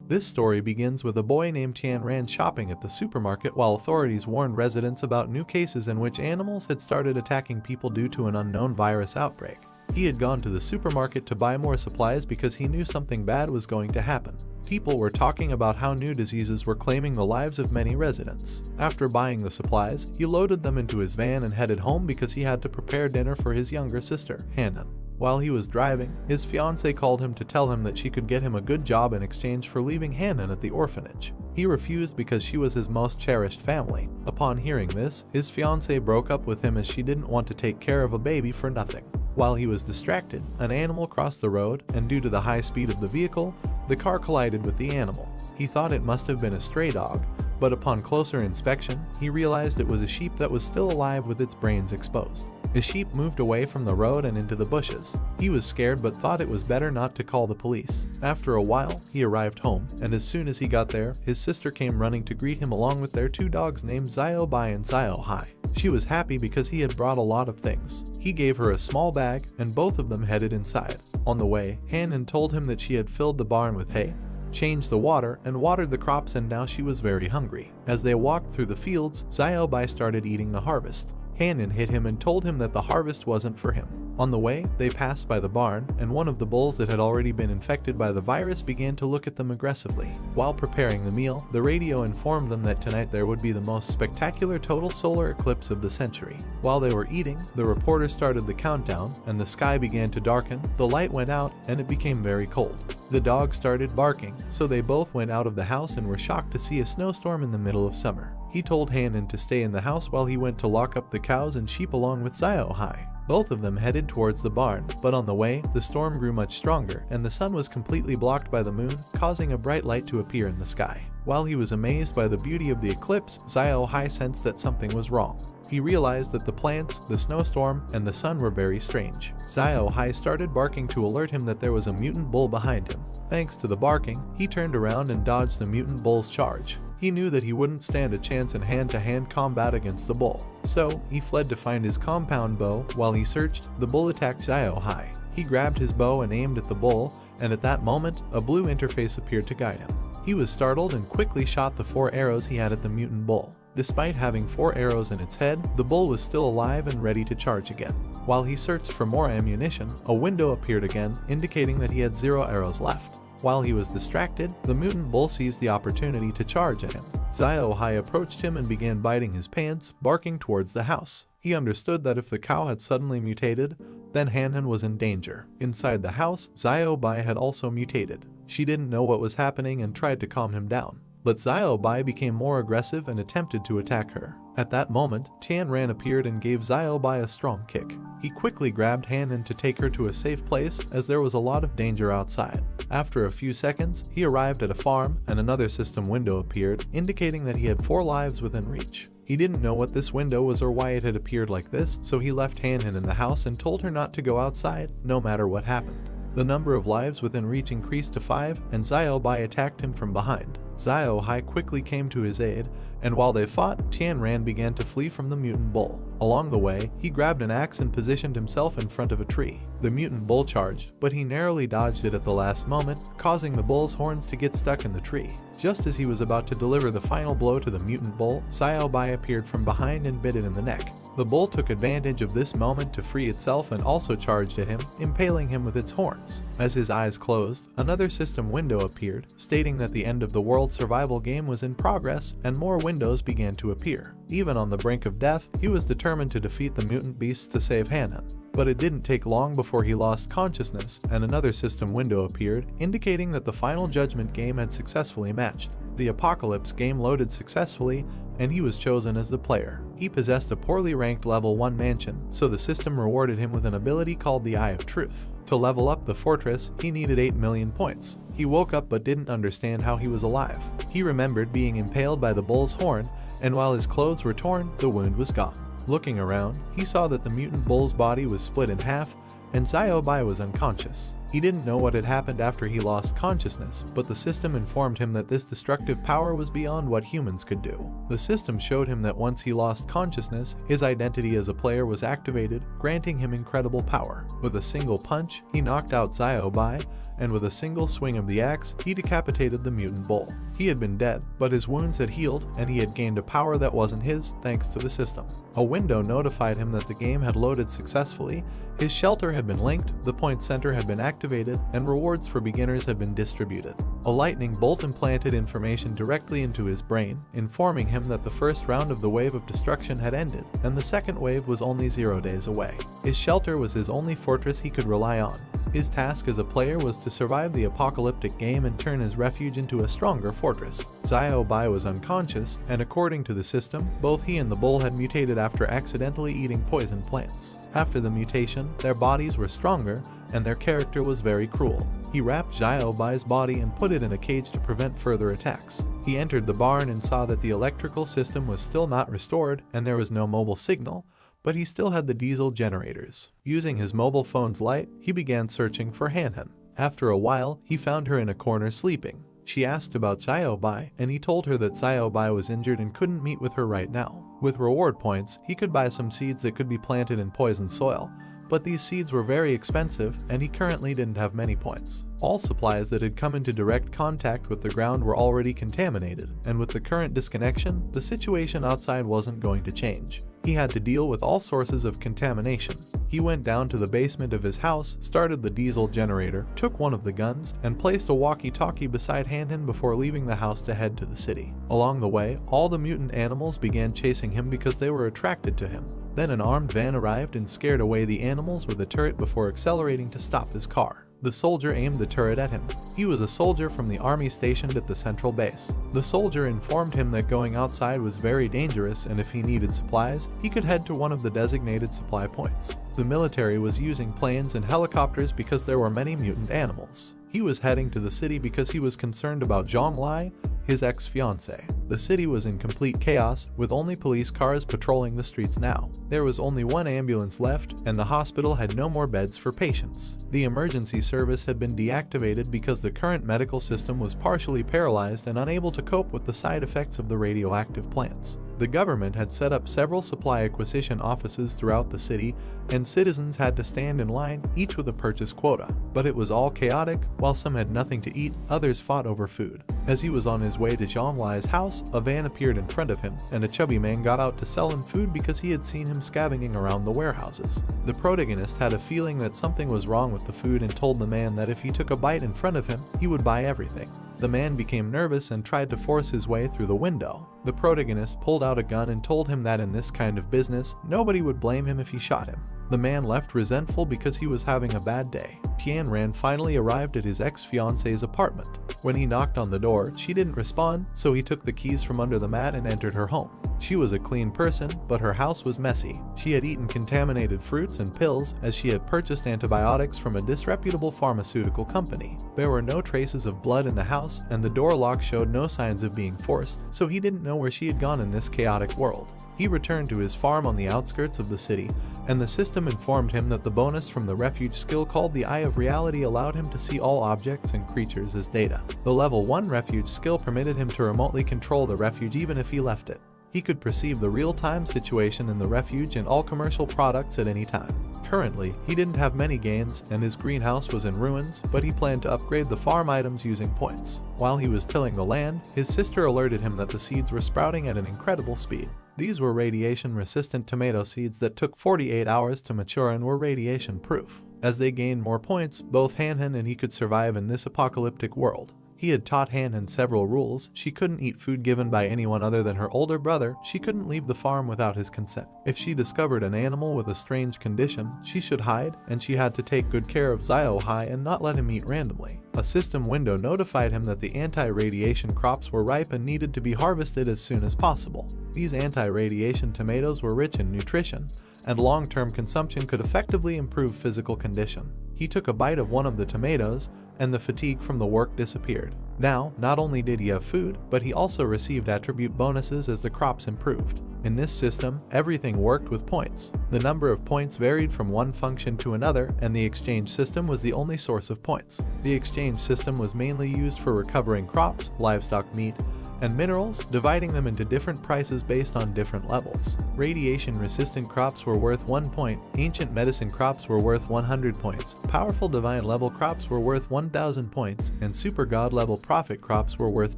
This story begins with a boy named Tian Ran shopping at the supermarket while authorities warned residents about new cases in which animals had started attacking people due to an unknown virus outbreak. He had gone to the supermarket to buy more supplies because he knew something bad was going to happen. People were talking about how new diseases were claiming the lives of many residents. After buying the supplies, he loaded them into his van and headed home because he had to prepare dinner for his younger sister, Hanan. While he was driving, his fiancée called him to tell him that she could get him a good job in exchange for leaving Hanan at the orphanage. He refused because she was his most cherished family. Upon hearing this, his fiancée broke up with him as she didn't want to take care of a baby for nothing. While he was distracted, an animal crossed the road, and due to the high speed of the vehicle, the car collided with the animal. He thought it must have been a stray dog, but upon closer inspection, he realized it was a sheep that was still alive with its brains exposed. The sheep moved away from the road and into the bushes. He was scared but thought it was better not to call the police. After a while, he arrived home, and as soon as he got there, his sister came running to greet him along with their two dogs named Xiao Bai and Xiao Hai. She was happy because he had brought a lot of things. He gave her a small bag, and both of them headed inside. On the way, Hanan told him that she had filled the barn with hay, changed the water, and watered the crops, and now she was very hungry. As they walked through the fields, Xiao Bai started eating the harvest. Hanan hit him and told him that the harvest wasn't for him. On the way, they passed by the barn, and one of the bulls that had already been infected by the virus began to look at them aggressively. While preparing the meal, the radio informed them that tonight there would be the most spectacular total solar eclipse of the century. While they were eating, the reporter started the countdown, and the sky began to darken, the light went out, and it became very cold. The dog started barking, so they both went out of the house and were shocked to see a snowstorm in the middle of summer. He told Hanan to stay in the house while he went to lock up the cows and sheep along with Xiao Hai. Both of them headed towards the barn, but on the way, the storm grew much stronger, and the sun was completely blocked by the moon, causing a bright light to appear in the sky. While he was amazed by the beauty of the eclipse, Xiao Hai sensed that something was wrong. He realized that the plants, the snowstorm, and the sun were very strange. Xiao Hai started barking to alert him that there was a mutant bull behind him. Thanks to the barking, he turned around and dodged the mutant bull's charge. He knew that he wouldn't stand a chance in hand-to-hand combat against the bull, so he fled to find his compound bow. While he searched, the bull attacked Xiao Hai. He grabbed his bow and aimed at the bull, and at that moment, a blue interface appeared to guide him. He was startled and quickly shot the 4 arrows he had at the mutant bull. Despite having 4 arrows in its head, the bull was still alive and ready to charge again. While he searched for more ammunition, a window appeared again, indicating that he had 0 arrows left. While he was distracted, the mutant bull seized the opportunity to charge at him. Xiao Hai approached him and began biting his pants, barking towards the house. He understood that if the cow had suddenly mutated, then Hanan was in danger. Inside the house, Xiao Bai had also mutated. She didn't know what was happening and tried to calm him down. But Xiao Bai became more aggressive and attempted to attack her. At that moment, Tian Ran appeared and gave Xiao Bai a strong kick. He quickly grabbed Hanan to take her to a safe place as there was a lot of danger outside. After a few seconds, he arrived at a farm and another system window appeared, indicating that he had 4 lives within reach. He didn't know what this window was or why it had appeared like this, so he left Hanan in the house and told her not to go outside, no matter what happened. The number of lives within reach increased to 5, and Xiao Bai attacked him from behind. Xiao Hai quickly came to his aid, and while they fought, Tian Ran began to flee from the mutant bull. Along the way, he grabbed an axe and positioned himself in front of a tree. The mutant bull charged, but he narrowly dodged it at the last moment, causing the bull's horns to get stuck in the tree. Just as he was about to deliver the final blow to the mutant bull, Xiao Bai appeared from behind and bit it in the neck. The bull took advantage of this moment to free itself and also charged at him, impaling him with its horns. As his eyes closed, another system window appeared, stating that the end of the world survival game was in progress, and more windows began to appear. Even on the brink of death, he was determined to defeat the mutant beasts to save Hanan. But it didn't take long before he lost consciousness, and another system window appeared, indicating that the final judgment game had successfully matched. The apocalypse game loaded successfully, and he was chosen as the player. He possessed a poorly ranked level 1 mansion, so the system rewarded him with an ability called the Eye of Truth. To level up the fortress, he needed 8 million points. He woke up but didn't understand how he was alive. He remembered being impaled by the bull's horn, and while his clothes were torn, the wound was gone. Looking around, he saw that the mutant bull's body was split in half, and Xiao Bai was unconscious. He didn't know what had happened after he lost consciousness, but the system informed him that this destructive power was beyond what humans could do. The system showed him that once he lost consciousness, his identity as a player was activated, granting him incredible power. With a single punch, he knocked out Xiaobai, and with a single swing of the axe, he decapitated the mutant bull. He had been dead, but his wounds had healed, and he had gained a power that wasn't his thanks to the system. A window notified him that the game had loaded successfully, his shelter had been linked, the point center had been activated, and rewards for beginners had been distributed. A lightning bolt implanted information directly into his brain, informing him that the first round of the wave of destruction had ended, and the second wave was only 0 days away. His shelter was his only fortress he could rely on. His task as a player was to survive the apocalyptic game and turn his refuge into a stronger fortress. Xiaobai was unconscious, and according to the system, both he and the bull had mutated after accidentally eating poison plants. After the mutation, their bodies were stronger, and their character was very cruel. He wrapped Xiaobai's body and put it in a cage to prevent further attacks. He entered the barn and saw that the electrical system was still not restored, and there was no mobile signal, but he still had the diesel generators. Using his mobile phone's light, he began searching for Han. After a while, he found her in a corner sleeping. She asked about Xiaobai, and he told her that Xiaobai was injured and couldn't meet with her right now. With reward points, he could buy some seeds that could be planted in poisoned soil, but these seeds were very expensive, and he currently didn't have many points. All supplies that had come into direct contact with the ground were already contaminated, and with the current disconnection, the situation outside wasn't going to change. He had to deal with all sources of contamination. He went down to the basement of his house, started the diesel generator, took one of the guns, and placed a walkie-talkie beside Han before leaving the house to head to the city. Along the way, all the mutant animals began chasing him because they were attracted to him. Then an armed van arrived and scared away the animals with a turret before accelerating to stop his car. The soldier aimed the turret at him. He was a soldier from the army stationed at the central base. The soldier informed him that going outside was very dangerous, and if he needed supplies, he could head to one of the designated supply points. The military was using planes and helicopters because there were many mutant animals. He was heading to the city because he was concerned about Zhonglai, his ex-fiancée. The city was in complete chaos, with only police cars patrolling the streets now. There was only one ambulance left, and the hospital had no more beds for patients. The emergency service had been deactivated because the current medical system was partially paralyzed and unable to cope with the side effects of the radioactive plants. The government had set up several supply acquisition offices throughout the city, and citizens had to stand in line, each with a purchase quota. But it was all chaotic. While some had nothing to eat, others fought over food. As he was on his way to Zhonglai's house, a van appeared in front of him, and a chubby man got out to sell him food because he had seen him scavenging around the warehouses. The protagonist had a feeling that something was wrong with the food and told the man that if he took a bite in front of him, he would buy everything. The man became nervous and tried to force his way through the window. The protagonist pulled out a gun and told him that in this kind of business, nobody would blame him if he shot him. The man left resentful because he was having a bad day. Tianran finally arrived at his ex-fiancee's apartment. When he knocked on the door, she didn't respond, so he took the keys from under the mat and entered her home. She was a clean person, but her house was messy. She had eaten contaminated fruits and pills, as she had purchased antibiotics from a disreputable pharmaceutical company. There were no traces of blood in the house, and the door lock showed no signs of being forced, so he didn't know where she had gone in this chaotic world. He returned to his farm on the outskirts of the city, and the system informed him that the bonus from the refuge skill called the Eye of Reality allowed him to see all objects and creatures as data. The level 1 refuge skill permitted him to remotely control the refuge even if he left it. He could perceive the real-time situation in the refuge and all commercial products at any time. Currently, he didn't have many gains, and his greenhouse was in ruins, but he planned to upgrade the farm items using points. While he was tilling the land, his sister alerted him that the seeds were sprouting at an incredible speed. These were radiation-resistant tomato seeds that took 48 hours to mature and were radiation-proof. As they gained more points, both Han and he could survive in this apocalyptic world. He had taught Han several rules. She couldn't eat food given by anyone other than her older brother. She couldn't leave the farm without his consent. If she discovered an animal with a strange condition, she should hide, and she had to take good care of Xiaohai and not let him eat randomly. A system window notified him that the anti-radiation crops were ripe and needed to be harvested as soon as possible. These anti-radiation tomatoes were rich in nutrition, and long-term consumption could effectively improve physical condition. He took a bite of one of the tomatoes, and the fatigue from the work disappeared. Now, not only did he have food, but he also received attribute bonuses as the crops improved. In this system, everything worked with points. The number of points varied from one function to another, and the exchange system was the only source of points. The exchange system was mainly used for recovering crops, livestock meat, and minerals, dividing them into different prices based on different levels. Radiation-resistant crops were worth 1 point, ancient medicine crops were worth 100 points, powerful divine level crops were worth 1,000 points, and super god level profit crops were worth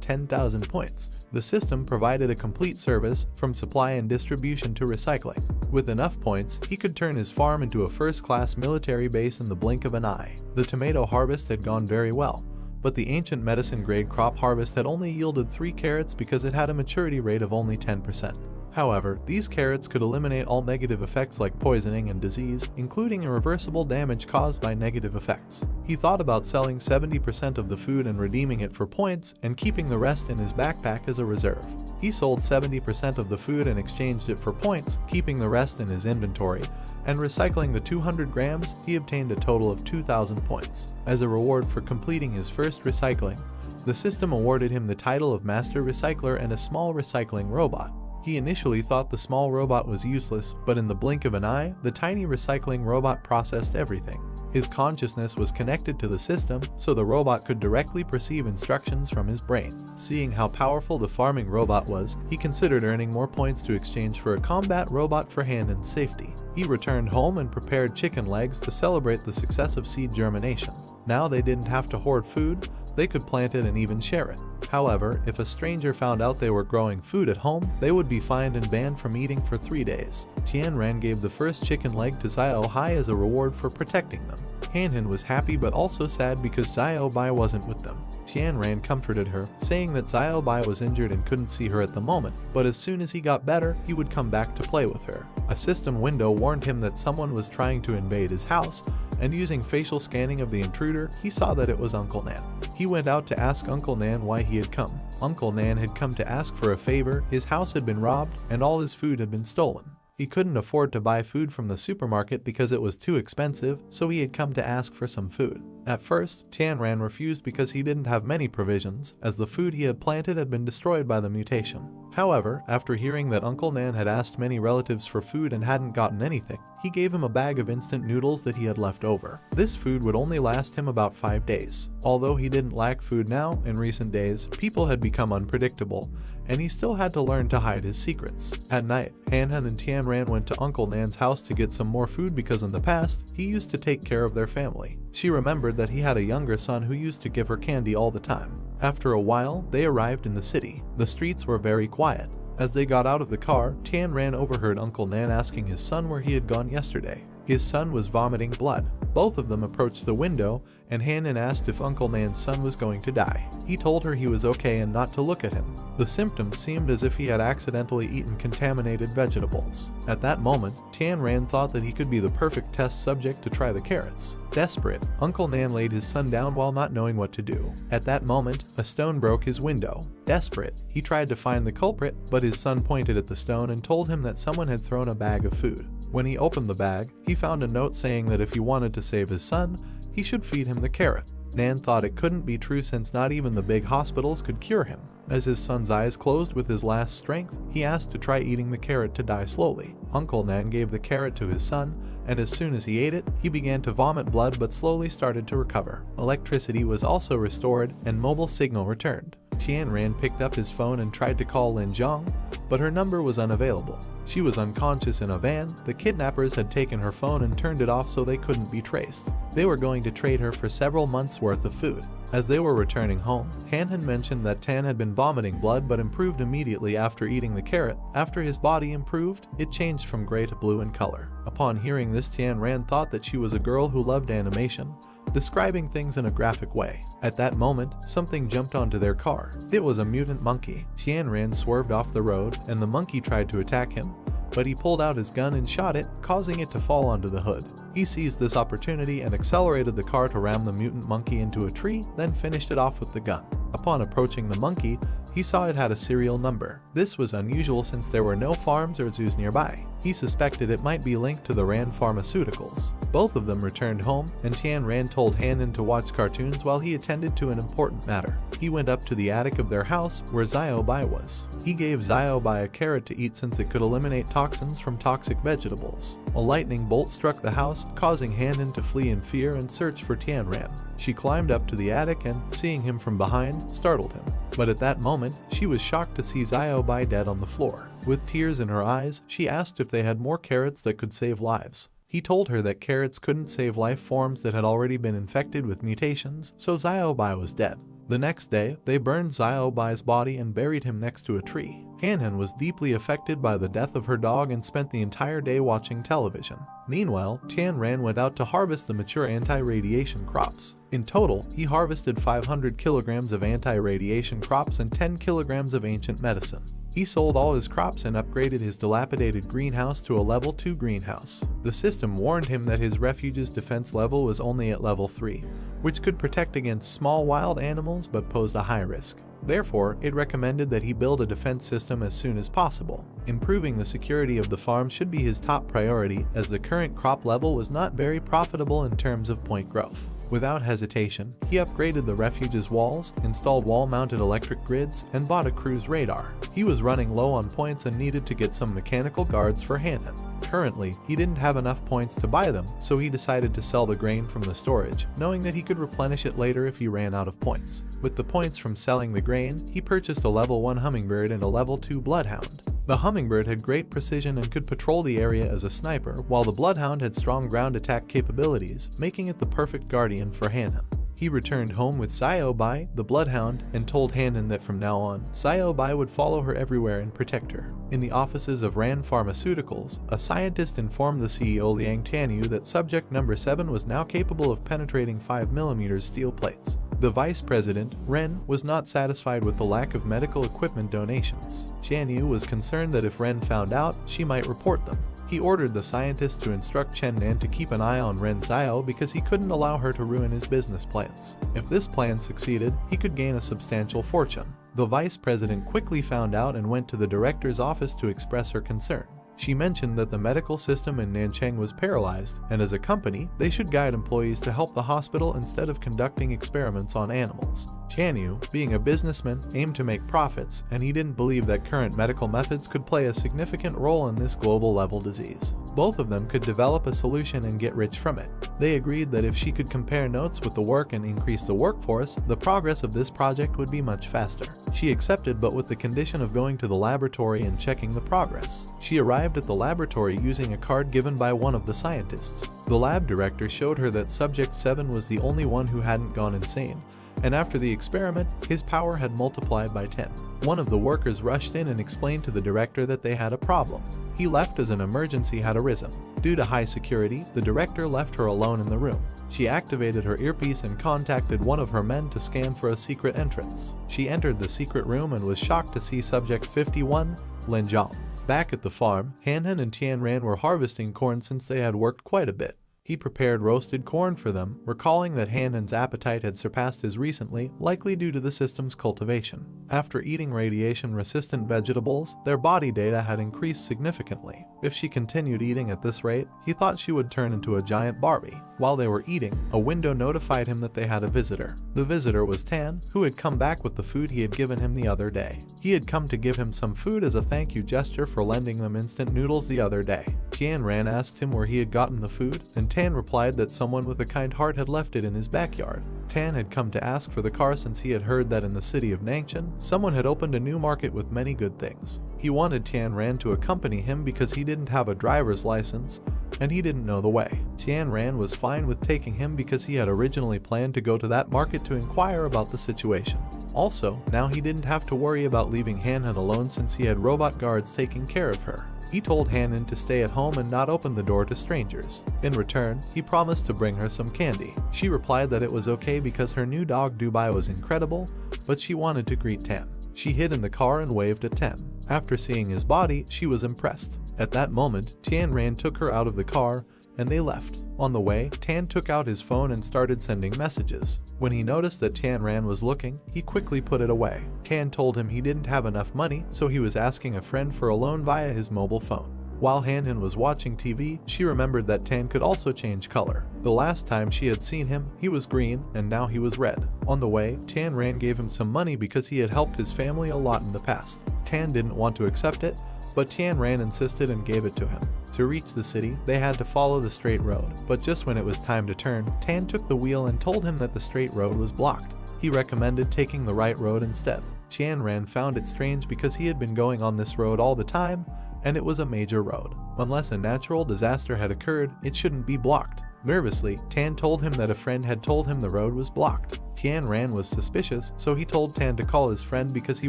10,000 points. The system provided a complete service, from supply and distribution to recycling. With enough points, he could turn his farm into a first-class military base in the blink of an eye. The tomato harvest had gone very well, but the ancient medicine grade crop harvest had only yielded 3 carrots because it had a maturity rate of only 10%. However, these carrots could eliminate all negative effects like poisoning and disease, including irreversible damage caused by negative effects. He thought about selling 70% of the food and redeeming it for points, and keeping the rest in his backpack as a reserve. He sold 70% of the food and exchanged it for points, keeping the rest in his inventory, and recycling the 200 grams, he obtained a total of 2,000 points. As a reward for completing his first recycling, the system awarded him the title of Master Recycler and a small recycling robot. He initially thought the small robot was useless, but in the blink of an eye, the tiny recycling robot processed everything. His consciousness was connected to the system, so the robot could directly perceive instructions from his brain. Seeing how powerful the farming robot was, he considered earning more points to exchange for a combat robot for Hanhen's safety. He returned home and prepared chicken legs to celebrate the success of seed germination. Now they didn't have to hoard food, they could plant it and even share it. However, if a stranger found out they were growing food at home, they would be fined and banned from eating for 3 days. Tianran gave the first chicken leg to Xiao Hai as a reward for protecting them. Hanhen was happy but also sad because Xiao Bai wasn't with them. Tianran comforted her, saying that Xiao Bai was injured and couldn't see her at the moment, but as soon as he got better, he would come back to play with her. A system window warned him that someone was trying to invade his house, and using facial scanning of the intruder, he saw that it was Uncle Nan. He went out to ask Uncle Nan why he had come. Uncle Nan had come to ask for a favor, his house had been robbed, and all his food had been stolen. He couldn't afford to buy food from the supermarket because it was too expensive, so he had come to ask for some food. At first, Tianran refused because he didn't have many provisions, as the food he had planted had been destroyed by the mutation. However, after hearing that Uncle Nan had asked many relatives for food and hadn't gotten anything, he gave him a bag of instant noodles that he had left over. This food would only last him about 5 days. Although he didn't lack food now, in recent days, people had become unpredictable, and he still had to learn to hide his secrets. At night, Hanhen and Tianran went to Uncle Nan's house to get some more food because in the past, he used to take care of their family. She remembered that he had a younger son who used to give her candy all the time. After a while, they arrived in the city. The streets were very quiet. As they got out of the car, Tianran overheard Uncle Nan asking his son where he had gone yesterday. His son was vomiting blood. Both of them approached the window, and Hanhen asked if Uncle Nan's son was going to die. He told her he was okay and not to look at him. The symptoms seemed as if he had accidentally eaten contaminated vegetables. At that moment, Tianran thought that he could be the perfect test subject to try the carrots. Desperate, Uncle Nan laid his son down while not knowing what to do. At that moment, a stone broke his window. Desperate, he tried to find the culprit, but his son pointed at the stone and told him that someone had thrown a bag of food. When he opened the bag, he found a note saying that if he wanted to save his son, he should feed him the carrot. Nan thought it couldn't be true since not even the big hospitals could cure him. As his son's eyes closed with his last strength, he asked to try eating the carrot to die slowly. Uncle Nan gave the carrot to his son, and as soon as he ate it, he began to vomit blood but slowly started to recover. Electricity was also restored, and mobile signal returned. Tianran picked up his phone and tried to call Lin Zhang, but her number was unavailable. She was unconscious in a van. The kidnappers had taken her phone and turned it off so they couldn't be traced. They were going to trade her for several months' worth of food. As they were returning home, Hanhen mentioned that Tan had been vomiting blood but improved immediately after eating the carrot. After his body improved, it changed from gray to blue in color. Upon hearing this, Tianran thought that she was a girl who loved animation, describing things in a graphic way. At that moment, something jumped onto their car. It was a mutant monkey. Tianran swerved off the road, and the monkey tried to attack him, but he pulled out his gun and shot it, causing it to fall onto the hood. He seized this opportunity and accelerated the car to ram the mutant monkey into a tree, then finished it off with the gun. Upon approaching the monkey, he saw it had a serial number. This was unusual since there were no farms or zoos nearby. He suspected it might be linked to the Rand Pharmaceuticals. Both of them returned home, and Tian Ran told Han-in to watch cartoons while he attended to an important matter. He went up to the attic of their house where Xiao Bai was. He gave Xiao Bai a carrot to eat since it could eliminate toxins from toxic vegetables. A lightning bolt struck the house, causing Han-in to flee in fear and search for Tian Ran. She climbed up to the attic and, seeing him from behind, startled him. But at that moment, she was shocked to see Xiao Bai dead on the floor. With tears in her eyes, she asked if they had more carrots that could save lives. He told her that carrots couldn't save life forms that had already been infected with mutations, so Xiao Bai was dead. The next day, they burned Xiao Bai's body and buried him next to a tree. Han-in was deeply affected by the death of her dog and spent the entire day watching television. Meanwhile, Tian Ran went out to harvest the mature anti-radiation crops. In total, he harvested 500 kilograms of anti-radiation crops and 10 kilograms of ancient medicine. He sold all his crops and upgraded his dilapidated greenhouse to a level 2 greenhouse. The system warned him that his refuge's defense level was only at level 3, which could protect against small wild animals but posed a high risk. Therefore, it recommended that he build a defense system as soon as possible. Improving the security of the farm should be his top priority, as the current crop level was not very profitable in terms of point growth. Without hesitation, he upgraded the refuge's walls, installed wall-mounted electric grids, and bought a cruise radar. He was running low on points and needed to get some mechanical guards for Han-in. Currently, he didn't have enough points to buy them, so he decided to sell the grain from the storage, knowing that he could replenish it later if he ran out of points. With the points from selling the grain, he purchased a level 1 hummingbird and a level 2 bloodhound. The hummingbird had great precision and could patrol the area as a sniper, while the bloodhound had strong ground attack capabilities, making it the perfect guardian for Han-in. He returned home with Xiao Bai, the bloodhound, and told Han-in that from now on, Xiao Bai would follow her everywhere and protect her. In the offices of Rand Pharmaceuticals, a scientist informed the CEO Liang Tianyu that subject number 7 was now capable of penetrating 5mm steel plates. The vice president, Ren, was not satisfied with the lack of medical equipment donations. Tianyu was concerned that if Ren found out, she might report them. He ordered the scientist to instruct Chen Nan to keep an eye on Ren Xiao because he couldn't allow her to ruin his business plans. If this plan succeeded, he could gain a substantial fortune. The vice president quickly found out and went to the director's office to express her concern. She mentioned that the medical system in Nanchang was paralyzed, and as a company, they should guide employees to help the hospital instead of conducting experiments on animals. Tianyu, being a businessman, aimed to make profits, and he didn't believe that current medical methods could play a significant role in this global-level disease. Both of them could develop a solution and get rich from it. They agreed that if she could compare notes with the work and increase the workforce, the progress of this project would be much faster. She accepted, but with the condition of going to the laboratory and checking the progress. She arrived at the laboratory using a card given by one of the scientists. The lab director showed her that Subject 7 was the only one who hadn't gone insane, and after the experiment, his power had multiplied by 10. One of the workers rushed in and explained to the director that they had a problem. He left as an emergency had arisen. Due to high security, the director left her alone in the room. She activated her earpiece and contacted one of her men to scan for a secret entrance. She entered the secret room and was shocked to see Subject 51, Lin Zhang. Back at the farm, Han-in and Tian Ran were harvesting corn since they had worked quite a bit. He prepared roasted corn for them, recalling that Han-in's appetite had surpassed his recently, likely due to the system's cultivation. After eating radiation-resistant vegetables, their body data had increased significantly. If she continued eating at this rate, he thought she would turn into a giant Barbie. While they were eating, a window notified him that they had a visitor. The visitor was Tan, who had come back with the food he had given him the other day. He had come to give him some food as a thank you gesture for lending them instant noodles the other day. Tian Ran asked him where he had gotten the food, and Tan replied that someone with a kind heart had left it in his backyard. Tan had come to ask for the car since he had heard that in the city of Nangshan, someone had opened a new market with many good things. He wanted Tian Ran to accompany him because he didn't have a driver's license, and he didn't know the way. Tian Ran was fine with taking him because he had originally planned to go to that market to inquire about the situation. Also, now he didn't have to worry about leaving Han-in alone since he had robot guards taking care of her. He told Han-in to stay at home and not open the door to strangers. In return, he promised to bring her some candy. She replied that it was okay because her new dog Dubai was incredible, but she wanted to greet Tan. She hid in the car and waved at Tan. After seeing his body, she was impressed. At that moment, Tian Ran took her out of the car, and they left. On the way, Tan took out his phone and started sending messages. When he noticed that Tian Ran was looking, he quickly put it away. Tan told him he didn't have enough money, so he was asking a friend for a loan via his mobile phone. While Han was watching TV, she remembered that Tan could also change color. The last time she had seen him, he was green, and now he was red. On the way, Tan Ran gave him some money because he had helped his family a lot in the past. Tan didn't want to accept it, but Tan Ran insisted and gave it to him. To reach the city, they had to follow the straight road, but just when it was time to turn, Tan took the wheel and told him that the straight road was blocked. He recommended taking the right road instead. Tan Ran found it strange because he had been going on this road all the time, and it was a major road. Unless a natural disaster had occurred, it shouldn't be blocked. Nervously, Tan told him that a friend had told him the road was blocked. Tan Ran was suspicious, so he told Tan to call his friend because he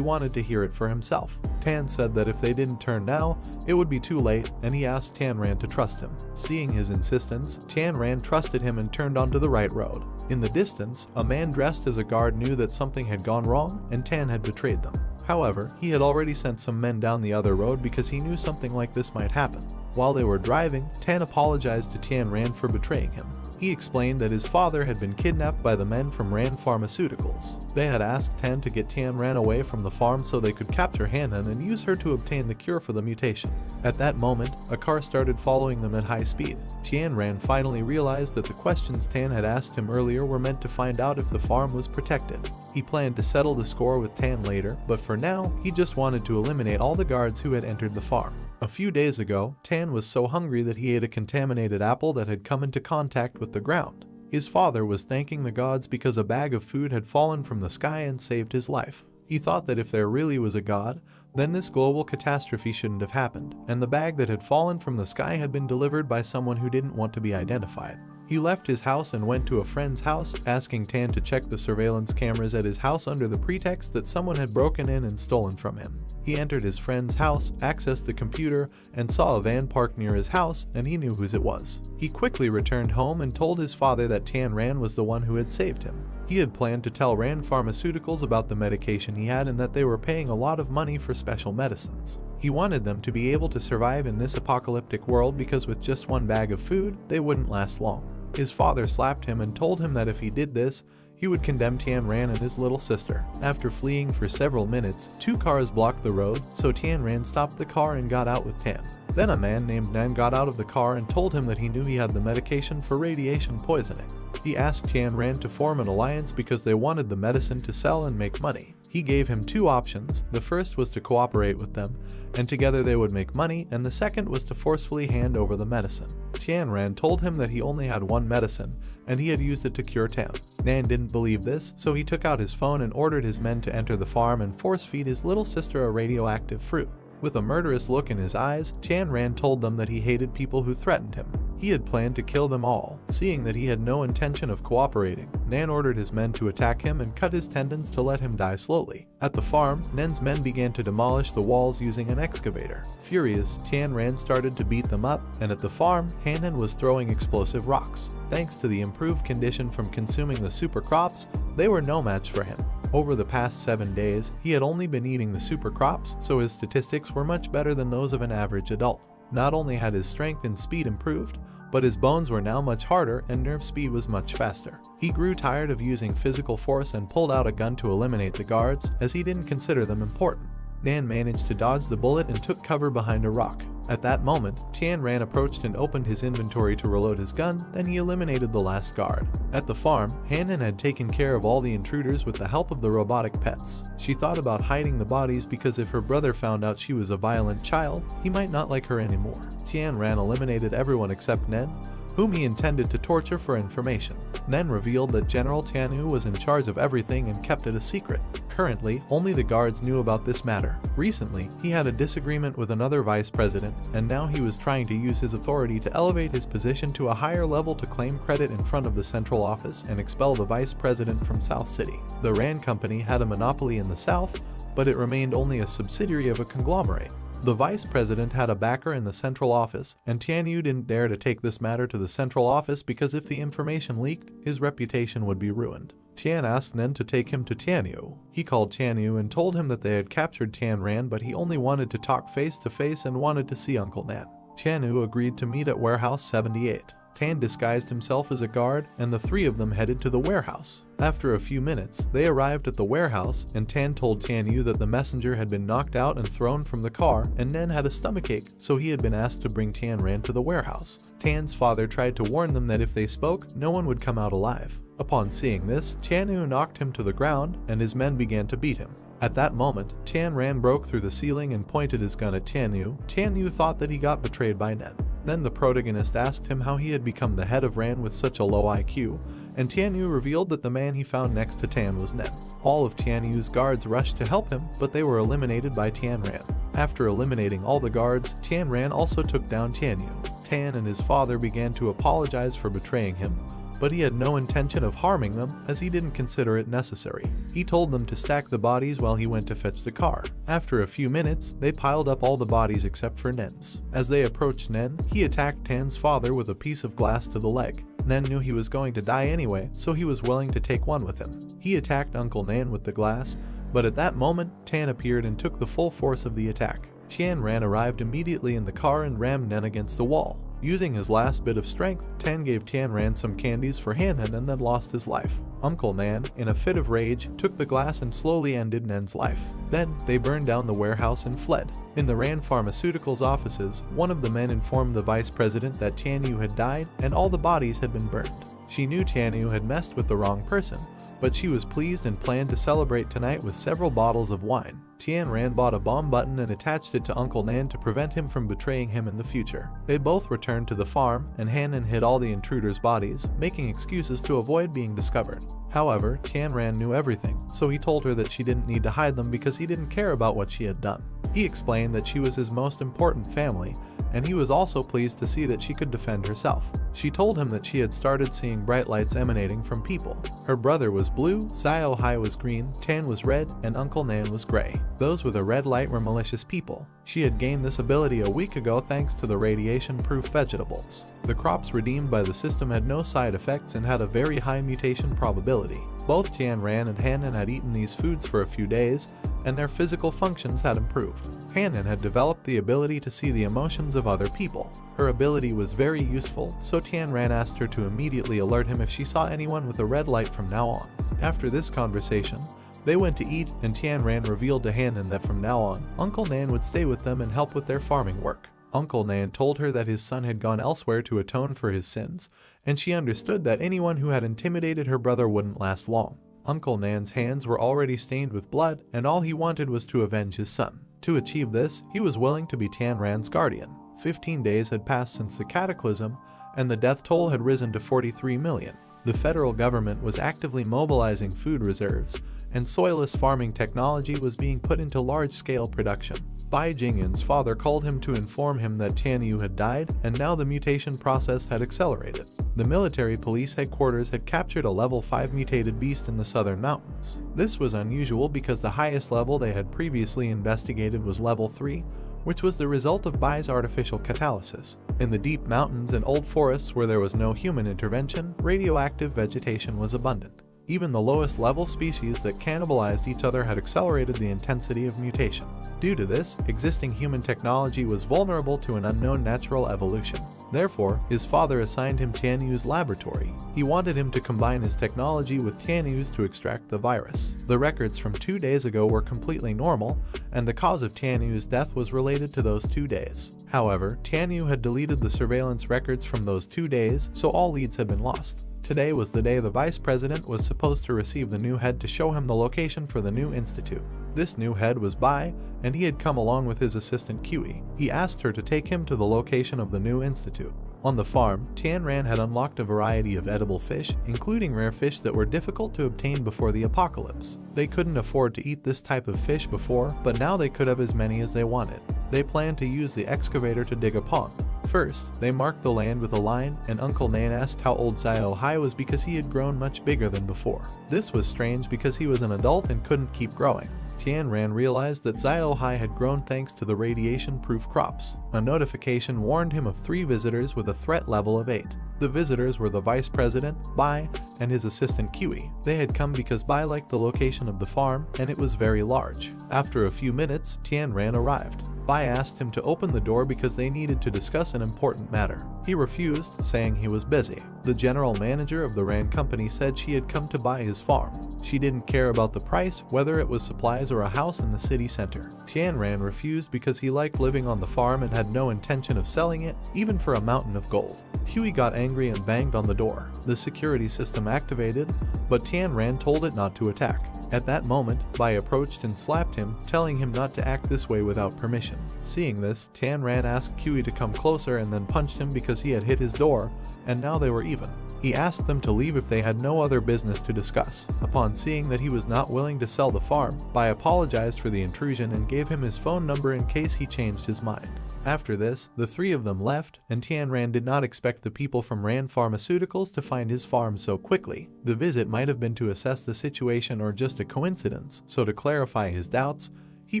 wanted to hear it for himself. Tan said that if they didn't turn now, it would be too late, and he asked Tan Ran to trust him. Seeing his insistence, Tan Ran trusted him and turned onto the right road. In the distance, a man dressed as a guard knew that something had gone wrong, and Tan had betrayed them. However, he had already sent some men down the other road because he knew something like this might happen. While they were driving, Tan apologized to Tan Ran for betraying him. He explained that his father had been kidnapped by the men from Ran Pharmaceuticals. They had asked Tan to get Tan Ran away from the farm so they could capture Hanan and use her to obtain the cure for the mutation. At that moment, a car started following them at high speed. Tan Ran finally realized that the questions Tan had asked him earlier were meant to find out if the farm was protected. He planned to settle the score with Tan later, but for now, he just wanted to eliminate all the guards who had entered the farm. A few days ago, Tan was so hungry that he ate a contaminated apple that had come into contact with the ground. His father was thanking the gods because a bag of food had fallen from the sky and saved his life. He thought that if there really was a god, then this global catastrophe shouldn't have happened, and the bag that had fallen from the sky had been delivered by someone who didn't want to be identified. He left his house and went to a friend's house, asking Tan to check the surveillance cameras at his house under the pretext that someone had broken in and stolen from him. He entered his friend's house, accessed the computer, and saw a van parked near his house, and he knew whose it was. He quickly returned home and told his father that Tan Ran was the one who had saved him. He had planned to tell Ran Pharmaceuticals about the medication he had and that they were paying a lot of money for special medicines. He wanted them to be able to survive in this apocalyptic world because with just one bag of food, they wouldn't last long. His father slapped him and told him that if he did this, he would condemn Tan Ran and his little sister. After fleeing for several minutes, 2 cars blocked the road, so Tan Ran stopped the car and got out with Tan. Then a man named Nan got out of the car and told him that he knew he had the medication for radiation poisoning. He asked Tan Ran to form an alliance because they wanted the medicine to sell and make money. He gave him 2 options. The first was to cooperate with them, and together they would make money, and the second was to forcefully hand over the medicine. Tan Ran told him that he only had one medicine, and he had used it to cure Tan. Nan didn't believe this, so he took out his phone and ordered his men to enter the farm and force-feed his little sister a radioactive fruit. With a murderous look in his eyes, Tan Ran told them that he hated people who threatened him. He had planned to kill them all. Seeing that he had no intention of cooperating, Nan ordered his men to attack him and cut his tendons to let him die slowly. At the farm, Nan's men began to demolish the walls using an excavator. Furious, Tan Ran started to beat them up, and at the farm, Hanan was throwing explosive rocks. Thanks to the improved condition from consuming the super crops, they were no match for him. Over the past 7 days, he had only been eating the super crops, so his statistics were much better than those of an average adult. Not only had his strength and speed improved, but his bones were now much harder and nerve speed was much faster. He grew tired of using physical force and pulled out a gun to eliminate the guards, as he didn't consider them important. Nan managed to dodge the bullet and took cover behind a rock. At that moment, Tan Ran approached and opened his inventory to reload his gun, then he eliminated the last guard. At the farm, Hanan had taken care of all the intruders with the help of the robotic pets. She thought about hiding the bodies because if her brother found out she was a violent child, he might not like her anymore. Tan Ran eliminated everyone except Nen, whom he intended to torture for information. Nen revealed that General Tanu was in charge of everything and kept it a secret. Currently, only the guards knew about this matter. Recently, he had a disagreement with another vice president, and now he was trying to use his authority to elevate his position to a higher level to claim credit in front of the central office and expel the vice president from South City. The Rand Company had a monopoly in the South, but it remained only a subsidiary of a conglomerate. The vice president had a backer in the central office, and Tianyu didn't dare to take this matter to the central office because if the information leaked, his reputation would be ruined. Tian asked Nen to take him to Tianyu. He called Tianyu and told him that they had captured Tan Ran, but he only wanted to talk face to face and wanted to see Uncle Nan. Tianyu agreed to meet at Warehouse 78. Tan disguised himself as a guard, and the three of them headed to the warehouse. After a few minutes, they arrived at the warehouse, and Tan told Tianyu that the messenger had been knocked out and thrown from the car, and Nen had a stomachache, so he had been asked to bring Tianran to the warehouse. Tan's father tried to warn them that if they spoke, no one would come out alive. Upon seeing this, Tianyu knocked him to the ground, and his men began to beat him. At that moment, Tianran broke through the ceiling and pointed his gun at Tianyu. Tianyu thought that he got betrayed by Nen. Then the protagonist asked him how he had become the head of Ran with such a low IQ, and Tianyu revealed that the man he found next to Tan was Nen. All of Tianyu's guards rushed to help him, but they were eliminated by Tianran. After eliminating all the guards, Tianran also took down Tianyu. Tan and his father began to apologize for betraying him, but he had no intention of harming them as he didn't consider it necessary. He told them to stack the bodies while he went to fetch the car. After a few minutes, they piled up all the bodies except for Nen's. As they approached Nen, he attacked Tan's father with a piece of glass to the leg. Nen knew he was going to die anyway, so he was willing to take one with him. He attacked Uncle Nan with the glass, but at that moment, Tan appeared and took the full force of the attack. Tianran arrived immediately in the car and rammed Nen against the wall. Using his last bit of strength, Tan gave Tianran some candies for Hanan and then lost his life. Uncle Nan, in a fit of rage, took the glass and slowly ended Nen's life. Then, they burned down the warehouse and fled. In the Rand Pharmaceuticals offices, one of the men informed the vice president that Tianyu had died and all the bodies had been burned. She knew Tianyu had messed with the wrong person, but she was pleased and planned to celebrate tonight with several bottles of wine. Tianran bought a bomb button and attached it to Uncle Nan to prevent him from betraying him in the future. They both returned to the farm, and Hanan hid all the intruders' bodies, making excuses to avoid being discovered. However, Tianran knew everything, so he told her that she didn't need to hide them because he didn't care about what she had done. He explained that she was his most important family, and he was also pleased to see that she could defend herself. She told him that she had started seeing bright lights emanating from people. Her brother was blue, Xiao Hai was green, Tan was red, and Uncle Nan was gray. Those with a red light were malicious people. She had gained this ability a week ago thanks to the radiation-proof vegetables. The crops redeemed by the system had no side effects and had a very high mutation probability. Both Tianran and Hanan had eaten these foods for a few days, and their physical functions had improved. Hanan had developed the ability to see the emotions of other people. Her ability was very useful, so Tianran asked her to immediately alert him if she saw anyone with a red light from now on. After this conversation, they went to eat, and Tianran revealed to Hanan that from now on, Uncle Nan would stay with them and help with their farming work. Uncle Nan told her that his son had gone elsewhere to atone for his sins, and she understood that anyone who had intimidated her brother wouldn't last long. Uncle Nan's hands were already stained with blood, and all he wanted was to avenge his son. To achieve this, he was willing to be Tianran's guardian. 15 days had passed since the cataclysm, and the death toll had risen to 43 million. The federal government was actively mobilizing food reserves, and soilless farming technology was being put into large-scale production. Bai Jingyun's father called him to inform him that Tianyu had died, and now the mutation process had accelerated. The military police headquarters had captured a level 5 mutated beast in the southern mountains. This was unusual because the highest level they had previously investigated was level 3, which was the result of Bai's artificial catalysis. In the deep mountains and old forests where there was no human intervention, radioactive vegetation was abundant. Even the lowest level species that cannibalized each other had accelerated the intensity of mutation. Due to this, existing human technology was vulnerable to an unknown natural evolution. Therefore, his father assigned him Tianyu's laboratory. He wanted him to combine his technology with Tianyu's to extract the virus. The records from 2 days ago were completely normal, and the cause of Tianyu's death was related to those 2 days. However, Tianyu had deleted the surveillance records from those 2 days, so all leads had been lost. Today was the day the vice president was supposed to receive the new head to show him the location for the new institute. This new head was Bai, and he had come along with his assistant Kiwi. He asked her to take him to the location of the new institute. On the farm, Tianran had unlocked a variety of edible fish, including rare fish that were difficult to obtain before the apocalypse. They couldn't afford to eat this type of fish before, but now they could have as many as they wanted. They planned to use the excavator to dig a pond. First, they marked the land with a line, and Uncle Nan asked how old Xiao Hai was because he had grown much bigger than before. This was strange because he was an adult and couldn't keep growing. Tianran realized that Xiao Hai had grown thanks to the radiation-proof crops. A notification warned him of 3 visitors with a threat level of 8. The visitors were the vice president, Bai, and his assistant Kiwi. They had come because Bai liked the location of the farm, and it was very large. After a few minutes, Tianran arrived. Bai asked him to open the door because they needed to discuss an important matter. He refused, saying he was busy. The general manager of the Ran company said she had come to buy his farm. She didn't care about the price, whether it was supplies or a house in the city center. Tian Ran refused because he liked living on the farm and had no intention of selling it, even for a mountain of gold. Huey got angry and banged on the door. The security system activated, but Tian Ran told it not to attack. At that moment, Bai approached and slapped him, telling him not to act this way without permission. Seeing this, Tian Ran asked Huey to come closer and then punched him because he had hit his door, and now they were even. He asked them to leave if they had no other business to discuss. Upon seeing that he was not willing to sell the farm, Bai apologized for the intrusion and gave him his phone number in case he changed his mind. After this, the three of them left, and Tian Ran did not expect the people from Ran Pharmaceuticals to find his farm so quickly. The visit might have been to assess the situation or just a coincidence, so to clarify his doubts, he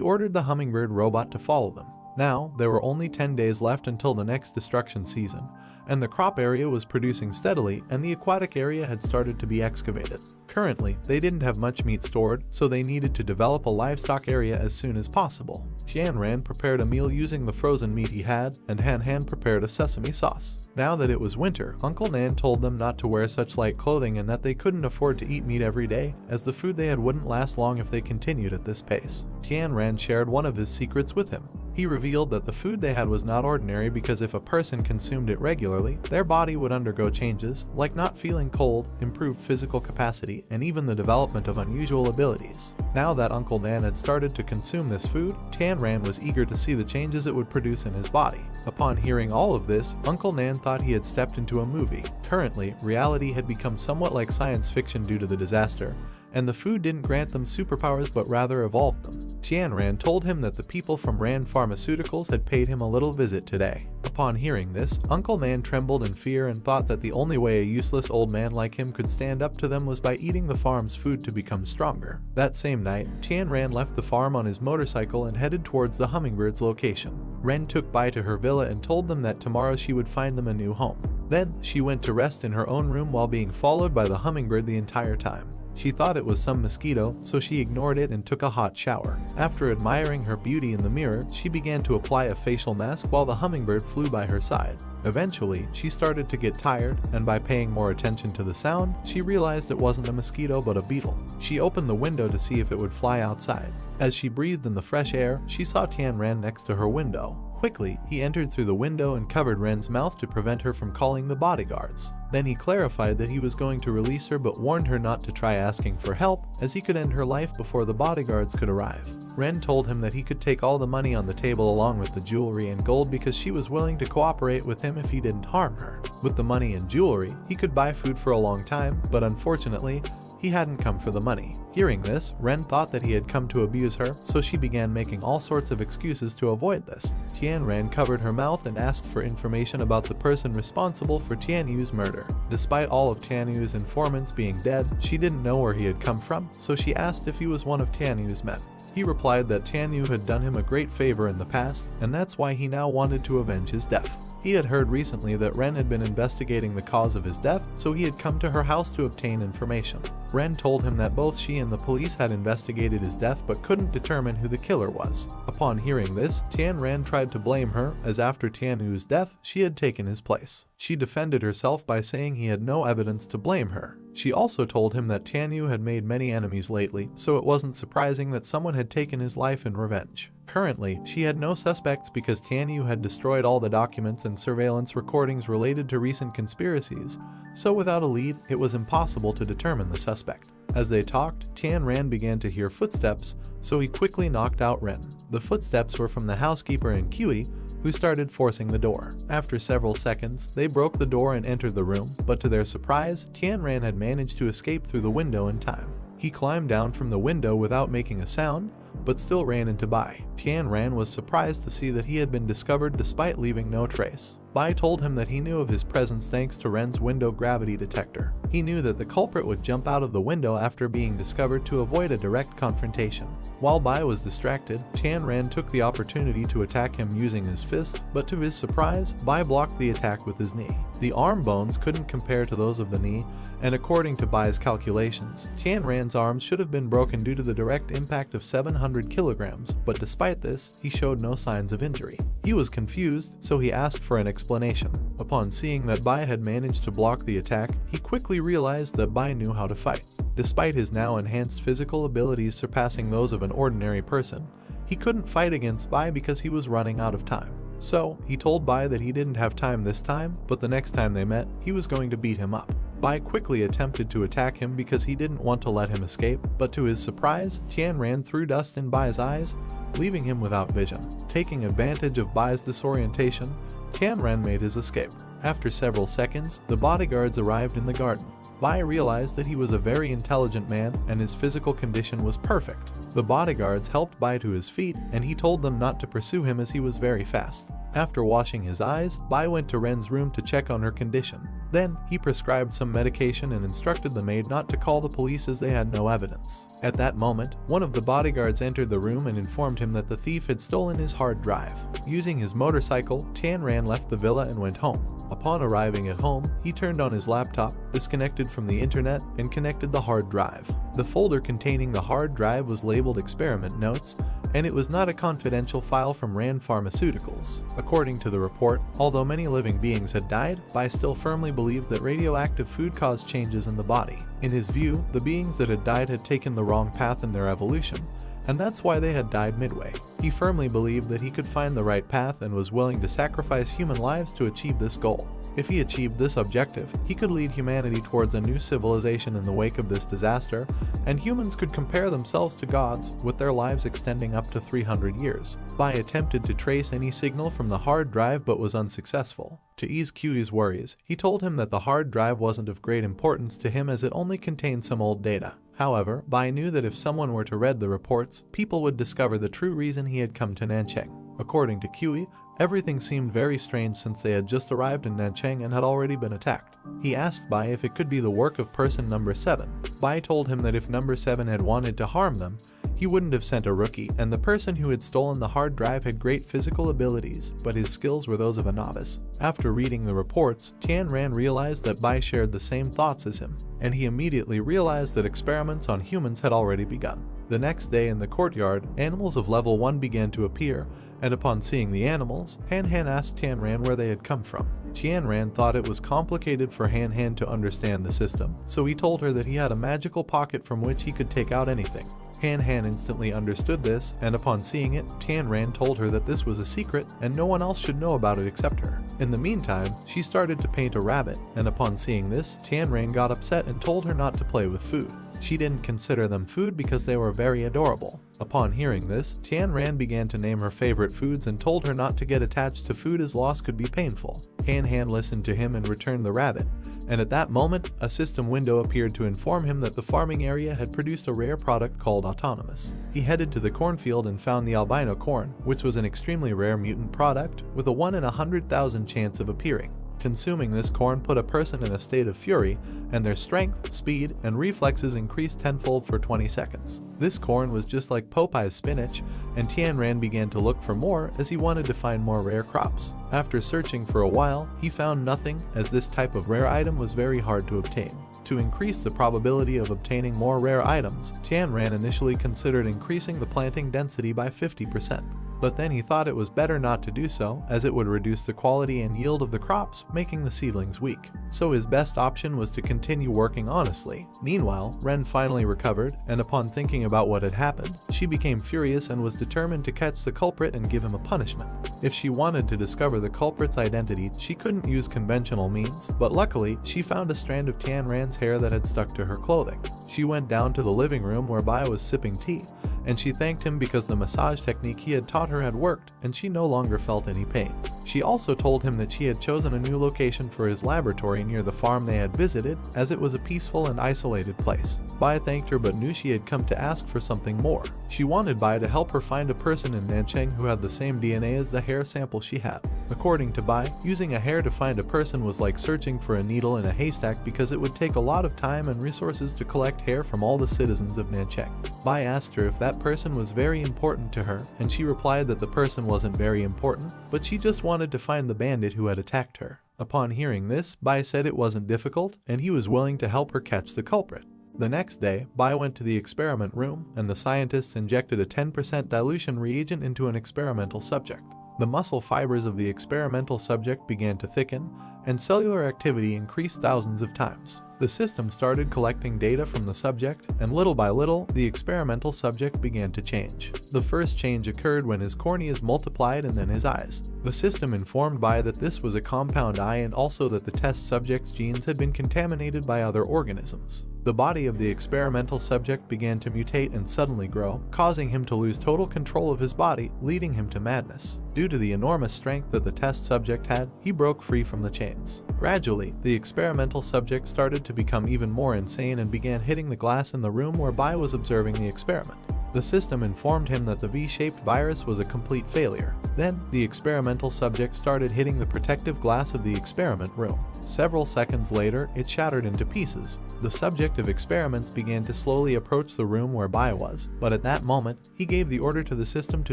ordered the hummingbird robot to follow them. Now, there were only 10 days left until the next destruction season, and the crop area was producing steadily and the aquatic area had started to be excavated. Currently, they didn't have much meat stored, so they needed to develop a livestock area as soon as possible. Tian Ran prepared a meal using the frozen meat he had, and Han Han prepared a sesame sauce. Now that it was winter, Uncle Nan told them not to wear such light clothing and that they couldn't afford to eat meat every day, as the food they had wouldn't last long if they continued at this pace. Tian Ran shared one of his secrets with him. He revealed that the food they had was not ordinary because if a person consumed it regularly, their body would undergo changes, like not feeling cold, improved physical capacity, and even the development of unusual abilities. Now that Uncle Nan had started to consume this food, Tian Ran was eager to see the changes it would produce in his body. Upon hearing all of this, Uncle Nan thought he had stepped into a movie. Currently, reality had become somewhat like science fiction due to the disaster, and the food didn't grant them superpowers but rather evolved them. Tian Ran told him that the people from Ran Pharmaceuticals had paid him a little visit today. Upon hearing this, Uncle Nan trembled in fear and thought that the only way a useless old man like him could stand up to them was by eating the farm's food to become stronger. That same night, Tian Ran left the farm on his motorcycle and headed towards the hummingbird's location. Ren took Bai to her villa and told them that tomorrow she would find them a new home. Then, she went to rest in her own room while being followed by the hummingbird the entire time. She thought it was some mosquito, so she ignored it and took a hot shower. After admiring her beauty in the mirror, she began to apply a facial mask while the hummingbird flew by her side. Eventually, she started to get tired, and by paying more attention to the sound, she realized it wasn't a mosquito but a beetle. She opened the window to see if it would fly outside. As she breathed in the fresh air, she saw Tian Ran next to her window. Quickly, he entered through the window and covered Ren's mouth to prevent her from calling the bodyguards. Then he clarified that he was going to release her but warned her not to try asking for help, as he could end her life before the bodyguards could arrive. Ren told him that he could take all the money on the table along with the jewelry and gold because she was willing to cooperate with him if he didn't harm her. With the money and jewelry, he could buy food for a long time, but unfortunately, he hadn't come for the money. Hearing this, Ren thought that he had come to abuse her, so she began making all sorts of excuses to avoid this. Tian Ran covered her mouth and asked for information about the person responsible for Tian Yu's murder. Despite all of Tian Yu's informants being dead, she didn't know where he had come from, so she asked if he was one of Tian Yu's men. He replied that Tian Yu had done him a great favor in the past, and that's why he now wanted to avenge his death. He had heard recently that Ren had been investigating the cause of his death, so he had come to her house to obtain information. Ren told him that both she and the police had investigated his death but couldn't determine who the killer was. Upon hearing this, Tian Ran tried to blame her, as after Tian Yu's death, she had taken his place. She defended herself by saying he had no evidence to blame her. She also told him that Tian Yu had made many enemies lately, so it wasn't surprising that someone had taken his life in revenge. Currently, she had no suspects because Tian Yu had destroyed all the documents and surveillance recordings related to recent conspiracies, so without a lead, it was impossible to determine the suspect. As they talked, Tian Ran began to hear footsteps, so he quickly knocked out Ren. The footsteps were from the housekeeper and Kiwi, who started forcing the door. After several seconds, they broke the door and entered the room, but to their surprise, Tian Ran had managed to escape through the window in time. He climbed down from the window without making a sound, but still ran into Bai. Tian Ran was surprised to see that he had been discovered despite leaving no trace. Bai told him that he knew of his presence thanks to Ren's window gravity detector. He knew that the culprit would jump out of the window after being discovered to avoid a direct confrontation. While Bai was distracted, Tian Ran took the opportunity to attack him using his fist, but to his surprise, Bai blocked the attack with his knee. The arm bones couldn't compare to those of the knee, and according to Bai's calculations, Tian Ran's arms should have been broken due to the direct impact of 700 kilograms, but despite this, he showed no signs of injury. He was confused, so he asked for an explanation. Upon seeing that Bai had managed to block the attack, he quickly realized that Bai knew how to fight. Despite his now enhanced physical abilities surpassing those of an ordinary person, he couldn't fight against Bai because he was running out of time. So, he told Bai that he didn't have time this time, but the next time they met, he was going to beat him up. Bai quickly attempted to attack him because he didn't want to let him escape, but to his surprise, Tian Ran threw dust in Bai's eyes, leaving him without vision. Taking advantage of Bai's disorientation, Tian Ran made his escape. After several seconds, the bodyguards arrived in the garden. Bai realized that he was a very intelligent man and his physical condition was perfect. The bodyguards helped Bai to his feet and he told them not to pursue him as he was very fast. After washing his eyes, Bai went to Ren's room to check on her condition. Then, he prescribed some medication and instructed the maid not to call the police as they had no evidence. At that moment, one of the bodyguards entered the room and informed him that the thief had stolen his hard drive. Using his motorcycle, Tian Ran left the villa and went home. Upon arriving at home, he turned on his laptop, disconnected from the internet, and connected the hard drive. The folder containing the hard drive was labeled Experiment Notes, and it was not a confidential file from Rand Pharmaceuticals. According to the report, although many living beings had died, Bai still firmly believed that radioactive food caused changes in the body. In his view, the beings that had died had taken the wrong path in their evolution, and that's why they had died midway. He firmly believed that he could find the right path and was willing to sacrifice human lives to achieve this goal. If he achieved this objective, he could lead humanity towards a new civilization in the wake of this disaster, and humans could compare themselves to gods, with their lives extending up to 300 years. Bai attempted to trace any signal from the hard drive but was unsuccessful. To ease Qi's worries, he told him that the hard drive wasn't of great importance to him as it only contained some old data. However, Bai knew that if someone were to read the reports, people would discover the true reason he had come to Nanchang. According to Qi, everything seemed very strange since they had just arrived in Nanchang and had already been attacked. He asked Bai if it could be the work of person number 7. Bai told him that if number 7 had wanted to harm them, he wouldn't have sent a rookie, and the person who had stolen the hard drive had great physical abilities, but his skills were those of a novice. After reading the reports, Tian Ran realized that Bai shared the same thoughts as him, and he immediately realized that experiments on humans had already begun. The next day in the courtyard, animals of level 1 began to appear, and upon seeing the animals, Han Han asked Tian Ran where they had come from. Tian Ran thought it was complicated for Han Han to understand the system, so he told her that he had a magical pocket from which he could take out anything. Han Han instantly understood this, and upon seeing it, Tian Ran told her that this was a secret and no one else should know about it except her. In the meantime, she started to paint a rabbit, and upon seeing this, Tian Ran got upset and told her not to play with food. She didn't consider them food because they were very adorable. Upon hearing this, Tian Ran began to name her favorite foods and told her not to get attached to food as loss could be painful. Han Han listened to him and returned the rabbit, and at that moment, a system window appeared to inform him that the farming area had produced a rare product called Autonomous. He headed to the cornfield and found the albino corn, which was an extremely rare mutant product with a 1 in 100,000 chance of appearing. Consuming this corn put a person in a state of fury, and their strength, speed, and reflexes increased tenfold for 20 seconds. This corn was just like Popeye's spinach, and Tian Ran began to look for more as he wanted to find more rare crops. After searching for a while, he found nothing, as this type of rare item was very hard to obtain. To increase the probability of obtaining more rare items, Tian Ran initially considered increasing the planting density by 50%. But then he thought it was better not to do so, as it would reduce the quality and yield of the crops, making the seedlings weak. So his best option was to continue working honestly. Meanwhile, Ren finally recovered, and upon thinking about what had happened, she became furious and was determined to catch the culprit and give him a punishment. If she wanted to discover the culprit's identity, she couldn't use conventional means, but luckily, she found a strand of Tian Ran's hair that had stuck to her clothing. She went down to the living room where Bai was sipping tea, and she thanked him because the massage technique he had taught her had worked, and she no longer felt any pain. She also told him that she had chosen a new location for his laboratory near the farm they had visited, as it was a peaceful and isolated place. Bai thanked her but knew she had come to ask for something more. She wanted Bai to help her find a person in Nanchang who had the same DNA as the hair sample she had. According to Bai, using a hair to find a person was like searching for a needle in a haystack because it would take a lot of time and resources to collect hair from all the citizens of Nanchang. Bai asked her if that person was very important to her, and she replied that the person wasn't very important, but she just wanted to find the bandit who had attacked her. Upon hearing this, Bai said it wasn't difficult and he was willing to help her catch the culprit. The next day, Bai went to the experiment room and the scientists injected a 10% dilution reagent into an experimental subject. The muscle fibers of the experimental subject began to thicken, and cellular activity increased thousands of times. The system started collecting data from the subject, and little by little, the experimental subject began to change. The first change occurred when his corneas multiplied and then his eyes. The system informed Bai that this was a compound eye and also that the test subject's genes had been contaminated by other organisms. The body of the experimental subject began to mutate and suddenly grow, causing him to lose total control of his body, leading him to madness. Due to the enormous strength that the test subject had, he broke free from the chains. Gradually, the experimental subject started to become even more insane and began hitting the glass in the room where Bai was observing the experiment. The system informed him that the V-shaped virus was a complete failure. Then, the experimental subject started hitting the protective glass of the experiment room. Several seconds later, it shattered into pieces. The subject of experiments began to slowly approach the room where Bai was, but at that moment, he gave the order to the system to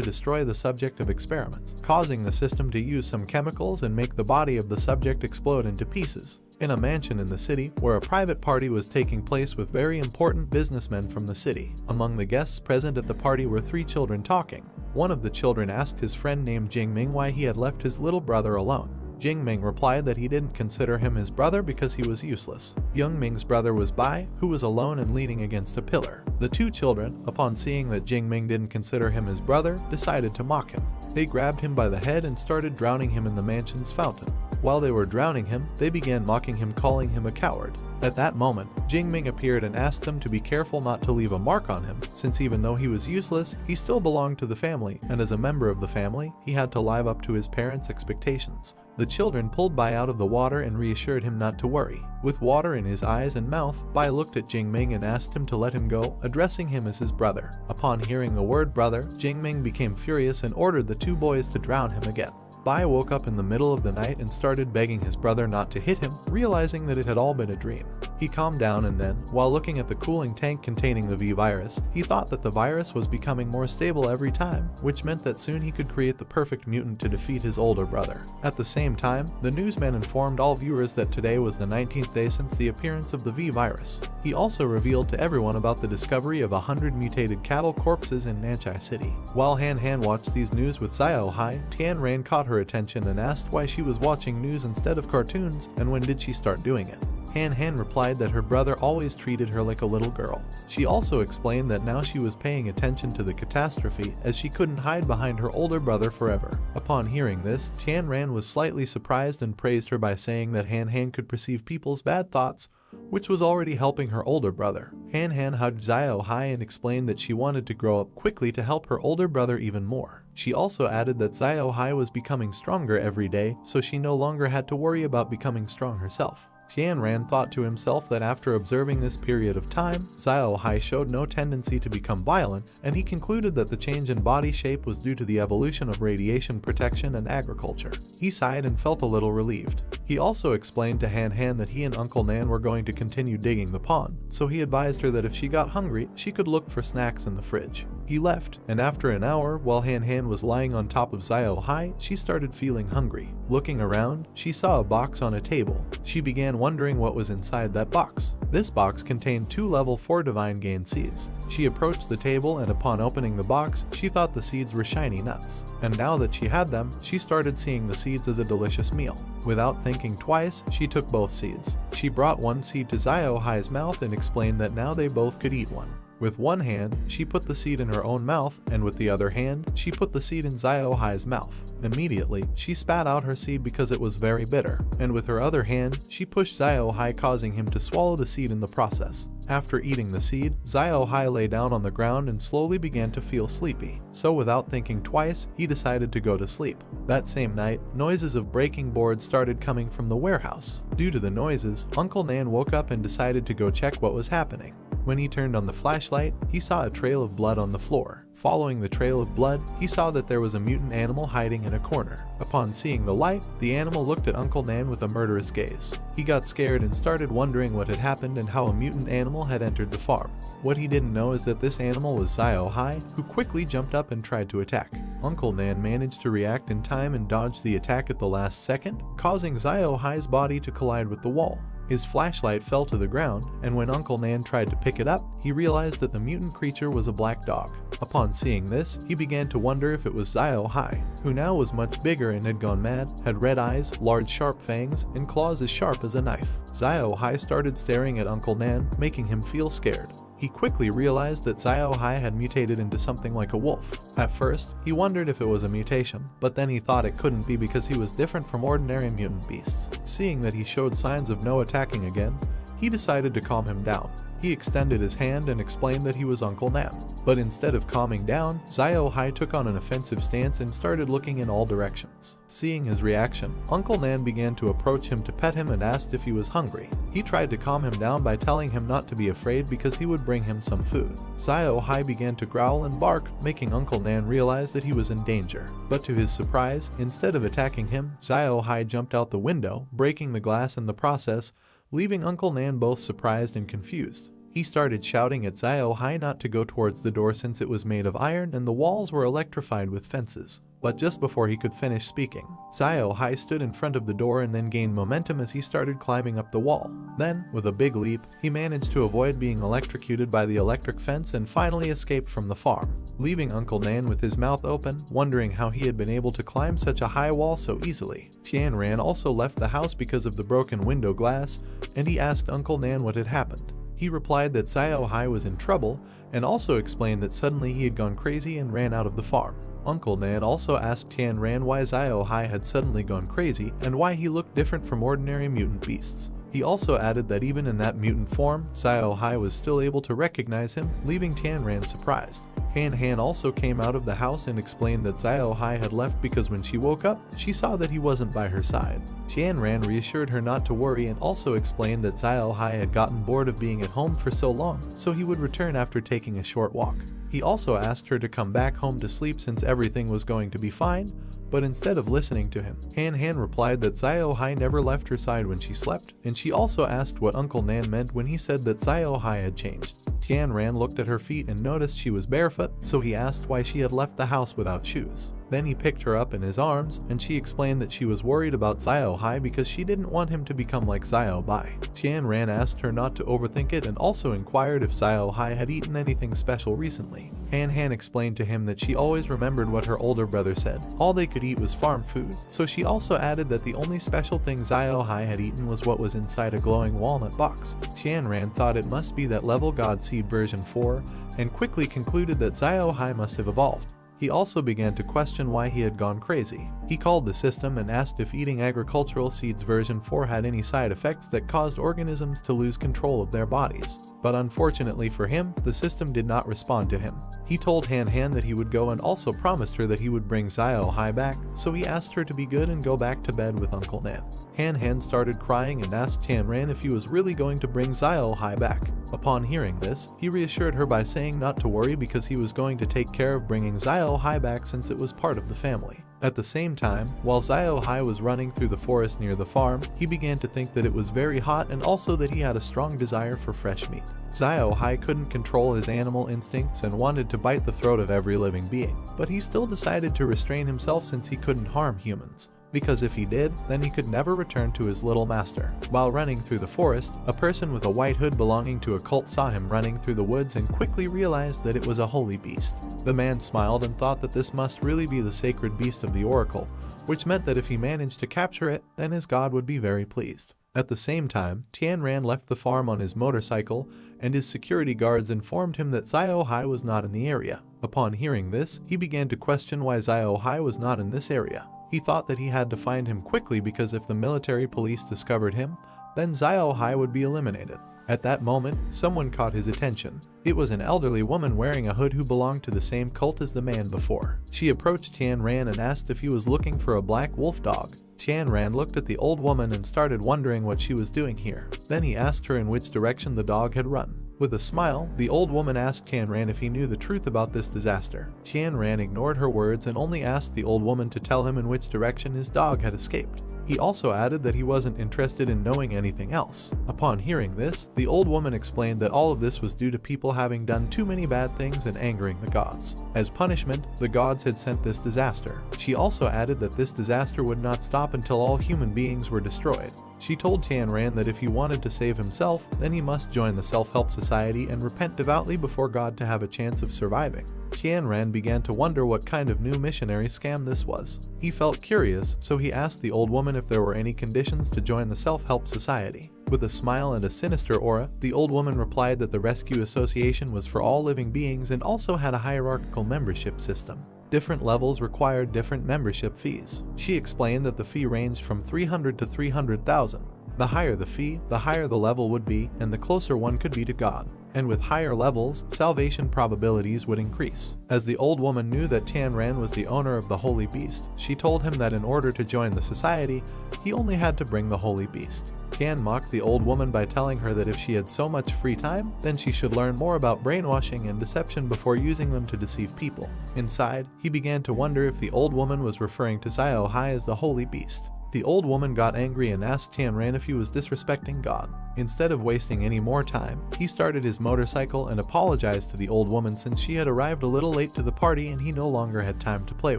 destroy the subject of experiments, causing the system to use some chemicals and make the body of the subject explode into pieces. In a mansion in the city, where a private party was taking place with very important businessmen from the city. Among the guests present at the party were 3 children talking. One of the children asked his friend named Jingming why he had left his little brother alone. Jingming replied that he didn't consider him his brother because he was useless. Young Ming's brother was Bai, who was alone and leaning against a pillar. The 2 children, upon seeing that Jingming didn't consider him his brother, decided to mock him. They grabbed him by the head and started drowning him in the mansion's fountain. While they were drowning him, they began mocking him, calling him a coward. At that moment, Jingming appeared and asked them to be careful not to leave a mark on him, since even though he was useless, he still belonged to the family, and as a member of the family, he had to live up to his parents' expectations. The children pulled Bai out of the water and reassured him not to worry. With water in his eyes and mouth, Bai looked at Jingming and asked him to let him go, addressing him as his brother. Upon hearing the word brother, Jingming became furious and ordered the 2 boys to drown him again. Bai woke up in the middle of the night and started begging his brother not to hit him, realizing that it had all been a dream. He calmed down and then, while looking at the cooling tank containing the V virus, he thought that the virus was becoming more stable every time, which meant that soon he could create the perfect mutant to defeat his older brother. At the same time, the newsman informed all viewers that today was the 19th day since the appearance of the V virus. He also revealed to everyone about the discovery of 100 mutated cattle corpses in Nanchai City. While Han Han watched these news with Xiao Hai, Tian Ran caught her attention and asked why she was watching news instead of cartoons and when did she start doing it. Han Han replied that her brother always treated her like a little girl. She also explained that now she was paying attention to the catastrophe as she couldn't hide behind her older brother forever. Upon hearing this, Tian Ran was slightly surprised and praised her by saying that Han Han could perceive people's bad thoughts, which was already helping her older brother. Han Han hugged Xiao Hai and explained that she wanted to grow up quickly to help her older brother even more. She also added that Xiao Hai was becoming stronger every day, so she no longer had to worry about becoming strong herself. Tian Ran thought to himself that after observing this period of time, Xiao Hai showed no tendency to become violent, and he concluded that the change in body shape was due to the evolution of radiation protection and agriculture. He sighed and felt a little relieved. He also explained to Han Han that he and Uncle Nan were going to continue digging the pond, so he advised her that if she got hungry, she could look for snacks in the fridge. He left, and after an hour, while Han Han was lying on top of Xiao Hai, she started feeling hungry. Looking around, she saw a box on a table. She began wondering what was inside that box. This box contained 2 level 4 divine gain seeds. She approached the table and upon opening the box, she thought the seeds were shiny nuts. And now that she had them, she started seeing the seeds as a delicious meal. Without thinking twice, she took both seeds. She brought one seed to Xiao Hai's mouth and explained that now they both could eat one. With one hand, she put the seed in her own mouth, and with the other hand, she put the seed in Xiao Hai's mouth. Immediately, she spat out her seed because it was very bitter, and with her other hand, she pushed Xiao Hai, causing him to swallow the seed in the process. After eating the seed, Xiao Hai lay down on the ground and slowly began to feel sleepy. So without thinking twice, he decided to go to sleep. That same night, noises of breaking boards started coming from the warehouse. Due to the noises, Uncle Nan woke up and decided to go check what was happening. When he turned on the flashlight, he saw a trail of blood on the floor. Following the trail of blood, he saw that there was a mutant animal hiding in a corner. Upon seeing the light, the animal looked at Uncle Nan with a murderous gaze. He got scared and started wondering what had happened and how a mutant animal had entered the farm. What he didn't know is that this animal was Xiao Hai, who quickly jumped up and tried to attack. Uncle Nan managed to react in time and dodged the attack at the last second, causing Xiao Hai's body to collide with the wall. His flashlight fell to the ground, and when Uncle Nan tried to pick it up, he realized that the mutant creature was a black dog. Upon seeing this, he began to wonder if it was Xiao Hai, who now was much bigger and had gone mad, had red eyes, large sharp fangs, and claws as sharp as a knife. Xiao Hai started staring at Uncle Nan, making him feel scared. He quickly realized that Xiao Hai had mutated into something like a wolf. At first, he wondered if it was a mutation, but then he thought it couldn't be because he was different from ordinary mutant beasts. Seeing that he showed signs of no attacking again, he decided to calm him down. He extended his hand and explained that he was Uncle Nan. But instead of calming down, Xiao Hai took on an offensive stance and started looking in all directions. Seeing his reaction, Uncle Nan began to approach him to pet him and asked if he was hungry. He tried to calm him down by telling him not to be afraid because he would bring him some food. Xiao Hai began to growl and bark, making Uncle Nan realize that he was in danger. But to his surprise, instead of attacking him, Xiao Hai jumped out the window, breaking the glass in the process, leaving Uncle Nan both surprised and confused. He started shouting at Xiao Hai not to go towards the door since it was made of iron and the walls were electrified with fences. But just before he could finish speaking, Xiao Hai stood in front of the door and then gained momentum as he started climbing up the wall. Then, with a big leap, he managed to avoid being electrocuted by the electric fence and finally escaped from the farm, leaving Uncle Nan with his mouth open, wondering how he had been able to climb such a high wall so easily. Tian Ran also left the house because of the broken window glass, and he asked Uncle Nan what had happened. He replied that Xiao Hai was in trouble, and also explained that suddenly he had gone crazy and ran out of the farm. Uncle Nan also asked Tian Ran why Xiao Hai had suddenly gone crazy and why he looked different from ordinary mutant beasts. He also added that even in that mutant form, Xiao Hai was still able to recognize him, leaving Tian Ran surprised. Han Han also came out of the house and explained that Xiao Hai had left because when she woke up, she saw that he wasn't by her side. Tian Ran reassured her not to worry and also explained that Xiao Hai had gotten bored of being at home for so long, so he would return after taking a short walk. He also asked her to come back home to sleep since everything was going to be fine, but instead of listening to him, Han Han replied that Xiao Hai never left her side when she slept, and she also asked what Uncle Nan meant when he said that Xiao Hai had changed. Tian Ran looked at her feet and noticed she was barefoot, so he asked why she had left the house without shoes. Then he picked her up in his arms, and she explained that she was worried about Xiao Hai because she didn't want him to become like Xiao Bai. Tian Ran asked her not to overthink it and also inquired if Xiao Hai had eaten anything special recently. Han Han explained to him that she always remembered what her older brother said. All they could eat was farm food, so she also added that the only special thing Xiao Hai had eaten was what was inside a glowing walnut box. Tian Ran thought it must be that level God Seed version 4, and quickly concluded that Xiao Hai must have evolved. He also began to question why he had gone crazy. He called the system and asked if eating agricultural seeds version 4 had any side effects that caused organisms to lose control of their bodies. But unfortunately for him, the system did not respond to him. He told Han Han that he would go and also promised her that he would bring Xiao Hai back, so he asked her to be good and go back to bed with Uncle Nan. Han Han started crying and asked Tian Ran if he was really going to bring Xiao Hai back. Upon hearing this, he reassured her by saying not to worry because he was going to take care of bringing Xiao Hai back since it was part of the family. At the same time, while Xiao Hai was running through the forest near the farm, he began to think that it was very hot and also that he had a strong desire for fresh meat. Xiao Hai couldn't control his animal instincts and wanted to bite the throat of every living being, but he still decided to restrain himself since he couldn't harm humans. Because if he did, then he could never return to his little master. While running through the forest, a person with a white hood belonging to a cult saw him running through the woods and quickly realized that it was a holy beast. The man smiled and thought that this must really be the sacred beast of the oracle, which meant that if he managed to capture it, then his god would be very pleased. At the same time, Tian Ran left the farm on his motorcycle, and his security guards informed him that Xiao Hai was not in the area. Upon hearing this, he began to question why Xiao Hai was not in this area. He thought that he had to find him quickly because if the military police discovered him, then Xiao Hai would be eliminated. At that moment, someone caught his attention. It was an elderly woman wearing a hood who belonged to the same cult as the man before. She approached Tian Ran and asked if he was looking for a black wolf dog. Tian Ran looked at the old woman and started wondering what she was doing here. Then he asked her in which direction the dog had run. With a smile, the old woman asked Tian Ran if he knew the truth about this disaster. Tian Ran ignored her words and only asked the old woman to tell him in which direction his dog had escaped. He also added that he wasn't interested in knowing anything else. Upon hearing this, the old woman explained that all of this was due to people having done too many bad things and angering the gods. As punishment, the gods had sent this disaster. She also added that this disaster would not stop until all human beings were destroyed. She told Tian Ran that if he wanted to save himself, then he must join the self-help society and repent devoutly before God to have a chance of surviving. Tian Ran began to wonder what kind of new missionary scam this was. He felt curious, so he asked the old woman if there were any conditions to join the self-help society. With a smile and a sinister aura, the old woman replied that the Rescue Association was for all living beings and also had a hierarchical membership system. Different levels required different membership fees. She explained that the fee ranged from 300 to 300,000. The higher the fee, the higher the level would be, and the closer one could be to God. And with higher levels, salvation probabilities would increase. As the old woman knew that Tian Ran was the owner of the holy beast, she told him that in order to join the society, he only had to bring the holy beast. Tian mocked the old woman by telling her that if she had so much free time, then she should learn more about brainwashing and deception before using them to deceive people. Inside, he began to wonder if the old woman was referring to Xiao Hai as the holy beast. The old woman got angry and asked Tian Ran if he was disrespecting God. Instead of wasting any more time, he started his motorcycle and apologized to the old woman since she had arrived a little late to the party and he no longer had time to play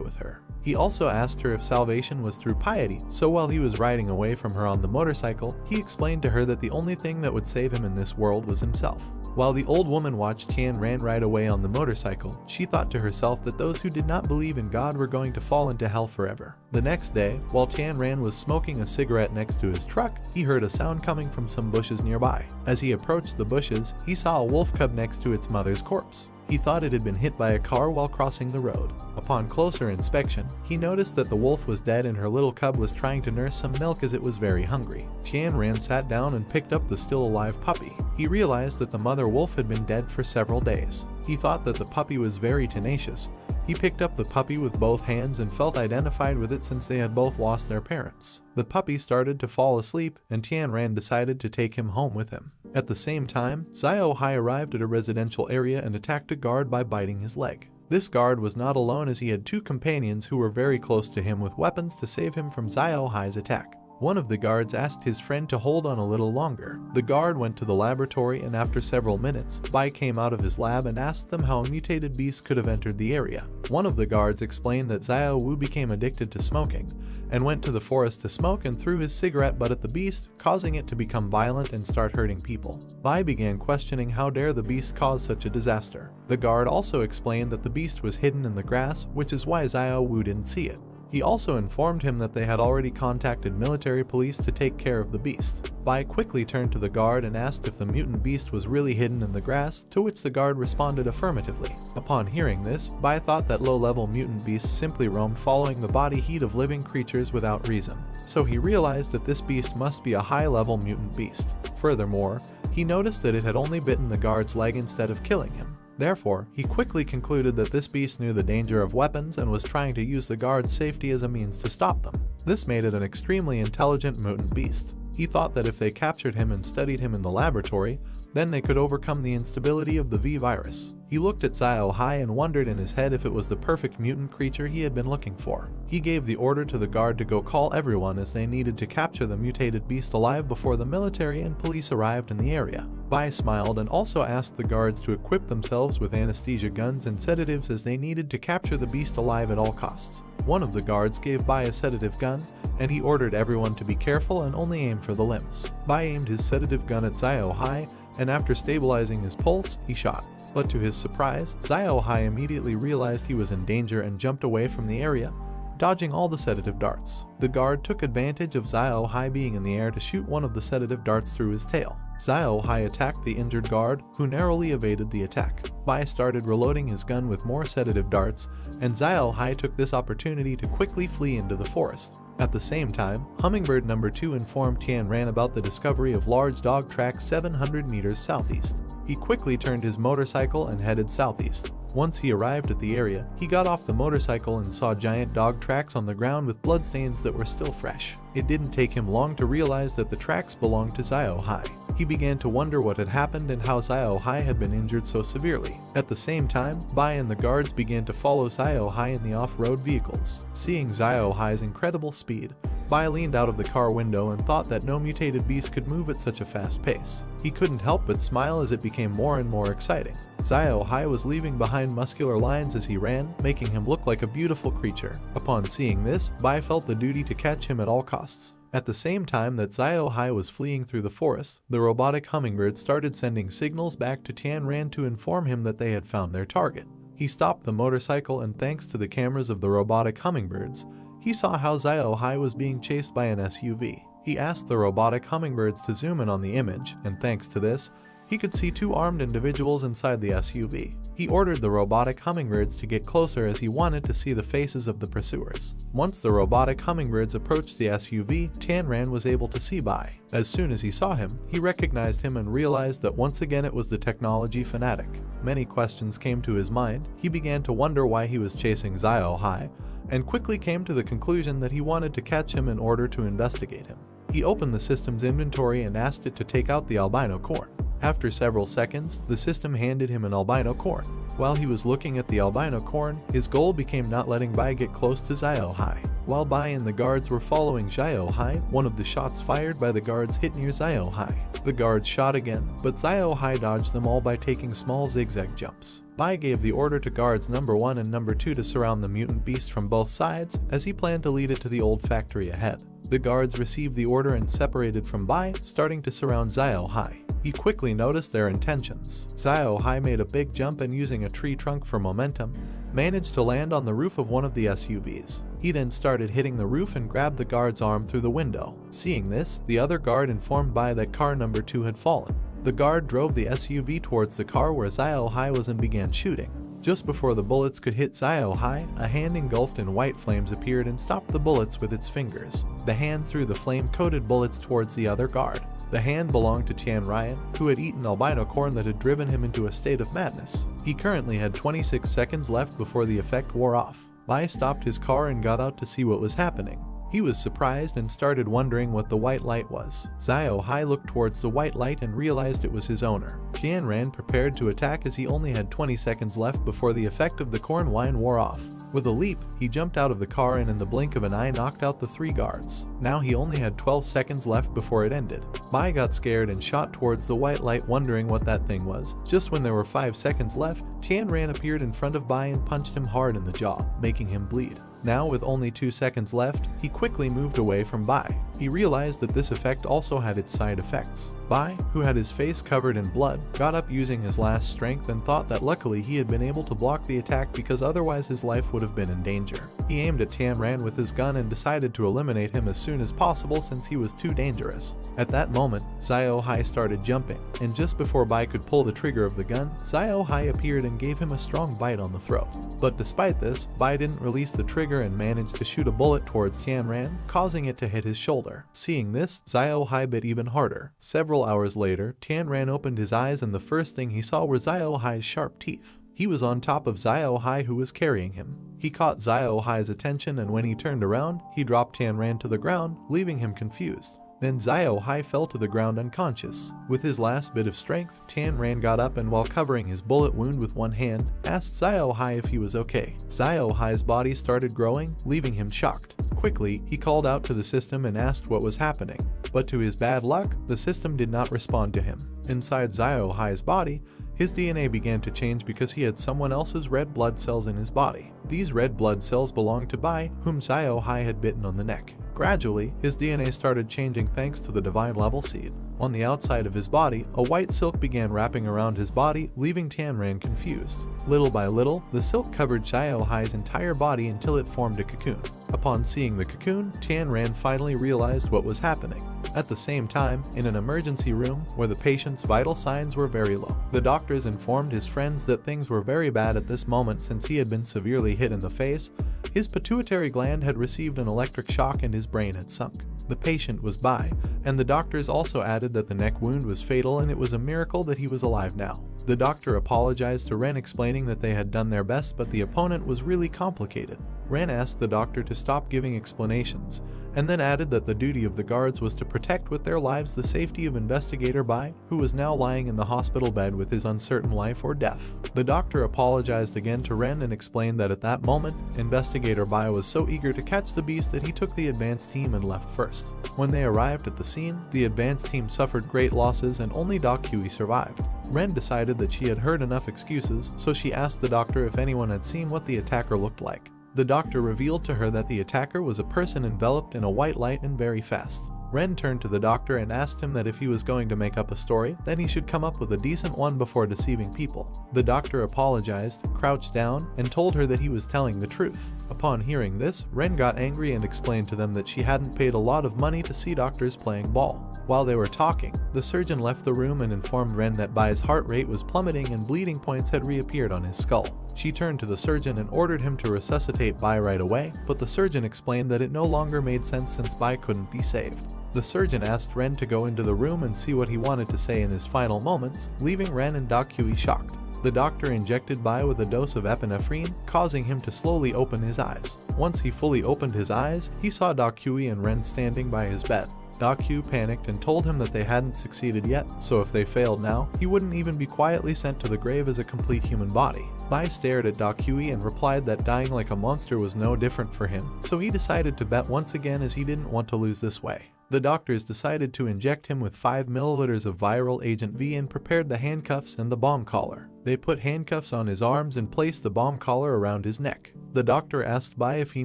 with her. He also asked her if salvation was through piety, so while he was riding away from her on the motorcycle, he explained to her that the only thing that would save him in this world was himself. While the old woman watched Tian Ran ride away on the motorcycle, she thought to herself that those who did not believe in God were going to fall into hell forever. The next day, while Tian Ran was smoking a cigarette next to his truck, he heard a sound coming from some bushes nearby. As he approached the bushes, he saw a wolf cub next to its mother's corpse. He thought it had been hit by a car while crossing the road. Upon closer inspection, he noticed that the wolf was dead and her little cub was trying to nurse some milk as it was very hungry. Tian Ran sat down and picked up the still alive puppy. He realized that the mother wolf had been dead for several days. He thought that the puppy was very tenacious. He picked up the puppy with both hands and felt identified with it since they had both lost their parents. The puppy started to fall asleep and Tian Ran decided to take him home with him. At the same time, Xiao Hai arrived at a residential area and attacked a guard by biting his leg. This guard was not alone as he had two companions who were very close to him with weapons to save him from Xiao Hai's attack. One of the guards asked his friend to hold on a little longer. The guard went to the laboratory and after several minutes, Bai came out of his lab and asked them how a mutated beast could have entered the area. One of the guards explained that Xiao Wu became addicted to smoking and went to the forest to smoke and threw his cigarette butt at the beast, causing it to become violent and start hurting people. Bai began questioning how dare the beast cause such a disaster. The guard also explained that the beast was hidden in the grass, which is why Xiao Wu didn't see it. He also informed him that they had already contacted military police to take care of the beast. Bai quickly turned to the guard and asked if the mutant beast was really hidden in the grass, to which the guard responded affirmatively. Upon hearing this, Bai thought that low-level mutant beasts simply roamed following the body heat of living creatures without reason. So he realized that this beast must be a high-level mutant beast. Furthermore, he noticed that it had only bitten the guard's leg instead of killing him. Therefore, he quickly concluded that this beast knew the danger of weapons and was trying to use the guard's safety as a means to stop them. This made it an extremely intelligent mutant beast. He thought that if they captured him and studied him in the laboratory, then they could overcome the instability of the V virus. He looked at Xiao Hai and wondered in his head if it was the perfect mutant creature he had been looking for. He gave the order to the guard to go call everyone as they needed to capture the mutated beast alive before the military and police arrived in the area. Bai smiled and also asked the guards to equip themselves with anesthesia guns and sedatives as they needed to capture the beast alive at all costs. One of the guards gave Bai a sedative gun, and he ordered everyone to be careful and only aim for the limbs. Bai aimed his sedative gun at Xiao Hai, and after stabilizing his pulse, he shot. But to his surprise, Xiao Hai immediately realized he was in danger and jumped away from the area, dodging all the sedative darts. The guard took advantage of Xiao Hai being in the air to shoot one of the sedative darts through his tail. Xiao Hai attacked the injured guard, who narrowly evaded the attack. Bai started reloading his gun with more sedative darts, and Xiao Hai took this opportunity to quickly flee into the forest. At the same time, Hummingbird number 2 informed Tian Ran about the discovery of large dog tracks 700 meters southeast. He quickly turned his motorcycle and headed southeast. Once he arrived at the area, he got off the motorcycle and saw giant dog tracks on the ground with bloodstains that were still fresh. It didn't take him long to realize that the tracks belonged to Xiao Hai. He began to wonder what had happened and how Xiao Hai had been injured so severely. At the same time, Bai and the guards began to follow Xiao Hai in the off-road vehicles. Seeing Xiao Hai's incredible speed, Bai leaned out of the car window and thought that no mutated beast could move at such a fast pace. He couldn't help but smile as it became more and more exciting. Xiao Hai was leaving behind muscular lines as he ran, making him look like a beautiful creature. Upon seeing this, Bai felt the duty to catch him at all costs. At the same time that Xiao Hai was fleeing through the forest, the robotic hummingbird started sending signals back to Tian Ran to inform him that they had found their target. He stopped the motorcycle and thanks to the cameras of the robotic hummingbirds, he saw how Xiao Hai was being chased by an SUV. He asked the robotic hummingbirds to zoom in on the image, and thanks to this, he could see two armed individuals inside the SUV. He ordered the robotic hummingbirds to get closer as he wanted to see the faces of the pursuers. Once the robotic hummingbirds approached the SUV, Tian Ran was able to see Bai. As soon as he saw him, he recognized him and realized that once again it was the technology fanatic. Many questions came to his mind. He began to wonder why he was chasing Xiao Hai, and quickly came to the conclusion that he wanted to catch him in order to investigate him. He opened the system's inventory and asked it to take out the albino corn. After several seconds, the system handed him an albino corn. While he was looking at the albino corn, his goal became not letting Bai get close to Xiao Hai. While Bai and the guards were following Xiao Hai, one of the shots fired by the guards hit near Xiao Hai. The guards shot again, but Xiao Hai dodged them all by taking small zigzag jumps. Bai gave the order to guards number 1 and number 2 to surround the mutant beast from both sides, as he planned to lead it to the old factory ahead. The guards received the order and separated from Bai, starting to surround Xiao Hai. He quickly noticed their intentions. Xiao Hai made a big jump and using a tree trunk for momentum, managed to land on the roof of one of the SUVs. He then started hitting the roof and grabbed the guard's arm through the window. Seeing this, the other guard informed Bai that car number 2 had fallen. The guard drove the SUV towards the car where Xiao Hai was and began shooting. Just before the bullets could hit Xiao Hai, a hand engulfed in white flames appeared and stopped the bullets with its fingers. The hand threw the flame-coated bullets towards the other guard. The hand belonged to Tian Ryan, who had eaten albino corn that had driven him into a state of madness. He currently had 26 seconds left before the effect wore off. Bai stopped his car and got out to see what was happening. He was surprised and started wondering what the white light was. Xiao Hai looked towards the white light and realized it was his owner. Tian Ran prepared to attack as he only had 20 seconds left before the effect of the corn wine wore off. With a leap, he jumped out of the car and in the blink of an eye knocked out the 3 guards. Now he only had 12 seconds left before it ended. Bai got scared and shot towards the white light wondering what that thing was. Just when there were 5 seconds left, Tian Ran appeared in front of Bai and punched him hard in the jaw, making him bleed. Now with only 2 seconds left, he quickly moved away from Bai. He realized that this effect also had its side effects. Bai, who had his face covered in blood, got up using his last strength and thought that luckily he had been able to block the attack because otherwise his life would have been in danger. He aimed at Tian Ran with his gun and decided to eliminate him as soon as possible since he was too dangerous. At that moment, Xiao Hai started jumping, and just before Bai could pull the trigger of the gun, Xiao Hai appeared and gave him a strong bite on the throat. But despite this, Bai didn't release the trigger and managed to shoot a bullet towards Tian Ran, causing it to hit his shoulder. Seeing this, Xiao Hai bit even harder. Several hours later, Tian Ran opened his eyes and the first thing he saw were Xiao Hai's sharp teeth. He was on top of Xiao Hai who was carrying him. He caught Xiao Hai's attention and when he turned around, he dropped Tian Ran to the ground, leaving him confused. Then Xiao Hai fell to the ground unconscious. With his last bit of strength, Tian Ran got up and while covering his bullet wound with one hand, asked Xiao Hai if he was okay. Xiao Hai's body started growing, leaving him shocked. Quickly, he called out to the system and asked what was happening. But to his bad luck, the system did not respond to him. Inside Xiao Hai's body, his DNA began to change because he had someone else's red blood cells in his body. These red blood cells belonged to Bai, whom Xiao Hai had bitten on the neck. Gradually, his DNA started changing thanks to the divine level seed. On the outside of his body, a white silk began wrapping around his body, leaving Tian Ran confused. Little by little, the silk covered Xiao Hai's entire body until it formed a cocoon. Upon seeing the cocoon, Tian Ran finally realized what was happening. At the same time, in an emergency room where the patient's vital signs were very low, the doctors informed his friends that things were very bad at this moment since he had been severely hit in the face His pituitary gland had received an electric shock and his brain had sunk. The patient was by, and the doctors also added that the neck wound was fatal and it was a miracle that he was alive now. The doctor apologized to Ren, explaining that they had done their best but the opponent was really complicated. Ren asked the doctor to stop giving explanations, and then added that the duty of the guards was to protect with their lives the safety of Investigator Bai, who was now lying in the hospital bed with his uncertain life or death. The doctor apologized again to Ren and explained that at that moment, Investigator Bai was so eager to catch the beast that he took the advance team and left first. When they arrived at the scene, the advance team suffered great losses and only Hui survived. Ren decided that she had heard enough excuses, so she asked the doctor if anyone had seen what the attacker looked like. The doctor revealed to her that the attacker was a person enveloped in a white light and very fast. Ren turned to the doctor and asked him that if he was going to make up a story, then he should come up with a decent one before deceiving people. The doctor apologized, crouched down, and told her that he was telling the truth. Upon hearing this, Ren got angry and explained to them that she hadn't paid a lot of money to see doctors playing ball. While they were talking, the surgeon left the room and informed Ren that Bai's heart rate was plummeting and bleeding points had reappeared on his skull. She turned to the surgeon and ordered him to resuscitate Bai right away, but the surgeon explained that it no longer made sense since Bai couldn't be saved. The surgeon asked Ren to go into the room and see what he wanted to say in his final moments, leaving Ren and Hui shocked. The doctor injected Bai with a dose of epinephrine, causing him to slowly open his eyes. Once he fully opened his eyes, he saw Hui and Ren standing by his bed. Hui panicked and told him that they hadn't succeeded yet, so if they failed now, he wouldn't even be quietly sent to the grave as a complete human body. Bai stared at Hui and replied that dying like a monster was no different for him, so he decided to bet once again as he didn't want to lose this way. The doctors decided to inject him with 5 milliliters of viral agent V and prepared the handcuffs and the bomb collar. They put handcuffs on his arms and placed the bomb collar around his neck. The doctor asked Bai if he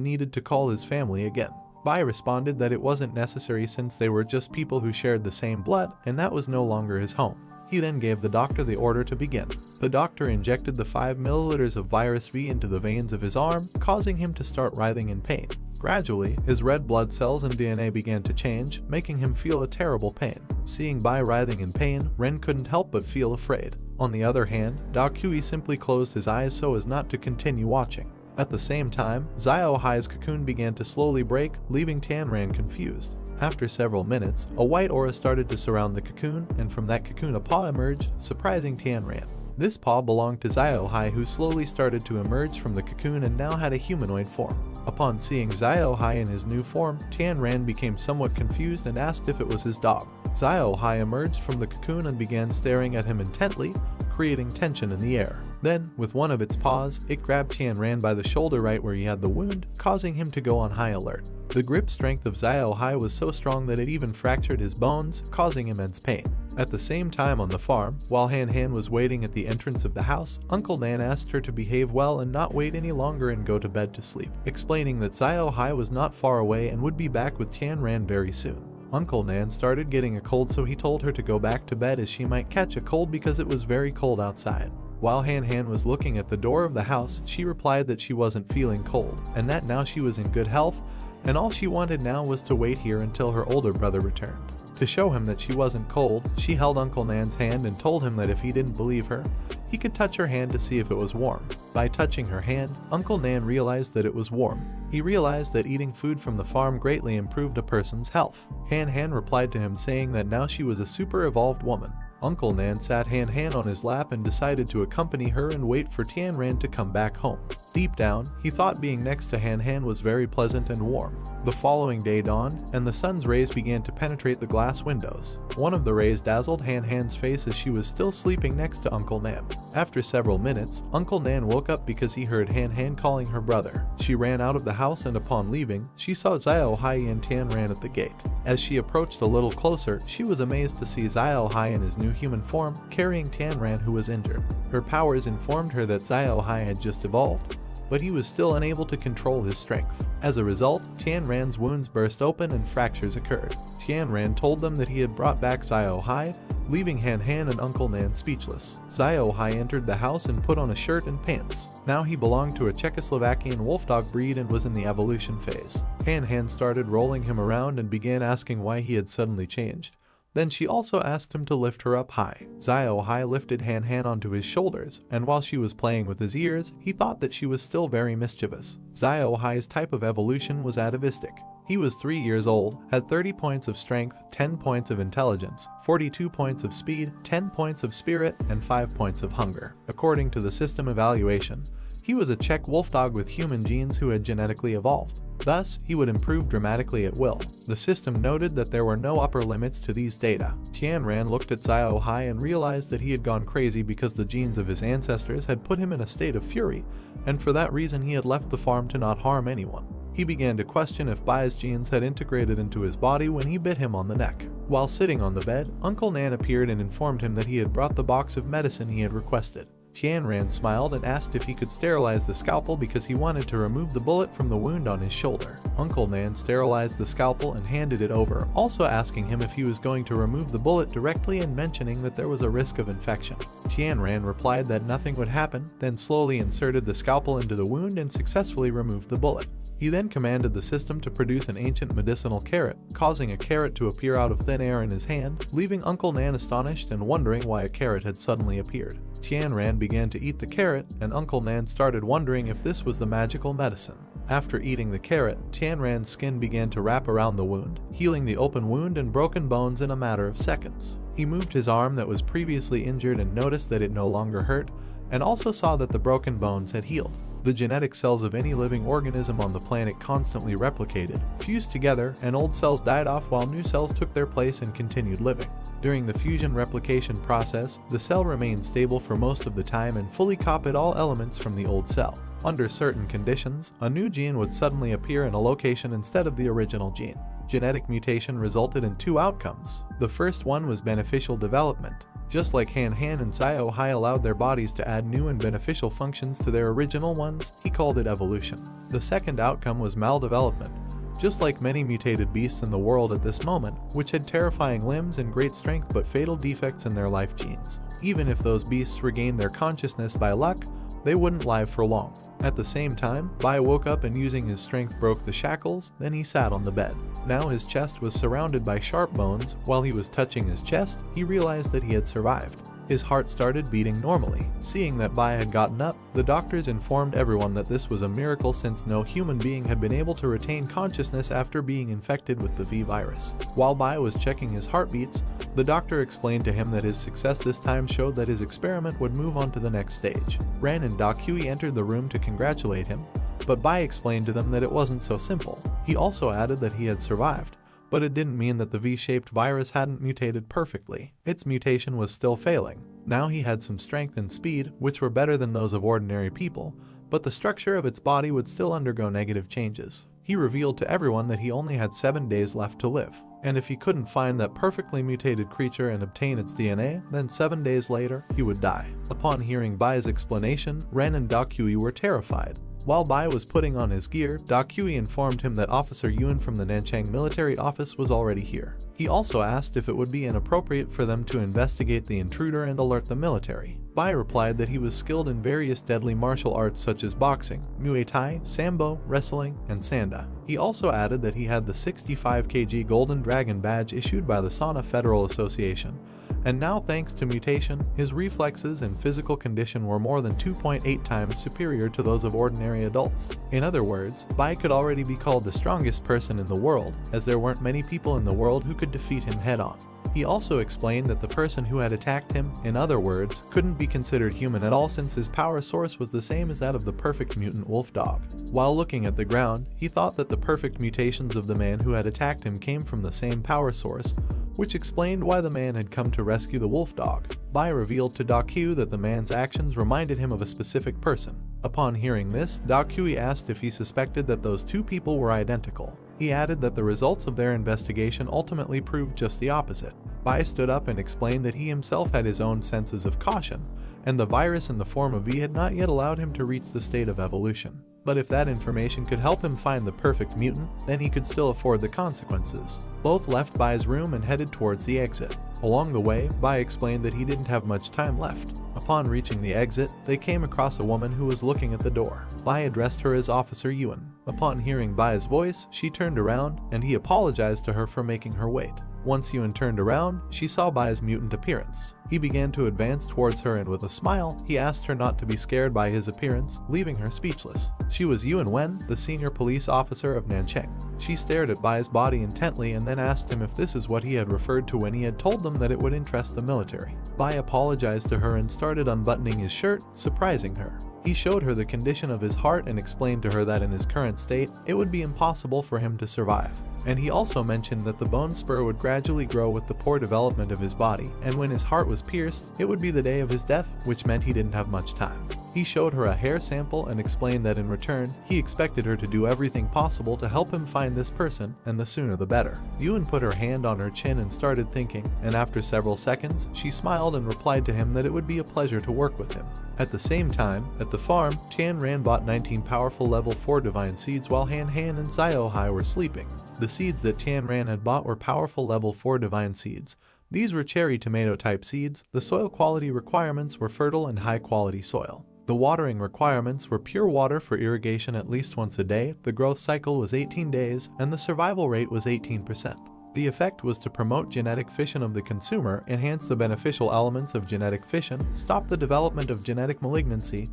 needed to call his family again. Bai responded that it wasn't necessary since they were just people who shared the same blood, and that was no longer his home. He then gave the doctor the order to begin. The doctor injected the 5 milliliters of virus V into the veins of his arm, causing him to start writhing in pain. Gradually, his red blood cells and DNA began to change, making him feel a terrible pain. Seeing Bai writhing in pain, Ren couldn't help but feel afraid. On the other hand, Hui simply closed his eyes so as not to continue watching. At the same time, Hai's cocoon began to slowly break, leaving Tianran confused. After several minutes, a white aura started to surround the cocoon, and from that cocoon a paw emerged, surprising Tianran. This paw belonged to Hai, who slowly started to emerge from the cocoon and now had a humanoid form. Upon seeing Hai in his new form, Tianran became somewhat confused and asked if it was his dog. Hai emerged from the cocoon and began staring at him intently, creating tension in the air. Then, with one of its paws, it grabbed Tianran by the shoulder right where he had the wound, causing him to go on high alert. The grip strength of Hai was so strong that it even fractured his bones, causing immense pain. At the same time on the farm, while Han was waiting at the entrance of the house, Uncle Nan asked her to behave well and not wait any longer and go to bed to sleep, explaining that Hai was not far away and would be back with Tianran very soon. Uncle Nan started getting a cold, so he told her to go back to bed as she might catch a cold because it was very cold outside. While Han was looking at the door of the house, she replied that she wasn't feeling cold, and that now she was in good health, and all she wanted now was to wait here until her older brother returned. To show him that she wasn't cold, she held Uncle Nan's hand and told him that if he didn't believe her, he could touch her hand to see if it was warm. By touching her hand, Uncle Nan realized that it was warm. He realized that eating food from the farm greatly improved a person's health. Han replied to him saying that now she was a super evolved woman. Uncle Nan sat Han on his lap and decided to accompany her and wait for Tianran to come back home. Deep down, he thought being next to Han was very pleasant and warm. The following day dawned, and the sun's rays began to penetrate the glass windows. One of the rays dazzled Han's face as she was still sleeping next to Uncle Nan. After several minutes, Uncle Nan woke up because he heard Han calling her brother. She ran out of the house and upon leaving, she saw Hai and Tianran at the gate. As she approached a little closer, she was amazed to see Hai in his new human form, carrying Tianran who was injured. Her powers informed her that Hai had just evolved, but he was still unable to control his strength. As a result, Tianran's wounds burst open and fractures occurred. Tianran told them that he had brought back Hai, leaving Han and Uncle Nan speechless. Hai entered the house and put on a shirt and pants. Now he belonged to a Czechoslovakian wolfdog breed and was in the evolution phase. Han started rolling him around and began asking why he had suddenly changed. Then she also asked him to lift her up high. Xiao Hai lifted Han Han onto his shoulders, and while she was playing with his ears, he thought that she was still very mischievous. Xiao Hai's type of evolution was atavistic. He was 3 years old, had 30 points of strength, 10 points of intelligence, 42 points of speed, 10 points of spirit, and 5 points of hunger. According to the system evaluation, he was a Czech wolf dog with human genes who had genetically evolved. Thus, he would improve dramatically at will. The system noted that there were no upper limits to these data. Tianran looked at Xiao Hai and realized that he had gone crazy because the genes of his ancestors had put him in a state of fury, and for that reason he had left the farm to not harm anyone. He began to question if Bai's genes had integrated into his body when he bit him on the neck. While sitting on the bed, Uncle Nan appeared and informed him that he had brought the box of medicine he had requested. Tianran smiled and asked if he could sterilize the scalpel because he wanted to remove the bullet from the wound on his shoulder. Uncle Nan sterilized the scalpel and handed it over, also asking him if he was going to remove the bullet directly and mentioning that there was a risk of infection. Tianran replied that nothing would happen, then slowly inserted the scalpel into the wound and successfully removed the bullet. He then commanded the system to produce an ancient medicinal carrot, causing a carrot to appear out of thin air in his hand, leaving Uncle Nan astonished and wondering why a carrot had suddenly appeared. Tianran began to eat the carrot, and Uncle Nan started wondering if this was the magical medicine. After eating the carrot, Tianran's skin began to wrap around the wound, healing the open wound and broken bones in a matter of seconds. He moved his arm that was previously injured and noticed that it no longer hurt, and also saw that the broken bones had healed. The genetic cells of any living organism on the planet constantly replicated, fused together, and old cells died off while new cells took their place and continued living. During the fusion replication process, the cell remained stable for most of the time and fully copied all elements from the old cell. Under certain conditions, a new gene would suddenly appear in a location instead of the original gene. Genetic mutation resulted in 2 outcomes. The first one was beneficial development. Just like Han Han and Xiao Hai allowed their bodies to add new and beneficial functions to their original ones, he called it evolution. The second outcome was maldevelopment. Just like many mutated beasts in the world at this moment, which had terrifying limbs and great strength but fatal defects in their life genes. Even if those beasts regained their consciousness by luck, they wouldn't live for long. At the same time, Bai woke up and using his strength broke the shackles, then he sat on the bed. Now his chest was surrounded by sharp bones. While he was touching his chest, he realized that he had survived. His heart started beating normally. Seeing that Bai had gotten up, the doctors informed everyone that this was a miracle since no human being had been able to retain consciousness after being infected with the V virus. While Bai was checking his heartbeats, the doctor explained to him that his success this time showed that his experiment would move on to the next stage. Ran and Hui entered the room to congratulate him, but Bai explained to them that it wasn't so simple. He also added that he had survived, but it didn't mean that the V-shaped virus hadn't mutated perfectly. Its mutation was still failing. Now he had some strength and speed, which were better than those of ordinary people, but the structure of its body would still undergo negative changes. He revealed to everyone that he only had 7 days left to live, and if he couldn't find that perfectly mutated creature and obtain its DNA, then 7 days later, he would die. Upon hearing Bai's explanation, Ren and Hui were terrified. While Bai was putting on his gear, Hui informed him that Officer Yuan from the Nanchang military office was already here. He also asked if it would be inappropriate for them to investigate the intruder and alert the military. Bai replied that he was skilled in various deadly martial arts such as boxing, Muay Thai, Sambo, wrestling, and Sanda. He also added that he had the 65 kg Golden Dragon badge issued by the Sana Federal Association, and now thanks to mutation, his reflexes and physical condition were more than 2.8 times superior to those of ordinary adults. In other words, Bai could already be called the strongest person in the world, as there weren't many people in the world who could defeat him head-on. He also explained that the person who had attacked him, in other words, couldn't be considered human at all since his power source was the same as that of the perfect mutant wolf dog. While looking at the ground, he thought that the perfect mutations of the man who had attacked him came from the same power source, which explained why the man had come to rescue the wolf dog. Bai revealed to Hui that the man's actions reminded him of a specific person. Upon hearing this, Hui asked if he suspected that those 2 people were identical. He added that the results of their investigation ultimately proved just the opposite. Bai stood up and explained that he himself had his own senses of caution, and the virus in the form of V had not yet allowed him to reach the state of evolution. But if that information could help him find the perfect mutant, then he could still afford the consequences. Both left Bai's room and headed towards the exit. Along the way, Bai explained that he didn't have much time left. Upon reaching the exit, they came across a woman who was looking at the door. Bai addressed her as Officer Yuan. Upon hearing Bai's voice, she turned around, and he apologized to her for making her wait. Once Yuan turned around, she saw Bai's mutant appearance. He began to advance towards her and with a smile, he asked her not to be scared by his appearance, leaving her speechless. She was Yuan Wen, the senior police officer of Nancheng. She stared at Bai's body intently and then asked him if this is what he had referred to when he had told them that it would interest the military. Bai apologized to her and started unbuttoning his shirt, surprising her. He showed her the condition of his heart and explained to her that in his current state, it would be impossible for him to survive. And he also mentioned that the bone spur would gradually grow with the poor development of his body, and when his heart was pierced, it would be the day of his death, which meant he didn't have much time. He showed her a hair sample and explained that in return, he expected her to do everything possible to help him find this person, and the sooner the better. Yuan put her hand on her chin and started thinking, and after several seconds, she smiled and replied to him that it would be a pleasure to work with him. At the same time, at the farm, Tianran bought 19 powerful level 4 divine seeds while Han Han and Xiaohai were sleeping. The seeds that Tianran had bought were powerful level 4 divine seeds. These were cherry tomato type seeds. The soil quality requirements were fertile and high quality soil. The watering requirements were pure water for irrigation at least once a day, the growth cycle was 18 days, and the survival rate was 18%. The effect was to promote genetic fission of the consumer, enhance the beneficial elements of genetic fission, stop the development of genetic malignancy,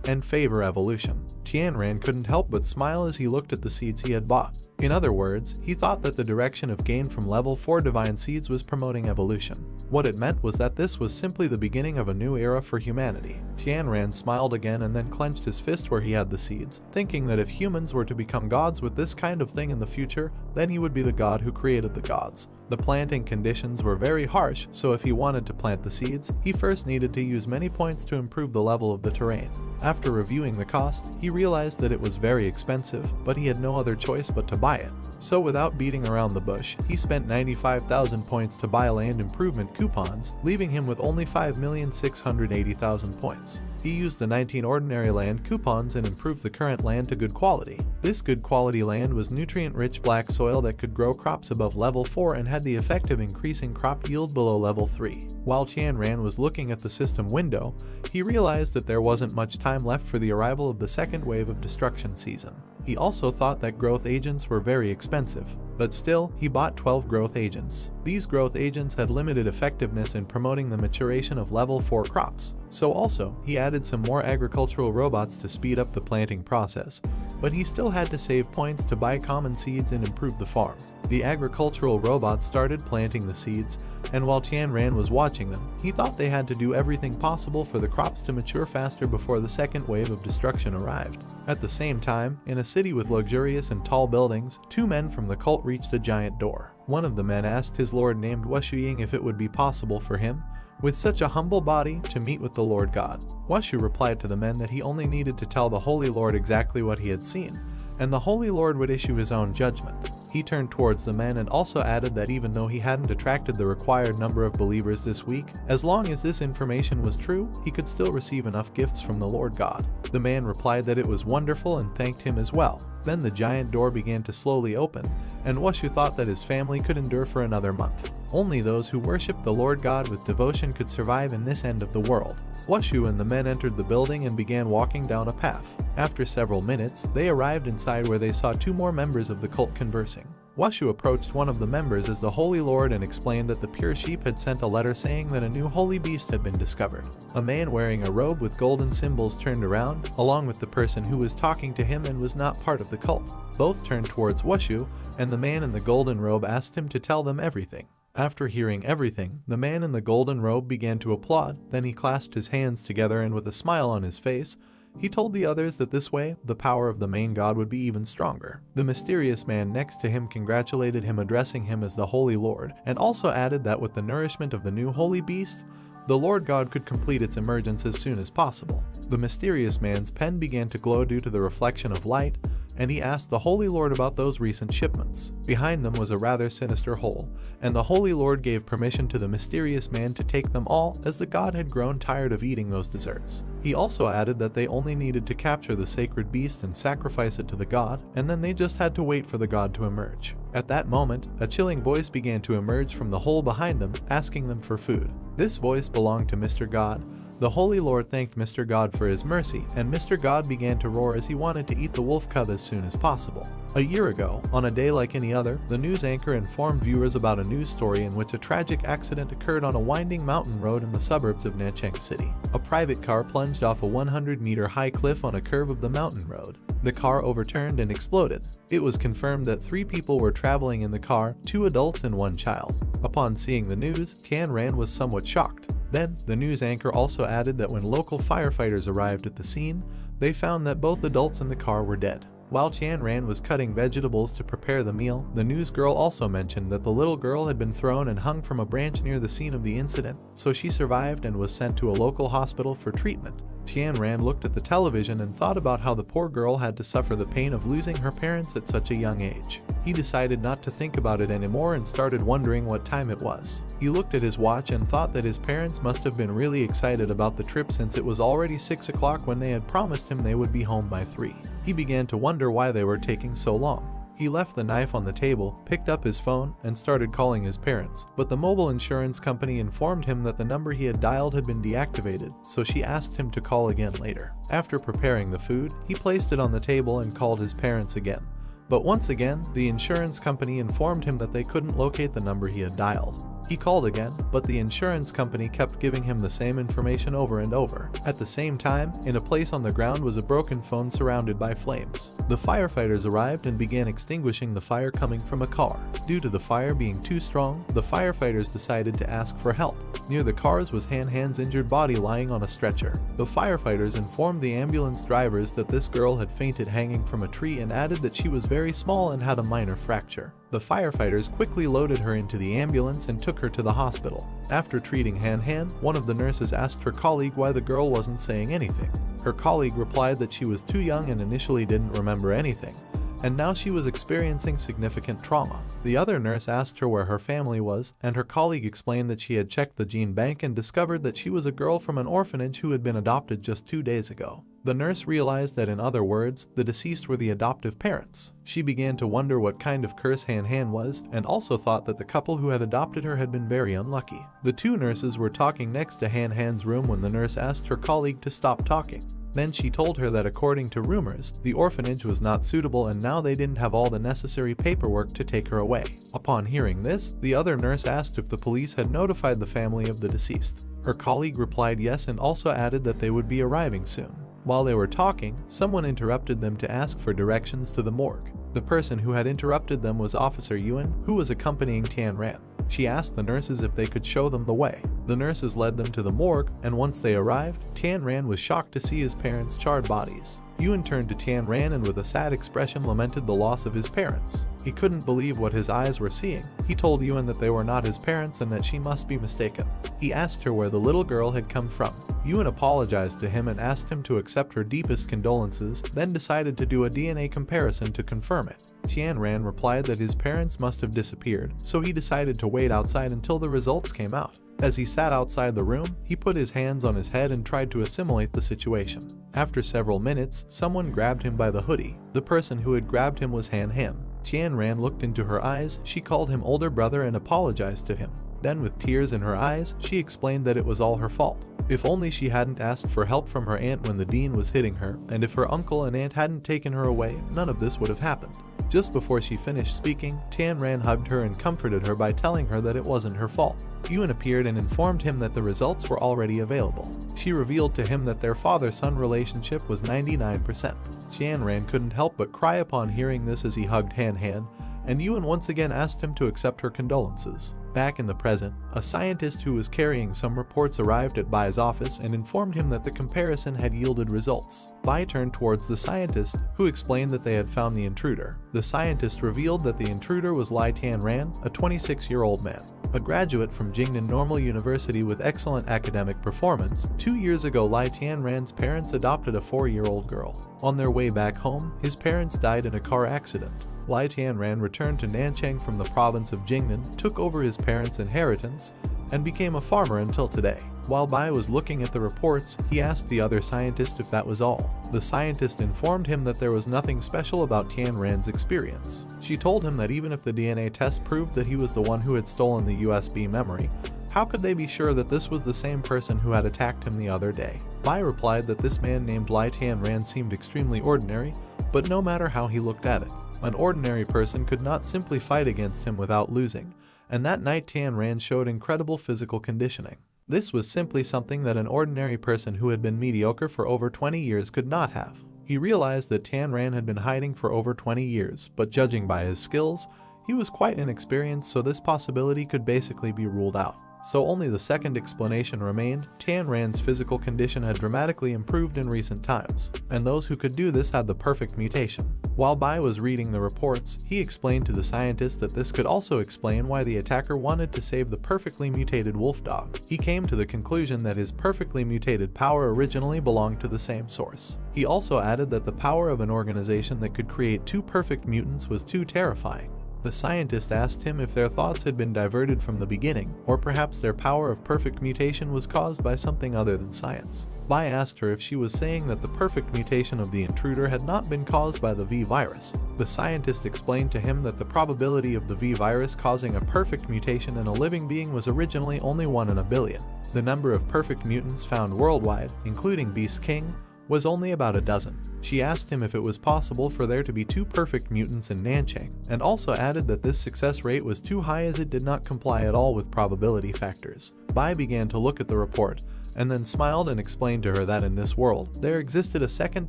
and favor evolution. Tianran couldn't help but smile as he looked at the seeds he had bought. In other words, he thought that the direction of gain from level 4 divine seeds was promoting evolution. What it meant was that this was simply the beginning of a new era for humanity. Tianran smiled again and then clenched his fist where he had the seeds, thinking that if humans were to become gods with this kind of thing in the future, then he would be the god who created the gods. The planting conditions were very harsh, so if he wanted to plant the seeds, he first needed to use many points to improve the level of the terrain. After reviewing the cost, he realized that it was very expensive, but he had no other choice but to buy it. So without beating around the bush, he spent 95,000 points to buy land improvement coupons, leaving him with only 5,680,000 points. He used the 19 ordinary land coupons and improved the current land to good quality. This good quality land was nutrient-rich black soil that could grow crops above level 4 and had the effect of increasing crop yield below level 3. While Tianran was looking at the system window, he realized that there wasn't much time left for the arrival of the second wave of destruction season. He also thought that growth agents were very expensive, but still, he bought 12 growth agents. These growth agents had limited effectiveness in promoting the maturation of level 4 crops. So also, he added some more agricultural robots to speed up the planting process, but he still had to save points to buy common seeds and improve the farm. The agricultural robots started planting the seeds, and while Tianran was watching them, he thought they had to do everything possible for the crops to mature faster before the second wave of destruction arrived. At the same time, in a city with luxurious and tall buildings, 2 men from the cult reached a giant door. One of the men asked his lord named Wushu if it would be possible for him, with such a humble body, to meet with the Lord God. Wushu replied to the men that he only needed to tell the Holy Lord exactly what he had seen, and the Holy Lord would issue his own judgment. He turned towards the men and also added that even though he hadn't attracted the required number of believers this week, as long as this information was true, he could still receive enough gifts from the Lord God. The man replied that it was wonderful and thanked him as well. Then the giant door began to slowly open, and Wushu thought that his family could endure for another month. Only those who worshiped the Lord God with devotion could survive in this end of the world. Wushu and the men entered the building and began walking down a path. After several minutes, they arrived inside where they saw 2 more members of the cult conversing. Wushu approached one of the members as the Holy Lord and explained that the pure sheep had sent a letter saying that a new holy beast had been discovered. A man wearing a robe with golden symbols turned around, along with the person who was talking to him and was not part of the cult. Both turned towards Wushu, and the man in the golden robe asked him to tell them everything. After hearing everything, the man in the golden robe began to applaud, then he clasped his hands together and with a smile on his face, he told the others that this way, the power of the main god would be even stronger. The mysterious man next to him congratulated him, addressing him as the Holy Lord, and also added that with the nourishment of the new holy beast, the Lord God could complete its emergence as soon as possible. The mysterious man's pen began to glow due to the reflection of light, and he asked the Holy Lord about those recent shipments. Behind them was a rather sinister hole, and the Holy Lord gave permission to the mysterious man to take them all, as the god had grown tired of eating those desserts. He also added that they only needed to capture the sacred beast and sacrifice it to the god, and then they just had to wait for the god to emerge. At that moment, a chilling voice began to emerge from the hole behind them, asking them for food. This voice belonged to Mr. God, The Holy Lord thanked Mr. God for his mercy, and Mr. God began to roar as he wanted to eat the wolf cub as soon as possible. A year ago, on a day like any other, the news anchor informed viewers about a news story in which a tragic accident occurred on a winding mountain road in the suburbs of Nanchang City. A private car plunged off a 100-meter high cliff on a curve of the mountain road. The car overturned and exploded. It was confirmed that 3 people were traveling in the car, 2 adults and 1 child. Upon seeing the news, Tian Ran was somewhat shocked. Then, the news anchor also added that when local firefighters arrived at the scene, they found that both adults in the car were dead. While Tian Ran was cutting vegetables to prepare the meal, the news girl also mentioned that the little girl had been thrown and hung from a branch near the scene of the incident, so she survived and was sent to a local hospital for treatment. Tian Ran looked at the television and thought about how the poor girl had to suffer the pain of losing her parents at such a young age. He decided not to think about it anymore and started wondering what time it was. He looked at his watch and thought that his parents must have been really excited about the trip since it was already 6 o'clock when they had promised him they would be home by 3. He began to wonder why they were taking so long. He left the knife on the table, picked up his phone, and started calling his parents, but the mobile insurance company informed him that the number he had dialed had been deactivated, so she asked him to call again later. After preparing the food, he placed it on the table and called his parents again. But once again, the insurance company informed him that they couldn't locate the number he had dialed. He called again, but the insurance company kept giving him the same information over and over. At the same time, in a place on the ground was a broken phone surrounded by flames. The firefighters arrived and began extinguishing the fire coming from a car. Due to the fire being too strong, the firefighters decided to ask for help. Near the cars was Han Han's injured body lying on a stretcher. The firefighters informed the ambulance drivers that this girl had fainted hanging from a tree and added that she was very small and had a minor fracture. The firefighters quickly loaded her into the ambulance and took her to the hospital. After treating Han Han, one of the nurses asked her colleague why the girl wasn't saying anything. Her colleague replied that she was too young and initially didn't remember anything, and now she was experiencing significant trauma. The other nurse asked her where her family was, and her colleague explained that she had checked the gene bank and discovered that she was a girl from an orphanage who had been adopted just 2 days ago. The nurse realized that, in other words, the deceased were the adoptive parents. She began to wonder what kind of curse Han Han was, and also thought that the couple who had adopted her had been very unlucky. The 2 nurses were talking next to Han Han's room when the nurse asked her colleague to stop talking. Then she told her that according to rumors, the orphanage was not suitable and now they didn't have all the necessary paperwork to take her away. Upon hearing this, the other nurse asked if the police had notified the family of the deceased. Her colleague replied yes and also added that they would be arriving soon. While they were talking, someone interrupted them to ask for directions to the morgue. The person who had interrupted them was Officer Yuan, who was accompanying Tian Ran. She asked the nurses if they could show them the way. The nurses led them to the morgue, and once they arrived, Tian Ran was shocked to see his parents' charred bodies. Yuan turned to Tian Ran and with a sad expression lamented the loss of his parents. He couldn't believe what his eyes were seeing. He told Yuan that they were not his parents and that she must be mistaken. He asked her where the little girl had come from. Yuan apologized to him and asked him to accept her deepest condolences, then decided to do a DNA comparison to confirm it. Tian Ran replied that his parents must have disappeared, so he decided to wait outside until the results came out. As he sat outside the room, he put his hands on his head and tried to assimilate the situation. After several minutes, someone grabbed him by the hoodie. The person who had grabbed him was Han Han. Tian Ran looked into her eyes, she called him older brother and apologized to him. Then with tears in her eyes, she explained that it was all her fault. If only she hadn't asked for help from her aunt when the dean was hitting her, and if her uncle and aunt hadn't taken her away, none of this would have happened. Just before she finished speaking, Tian Ran hugged her and comforted her by telling her that it wasn't her fault. Yuan appeared and informed him that the results were already available. She revealed to him that their father-son relationship was 99%. Tian Ran couldn't help but cry upon hearing this as he hugged Han Han, and Yuan once again asked him to accept her condolences. Back in the present, a scientist who was carrying some reports arrived at Bai's office and informed him that the comparison had yielded results. Bai turned towards the scientist, who explained that they had found the intruder. The scientist revealed that the intruder was Lai Tian Ran, a 26-year-old man. A graduate from Jingnan Normal University with excellent academic performance, 2 years ago Lai Tian Ran's parents adopted a 4-year-old girl. On their way back home, his parents died in a car accident. Lai Tian Ran returned to Nanchang from the province of Jingnan, took over his parents' inheritance, and became a farmer until today. While Bai was looking at the reports, he asked the other scientist if that was all. The scientist informed him that there was nothing special about Tian Ran's experience. She told him that even if the DNA test proved that he was the one who had stolen the USB memory, How could they be sure that this was the same person who had attacked him the other day? Bai replied that this man named Lai Tianran seemed extremely ordinary, but no matter how he looked at it, an ordinary person could not simply fight against him without losing, and that night Tianran showed incredible physical conditioning. This was simply something that an ordinary person who had been mediocre for over 20 years could not have. He realized that Tianran had been hiding for over 20 years, but judging by his skills, he was quite inexperienced, so this possibility could basically be ruled out. So only the second explanation remained. Tianran's physical condition had dramatically improved in recent times, and those who could do this had the perfect mutation. While Bai was reading the reports, he explained to the scientist that this could also explain why the attacker wanted to save the perfectly mutated wolf dog. He came to the conclusion that his perfectly mutated power originally belonged to the same source. He also added that the power of an organization that could create two perfect mutants was too terrifying. The scientist asked him if their thoughts had been diverted from the beginning, or perhaps their power of perfect mutation was caused by something other than science. Bai asked her if she was saying that the perfect mutation of the intruder had not been caused by the V virus. The scientist explained to him that the probability of the V virus causing a perfect mutation in a living being was originally only 1 in a billion. The number of perfect mutants found worldwide, including Beast King, was only about a dozen. She asked him if it was possible for there to be 2 perfect mutants in Nanchang, and also added that this success rate was too high as it did not comply at all with probability factors. Bai began to look at the report, and then smiled and explained to her that in this world, there existed a second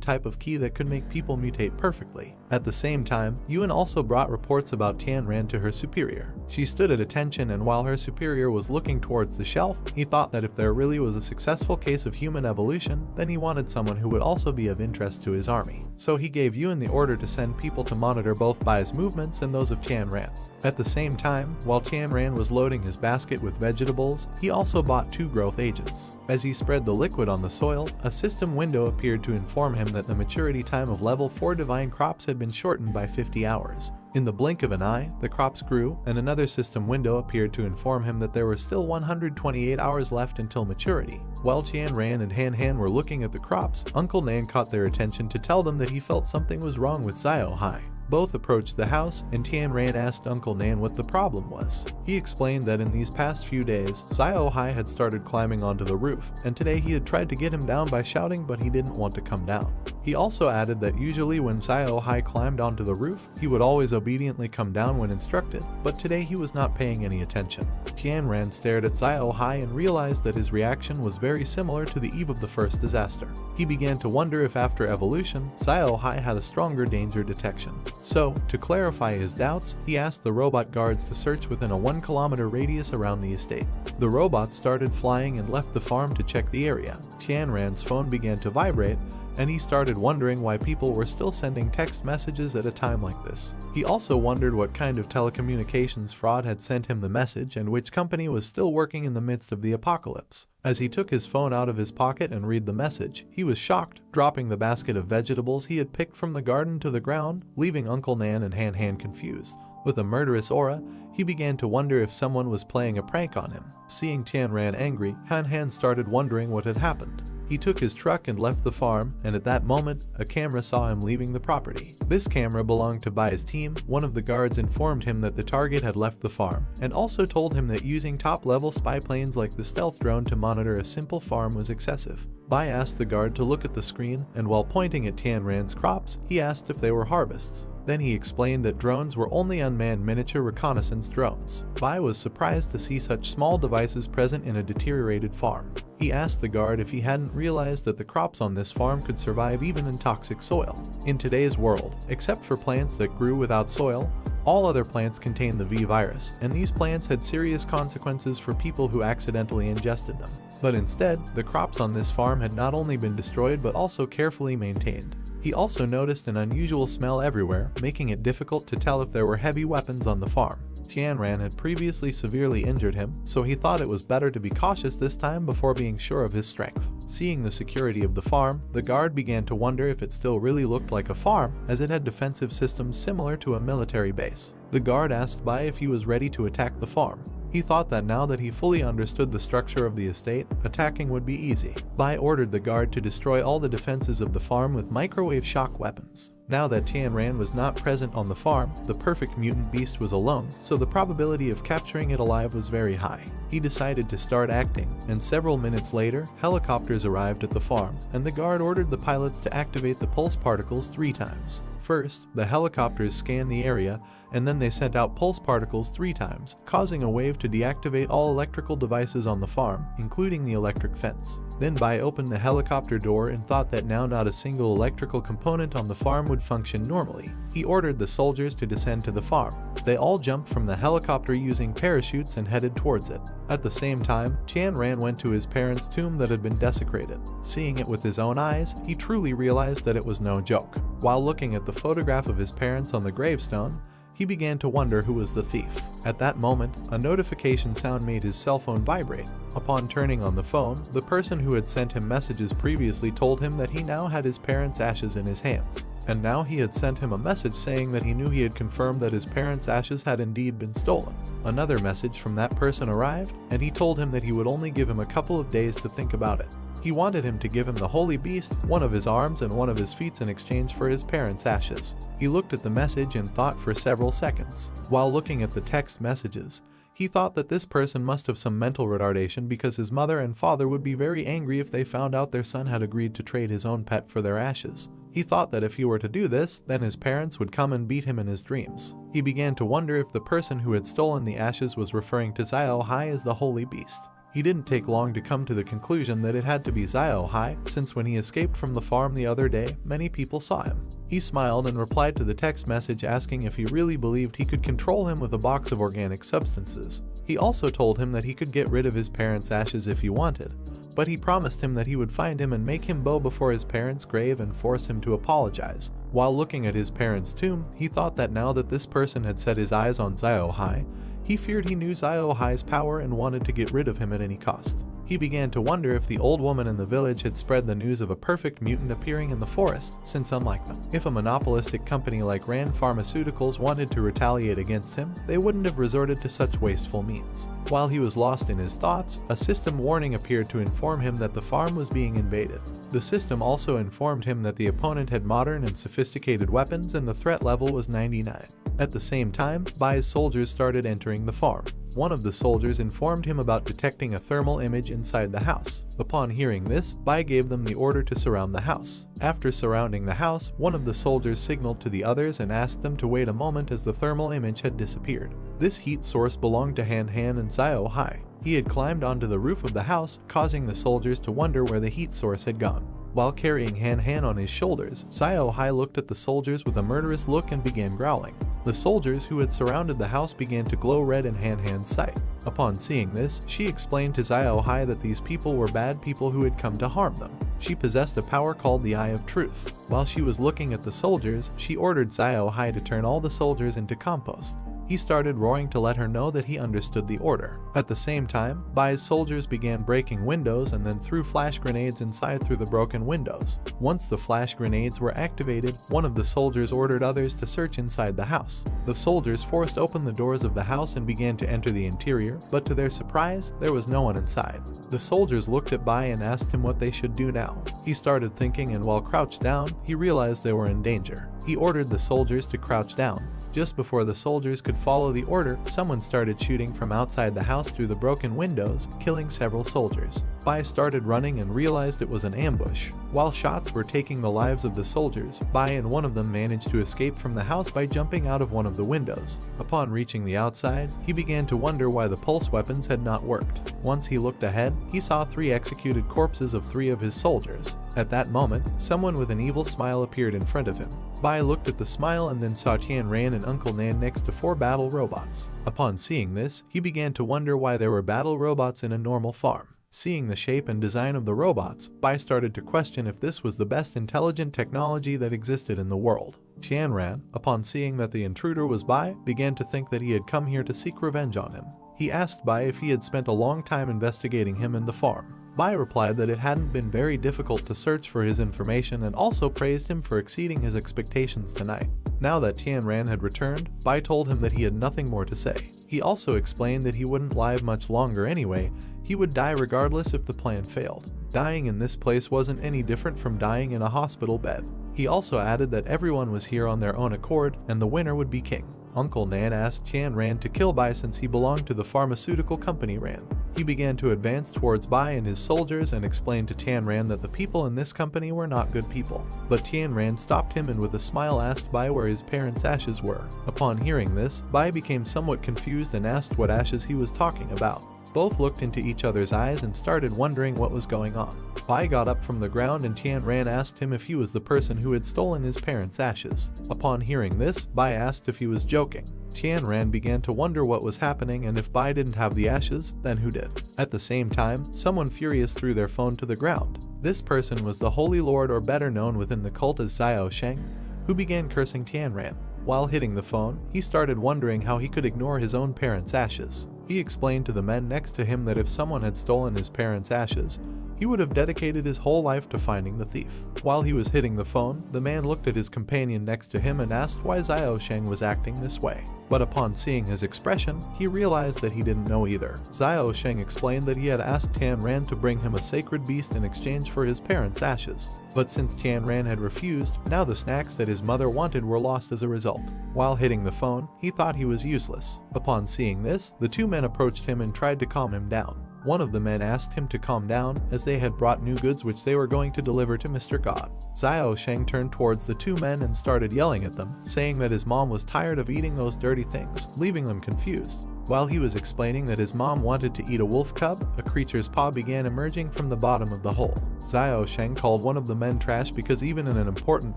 type of key that could make people mutate perfectly. At the same time, Yuan also brought reports about Tianran to her superior. She stood at attention, and while her superior was looking towards the shelf, he thought that if there really was a successful case of human evolution, then he wanted someone who would also be of interest to his army. So he gave Yuan the order to send people to monitor both Bai's movements and those of Tianran. At the same time, while Tianran was loading his basket with vegetables, he also bought 2 growth agents. As he spread the liquid on the soil, a system window appeared to inform him that the maturity time of level 4 divine crops had been shortened by 50 hours. In the blink of an eye, the crops grew, and another system window appeared to inform him that there were still 128 hours left until maturity. While Tianran and Han Han were looking at the crops, Uncle Nan caught their attention to tell them that he felt something was wrong with Xiao Hai. Both approached the house, and Tianran asked Uncle Nan what the problem was. He explained that in these past few days, Xiao Hai had started climbing onto the roof, and today he had tried to get him down by shouting, but he didn't want to come down. He also added that usually when Xiao Hai climbed onto the roof, he would always obediently come down when instructed, but today he was not paying any attention. Tianran stared at Xiao Hai and realized that his reaction was very similar to the eve of the first disaster. He began to wonder if after evolution, Xiao Hai had a stronger danger detection. So, to clarify his doubts, he asked the robot guards to search within a 1-kilometer radius around the estate. The robots started flying and left the farm to check the area. Tianran's phone began to vibrate, and he started wondering why people were still sending text messages at a time like this. He also wondered what kind of telecommunications fraud had sent him the message and which company was still working in the midst of the apocalypse. As he took his phone out of his pocket and read the message, he was shocked, dropping the basket of vegetables he had picked from the garden to the ground, leaving Uncle Nan and Han Han confused. With a murderous aura, he began to wonder if someone was playing a prank on him. Seeing Tianran angry, Han Han started wondering what had happened. He took his truck and left the farm, and at that moment, a camera saw him leaving the property. This camera belonged to Bai's team. One of the guards informed him that the target had left the farm, and also told him that using top-level spy planes like the stealth drone to monitor a simple farm was excessive. Bai asked the guard to look at the screen, and while pointing at Tianran's crops, he asked if they were harvests. Then he explained that drones were only unmanned miniature reconnaissance drones. Bai was surprised to see such small devices present in a deteriorated farm. He asked the guard if he hadn't realized that the crops on this farm could survive even in toxic soil. In today's world, except for plants that grew without soil, all other plants contained the V virus, and these plants had serious consequences for people who accidentally ingested them. But instead, the crops on this farm had not only been destroyed but also carefully maintained. He also noticed an unusual smell everywhere, making it difficult to tell if there were heavy weapons on the farm. Tianran had previously severely injured him, so he thought it was better to be cautious this time before being sure of his strength. Seeing the security of the farm, the guard began to wonder if it still really looked like a farm, as it had defensive systems similar to a military base. The guard asked Bai if he was ready to attack the farm. He thought that now that he fully understood the structure of the estate, attacking would be easy. Bai ordered the guard to destroy all the defenses of the farm with microwave shock weapons. Now that Tian Ran was not present on the farm, the perfect mutant beast was alone, so the probability of capturing it alive was very high. He decided to start acting, and several minutes later, helicopters arrived at the farm, and the guard ordered the pilots to activate the pulse particles 3 times. First, the helicopters scanned the area, and then they sent out pulse particles 3 times, causing a wave to deactivate all electrical devices on the farm, including the electric fence. Then Bai opened the helicopter door and thought that now not a single electrical component on the farm would function normally. He ordered the soldiers to descend to the farm. They all jumped from the helicopter using parachutes and headed towards it. At the same time, Tian Ran went to his parents' tomb that had been desecrated. Seeing it with his own eyes, he truly realized that it was no joke. While looking at the photograph of his parents on the gravestone, he began to wonder who was the thief. At that moment, a notification sound made his cell phone vibrate. Upon turning on the phone, the person who had sent him messages previously told him that he now had his parents' ashes in his hands. And now he had sent him a message saying that he knew he had confirmed that his parents' ashes had indeed been stolen. Another message from that person arrived, and he told him that he would only give him a couple of days to think about it. He wanted him to give him the holy beast, one of his arms and one of his feet in exchange for his parents' ashes. He looked at the message and thought for several seconds. While looking at the text messages, he thought that this person must have some mental retardation because his mother and father would be very angry if they found out their son had agreed to trade his own pet for their ashes. He thought that if he were to do this, then his parents would come and beat him in his dreams. He began to wonder if the person who had stolen the ashes was referring to Xiao Hai as the holy beast. He didn't take long to come to the conclusion that it had to be Xiao Hai, since when he escaped from the farm the other day, many people saw him. He smiled and replied to the text message asking if he really believed he could control him with a box of organic substances. He also told him that he could get rid of his parents' ashes if he wanted, but he promised him that he would find him and make him bow before his parents' grave and force him to apologize. While looking at his parents' tomb, he thought that now that this person had set his eyes on Xiao Hai, he feared he knew Xiao Hai's power and wanted to get rid of him at any cost. He began to wonder if the old woman in the village had spread the news of a perfect mutant appearing in the forest, since unlike them, if a monopolistic company like Rand Pharmaceuticals wanted to retaliate against him, they wouldn't have resorted to such wasteful means. While he was lost in his thoughts, a system warning appeared to inform him that the farm was being invaded. The system also informed him that the opponent had modern and sophisticated weapons and the threat level was 99. At the same time, Bai's soldiers started entering the farm. One of the soldiers informed him about detecting a thermal image inside the house. Upon hearing this, Bai gave them the order to surround the house. After surrounding the house, one of the soldiers signaled to the others and asked them to wait a moment as the thermal image had disappeared. This heat source belonged to Han Han and Xiao Hai. He had climbed onto the roof of the house, causing the soldiers to wonder where the heat source had gone. While carrying Han Han on his shoulders, Xiao Hai looked at the soldiers with a murderous look and began growling. The soldiers who had surrounded the house began to glow red in Han Han's sight. Upon seeing this, she explained to Xiao Hai that these people were bad people who had come to harm them. She possessed a power called the Eye of Truth. While she was looking at the soldiers, she ordered Xiao Hai to turn all the soldiers into compost. He started roaring to let her know that he understood the order. At the same time, Bai's soldiers began breaking windows and then threw flash grenades inside through the broken windows. Once the flash grenades were activated, one of the soldiers ordered others to search inside the house. The soldiers forced open the doors of the house and began to enter the interior, but to their surprise, there was no one inside. The soldiers looked at Bai and asked him what they should do now. He started thinking, and while crouched down, he realized they were in danger. He ordered the soldiers to crouch down. Just before the soldiers could follow the order, someone started shooting from outside the house through the broken windows, killing several soldiers. Bai started running and realized it was an ambush. While shots were taking the lives of the soldiers, Bai and one of them managed to escape from the house by jumping out of one of the windows. Upon reaching the outside, he began to wonder why the pulse weapons had not worked. Once he looked ahead, he saw 3 executed corpses of 3 of his soldiers. At that moment, someone with an evil smile appeared in front of him. Bai looked at the smile and then saw Tian Ran and Uncle Nan next to 4 battle robots. Upon seeing this, he began to wonder why there were battle robots in a normal farm. Seeing the shape and design of the robots, Bai started to question if this was the best intelligent technology that existed in the world. Tian Ran, upon seeing that the intruder was Bai, began to think that he had come here to seek revenge on him. He asked Bai if he had spent a long time investigating him and the farm. Bai replied that it hadn't been very difficult to search for his information and also praised him for exceeding his expectations tonight. Now that Tianran had returned, Bai told him that he had nothing more to say. He also explained that he wouldn't live much longer anyway, he would die regardless if the plan failed. Dying in this place wasn't any different from dying in a hospital bed. He also added that everyone was here on their own accord and the winner would be king. Uncle Nan asked Tianran to kill Bai since he belonged to the pharmaceutical company Ran. He began to advance towards Bai and his soldiers and explained to Tianran that the people in this company were not good people. But Tianran stopped him and with a smile asked Bai where his parents' ashes were. Upon hearing this, Bai became somewhat confused and asked what ashes he was talking about. Both looked into each other's eyes and started wondering what was going on. Bai got up from the ground and Tianran asked him if he was the person who had stolen his parents' ashes. Upon hearing this, Bai asked if he was joking. Tianran began to wonder what was happening and if Bai didn't have the ashes, then who did? At the same time, someone furious threw their phone to the ground. This person was the Holy Lord, or better known within the cult as Xiao Sheng, who began cursing Tianran. While hitting the phone, he started wondering how he could ignore his own parents' ashes. He explained to the men next to him that if someone had stolen his parents' ashes, he would have dedicated his whole life to finding the thief. While he was hitting the phone, the man looked at his companion next to him and asked why Xiao Sheng was acting this way. But upon seeing his expression, he realized that he didn't know either. Xiao Sheng explained that he had asked Tianran to bring him a sacred beast in exchange for his parents' ashes. But since Tianran had refused, now the snacks that his mother wanted were lost as a result. While hitting the phone, he thought he was useless. Upon seeing this, the two men approached him and tried to calm him down. One of the men asked him to calm down as they had brought new goods which they were going to deliver to Mr. God. Xiao Sheng turned towards the two men and started yelling at them, saying that his mom was tired of eating those dirty things, leaving them confused. While he was explaining that his mom wanted to eat a wolf cub, a creature's paw began emerging from the bottom of the hole. Xiao Sheng called one of the men trash because even in an important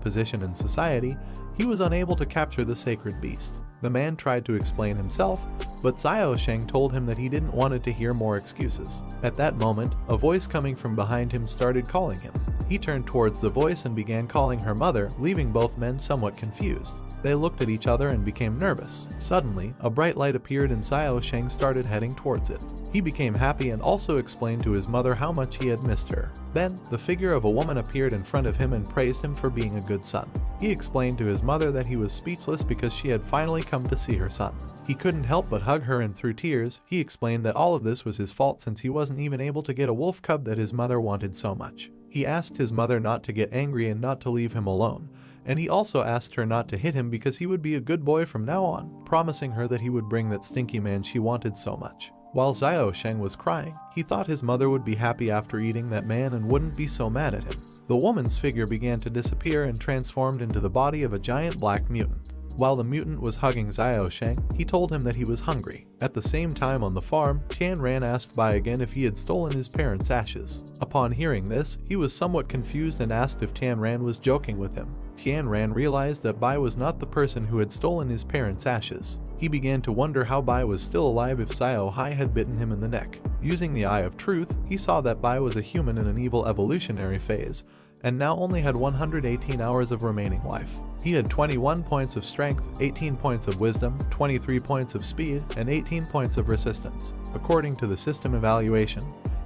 position in society, he was unable to capture the sacred beast. The man tried to explain himself, but Xiao Sheng told him that he didn't want to hear more excuses. At that moment, a voice coming from behind him started calling him. He turned towards the voice and began calling her mother, leaving both men somewhat confused. They looked at each other and became nervous. Suddenly, a bright light appeared and Xiao Sheng started heading towards it. He became happy and also explained to his mother how much he had missed her. Then, the figure of a woman appeared in front of him and praised him for being a good son. He explained to his mother that he was speechless because she had finally come to see her son. He couldn't help but hug her, and through tears, he explained that all of this was his fault since he wasn't even able to get a wolf cub that his mother wanted so much. He asked his mother not to get angry and not to leave him alone, and he also asked her not to hit him because he would be a good boy from now on, promising her that he would bring that stinky man she wanted so much. While Xiao Sheng was crying, he thought his mother would be happy after eating that man and wouldn't be so mad at him. The woman's figure began to disappear and transformed into the body of a giant black mutant. While the mutant was hugging Xiao Sheng, he told him that he was hungry. At the same time on the farm, Tianran asked Bai again if he had stolen his parents' ashes. Upon hearing this, he was somewhat confused and asked if Tianran was joking with him. Tianran realized that Bai was not the person who had stolen his parents' ashes. He began to wonder how Bai was still alive if Xiao Hai had bitten him in the neck. Using the Eye of Truth, he saw that Bai was a human in an evil evolutionary phase, and now only had 118 hours of remaining life. He had 21 points of strength, 18 points of wisdom, 23 points of speed, and 18 points of resistance. According to the system evaluation,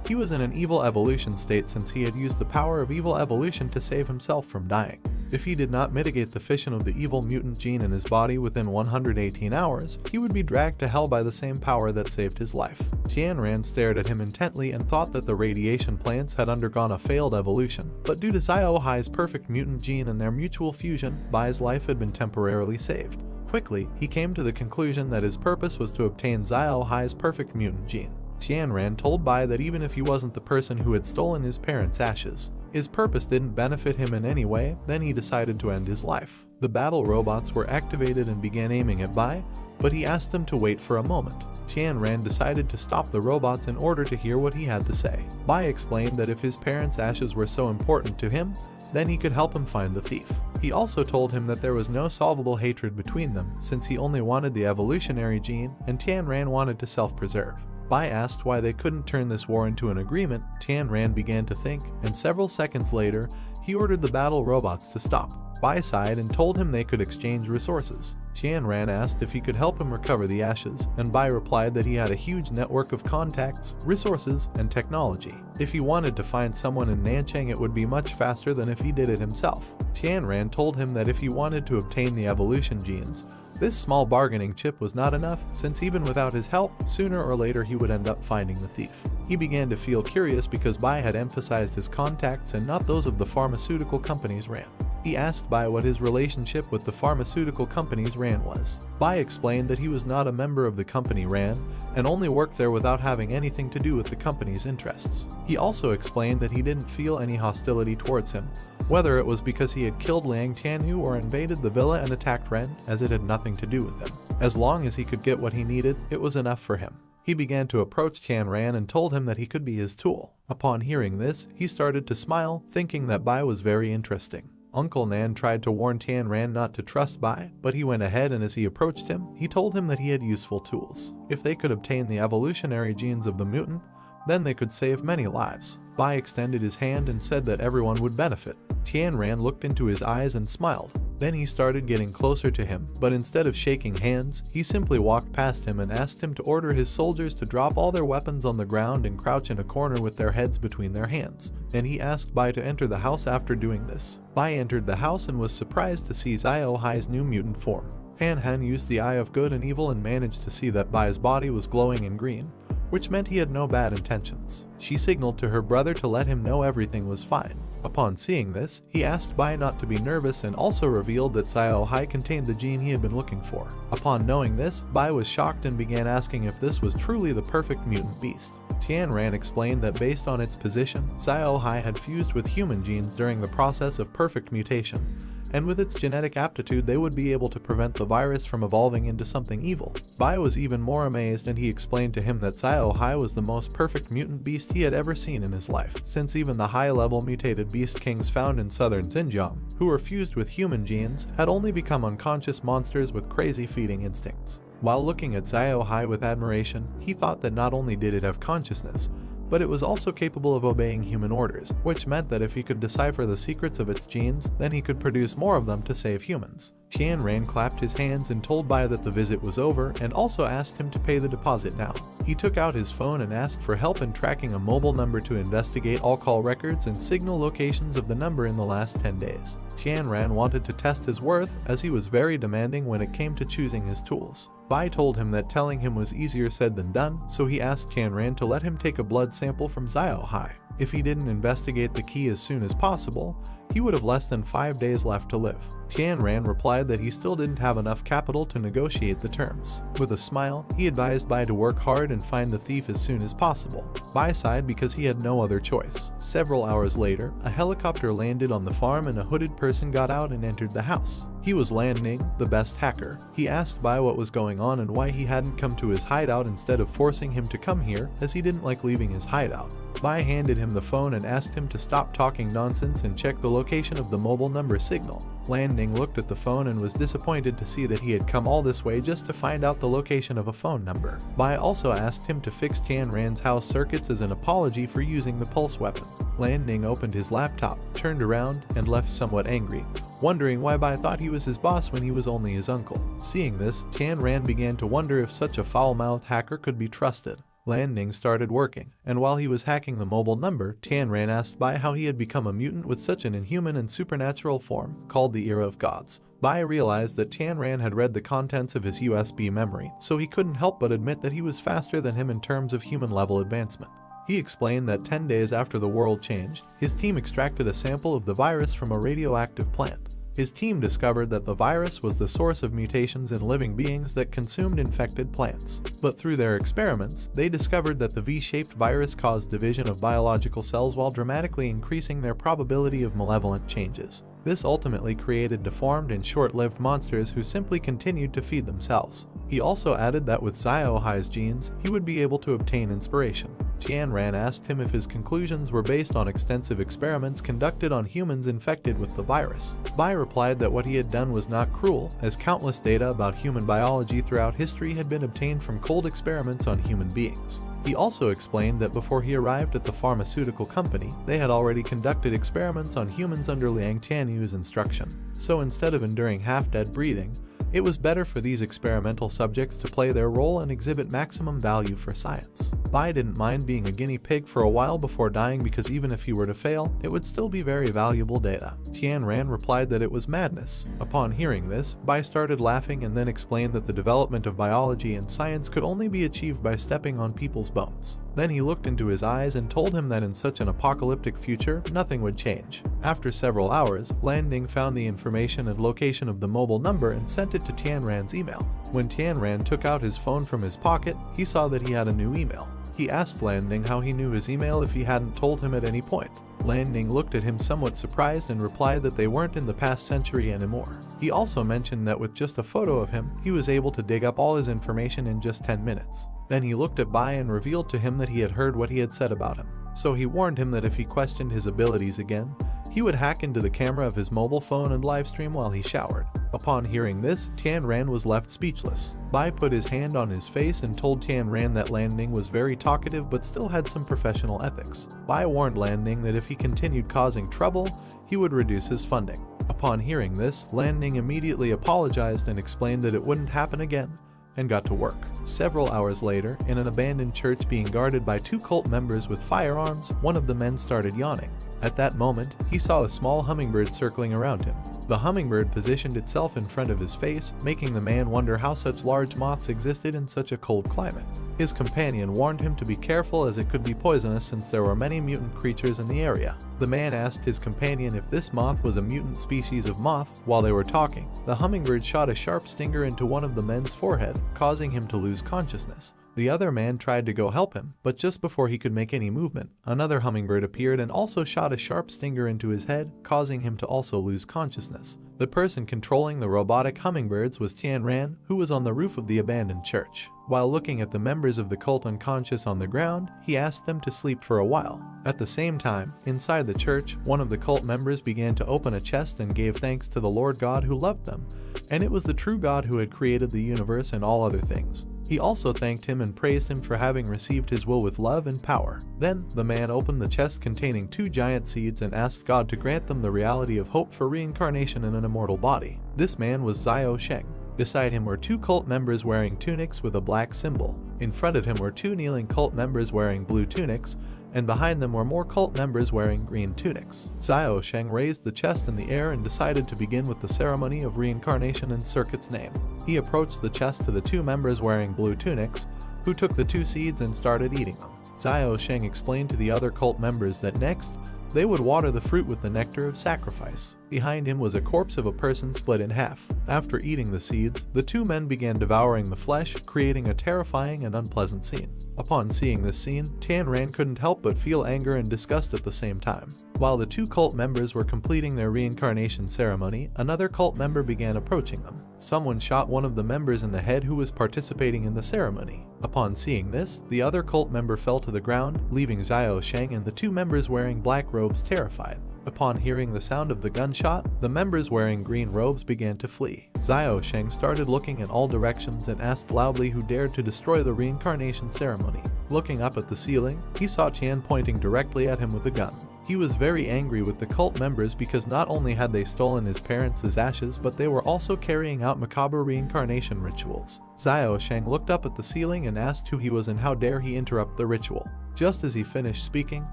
he was in an evil evolution state since he had used the power of evil evolution to save himself from dying. If he did not mitigate the fission of the evil mutant gene in his body within 118 hours, he would be dragged to hell by the same power that saved his life. Tianran stared at him intently and thought that the radiation plants had undergone a failed evolution, but due to Xiao Hai's perfect mutant gene and their mutual fusion, Bai's life had been temporarily saved. Quickly, he came to the conclusion that his purpose was to obtain Xiao Hai's perfect mutant gene. Tianran told Bai that even if he wasn't the person who had stolen his parents' ashes, his purpose didn't benefit him in any way, then he decided to end his life. The battle robots were activated and began aiming at Bai, but he asked them to wait for a moment. Tianran decided to stop the robots in order to hear what he had to say. Bai explained that if his parents' ashes were so important to him, then he could help him find the thief. He also told him that there was no solvable hatred between them, since he only wanted the evolutionary gene and Tianran wanted to self-preserve. Bai asked why they couldn't turn this war into an agreement. Tianran began to think, and several seconds later, he ordered the battle robots to stop. Bai sighed and told him they could exchange resources. Tian Ran asked if he could help him recover the ashes, and Bai replied that he had a huge network of contacts, resources, and technology. If he wanted to find someone in Nanchang, it would be much faster than if he did it himself. Tian Ran told him that if he wanted to obtain the evolution genes, this small bargaining chip was not enough, since even without his help, sooner or later he would end up finding the thief. He began to feel curious because Bai had emphasized his contacts and not those of the pharmaceutical companies Ran. He asked Bai what his relationship with the pharmaceutical companies Ran was. Bai explained that he was not a member of the company Ran and only worked there without having anything to do with the company's interests. He also explained that he didn't feel any hostility towards him, whether it was because he had killed Liang Tianyu or invaded the villa and attacked Ren, as it had nothing to do with him. As long as he could get what he needed, it was enough for him. He began to approach Tian Ran and told him that he could be his tool. Upon hearing this, he started to smile, thinking that Bai was very interesting. Uncle Nan tried to warn Tian Ran not to trust Bai, but he went ahead, and as he approached him, he told him that he had useful tools. If they could obtain the evolutionary genes of the mutant, then they could save many lives. Bai extended his hand and said that everyone would benefit. Tian Ran looked into his eyes and smiled. Then he started getting closer to him, but instead of shaking hands, he simply walked past him and asked him to order his soldiers to drop all their weapons on the ground and crouch in a corner with their heads between their hands. And he asked Bai to enter the house after doing this. Bai entered the house and was surprised to see Xiao Hai's new mutant form. Han Han used the Eye of Good and Evil and managed to see that Bai's body was glowing in green, which meant he had no bad intentions. She signaled to her brother to let him know everything was fine. Upon seeing this, he asked Bai not to be nervous and also revealed that Xiao Hai contained the gene he had been looking for. Upon knowing this, Bai was shocked and began asking if this was truly the perfect mutant beast. Tian Ran explained that based on its position, Xiao Hai had fused with human genes during the process of perfect mutation, and with its genetic aptitude they would be able to prevent the virus from evolving into something evil. Bai was even more amazed, and he explained to him that Xiao Hai was the most perfect mutant beast he had ever seen in his life, since even the high-level mutated beast kings found in southern Xinjiang, who were fused with human genes, had only become unconscious monsters with crazy feeding instincts. While looking at Xiao Hai with admiration, he thought that not only did it have consciousness, but it was also capable of obeying human orders, which meant that if he could decipher the secrets of its genes, then he could produce more of them to save humans. Tian Ran clapped his hands and told Bai that the visit was over, and also asked him to pay the deposit now. He took out his phone and asked for help in tracking a mobile number to investigate all call records and signal locations of the number in the last 10 days. Tian Ran wanted to test his worth, as he was very demanding when it came to choosing his tools. Bai told him that telling him was easier said than done, so he asked Tian Ran to let him take a blood sample from Xiao Hai. If he didn't investigate the key as soon as possible, he would have less than 5 days left to live. Tian Ran replied that he still didn't have enough capital to negotiate the terms. With a smile, he advised Bai to work hard and find the thief as soon as possible. Bai sighed because he had no other choice. Several hours later, a helicopter landed on the farm and a hooded person got out and entered the house. He was Lan Ning, the best hacker. He asked Bai what was going on and why he hadn't come to his hideout instead of forcing him to come here, as he didn't like leaving his hideout. Bai handed him the phone and asked him to stop talking nonsense and check the location of the mobile number signal. Lan Ning looked at the phone and was disappointed to see that he had come all this way just to find out the location of a phone number. Bai also asked him to fix Tian Ran's house circuits as an apology for using the pulse weapon. Lan Ning opened his laptop, turned around, and left somewhat angry, wondering why Bai thought he was his boss when he was only his uncle. Seeing this, Tian Ran began to wonder if such a foul-mouthed hacker could be trusted. Lan Ning started working, and while he was hacking the mobile number, Tian Ran asked Bai how he had become a mutant with such an inhuman and supernatural form, called the Era of Gods. Bai realized that Tian Ran had read the contents of his USB memory, so he couldn't help but admit that he was faster than him in terms of human-level advancement. He explained that 10 days after the world changed, his team extracted a sample of the virus from a radioactive plant. His team discovered that the virus was the source of mutations in living beings that consumed infected plants. But through their experiments, they discovered that the V-shaped virus caused division of biological cells while dramatically increasing their probability of malevolent changes. This ultimately created deformed and short-lived monsters who simply continued to feed themselves. He also added that with Xiao Hai's genes, he would be able to obtain inspiration. Tian Ran asked him if his conclusions were based on extensive experiments conducted on humans infected with the virus. Bai replied that what he had done was not cruel, as countless data about human biology throughout history had been obtained from cold experiments on human beings. He also explained that before he arrived at the pharmaceutical company, they had already conducted experiments on humans under Liang Tianyu's instruction. So instead of enduring half-dead breathing, It was better for these experimental subjects to play their role and exhibit maximum value for science. Bai didn't mind being a guinea pig for a while before dying because even if he were to fail, it would still be very valuable data. Tianran replied that it was madness. Upon hearing this, Bai started laughing and then explained that the development of biology and science could only be achieved by stepping on people's bones. Then he looked into his eyes and told him that in such an apocalyptic future, nothing would change. After several hours, Landing found the information and location of the mobile number and sent it to Tianran's email. When Tianran took out his phone from his pocket, he saw that he had a new email. He asked Landing how he knew his email if he hadn't told him at any point. Landing looked at him somewhat surprised and replied that they weren't in the past century anymore. He also mentioned that with just a photo of him, he was able to dig up all his information in just 10 minutes. Then he looked at Bai and revealed to him that he had heard what he had said about him. So he warned him that if he questioned his abilities again, he would hack into the camera of his mobile phone and livestream while he showered. Upon hearing this, Tianran was left speechless. Bai put his hand on his face and told Tianran that Landing was very talkative but still had some professional ethics. Bai warned Landing that if he continued causing trouble, he would reduce his funding. Upon hearing this, Landing immediately apologized and explained that it wouldn't happen again, and got to work. Several hours later, in an abandoned church being guarded by 2 cult members with firearms, one of the men started yawning. At that moment, he saw a small hummingbird circling around him. The hummingbird positioned itself in front of his face, making the man wonder how such large moths existed in such a cold climate. His companion warned him to be careful as it could be poisonous since there were many mutant creatures in the area. The man asked his companion if this moth was a mutant species of moth. While they were talking, the hummingbird shot a sharp stinger into one of the men's forehead, causing him to lose consciousness. The other man tried to go help him, but just before he could make any movement, another hummingbird appeared and also shot a sharp stinger into his head, causing him to also lose consciousness. The person controlling the robotic hummingbirds was Tianran, who was on the roof of the abandoned church. While looking at the members of the cult unconscious on the ground, he asked them to sleep for a while. At the same time, inside the church, one of the cult members began to open a chest and gave thanks to the Lord God who loved them, and it was the true God who had created the universe and all other things. He also thanked him and praised him for having received his will with love and power. Then, the man opened the chest containing 2 giant seeds and asked God to grant them the reality of hope for reincarnation in an immortal body. This man was Xiao Sheng. Beside him were 2 cult members wearing tunics with a black symbol. In front of him were 2 kneeling cult members wearing blue tunics, and behind them were more cult members wearing green tunics. Xiao Sheng raised the chest in the air and decided to begin with the ceremony of reincarnation in Circuit's name. He approached the chest to the 2 members wearing blue tunics, who took the 2 seeds and started eating them. Xiao Sheng explained to the other cult members that next, they would water the fruit with the nectar of sacrifice. Behind him was a corpse of a person split in half. After eating the seeds, the 2 men began devouring the flesh, creating a terrifying and unpleasant scene. Upon seeing this scene, Tianran couldn't help but feel anger and disgust at the same time. While the 2 cult members were completing their reincarnation ceremony, another cult member began approaching them. Someone shot one of the members in the head who was participating in the ceremony. Upon seeing this, the other cult member fell to the ground, leaving Xiao Sheng and the 2 members wearing black robes terrified. Upon hearing the sound of the gunshot, the members wearing green robes began to flee. Xiao Sheng started looking in all directions and asked loudly who dared to destroy the reincarnation ceremony. Looking up at the ceiling, he saw Tian pointing directly at him with a gun. He was very angry with the cult members because not only had they stolen his parents' ashes, but they were also carrying out macabre reincarnation rituals. Xiao Sheng looked up at the ceiling and asked who he was and how dare he interrupt the ritual. Just as he finished speaking,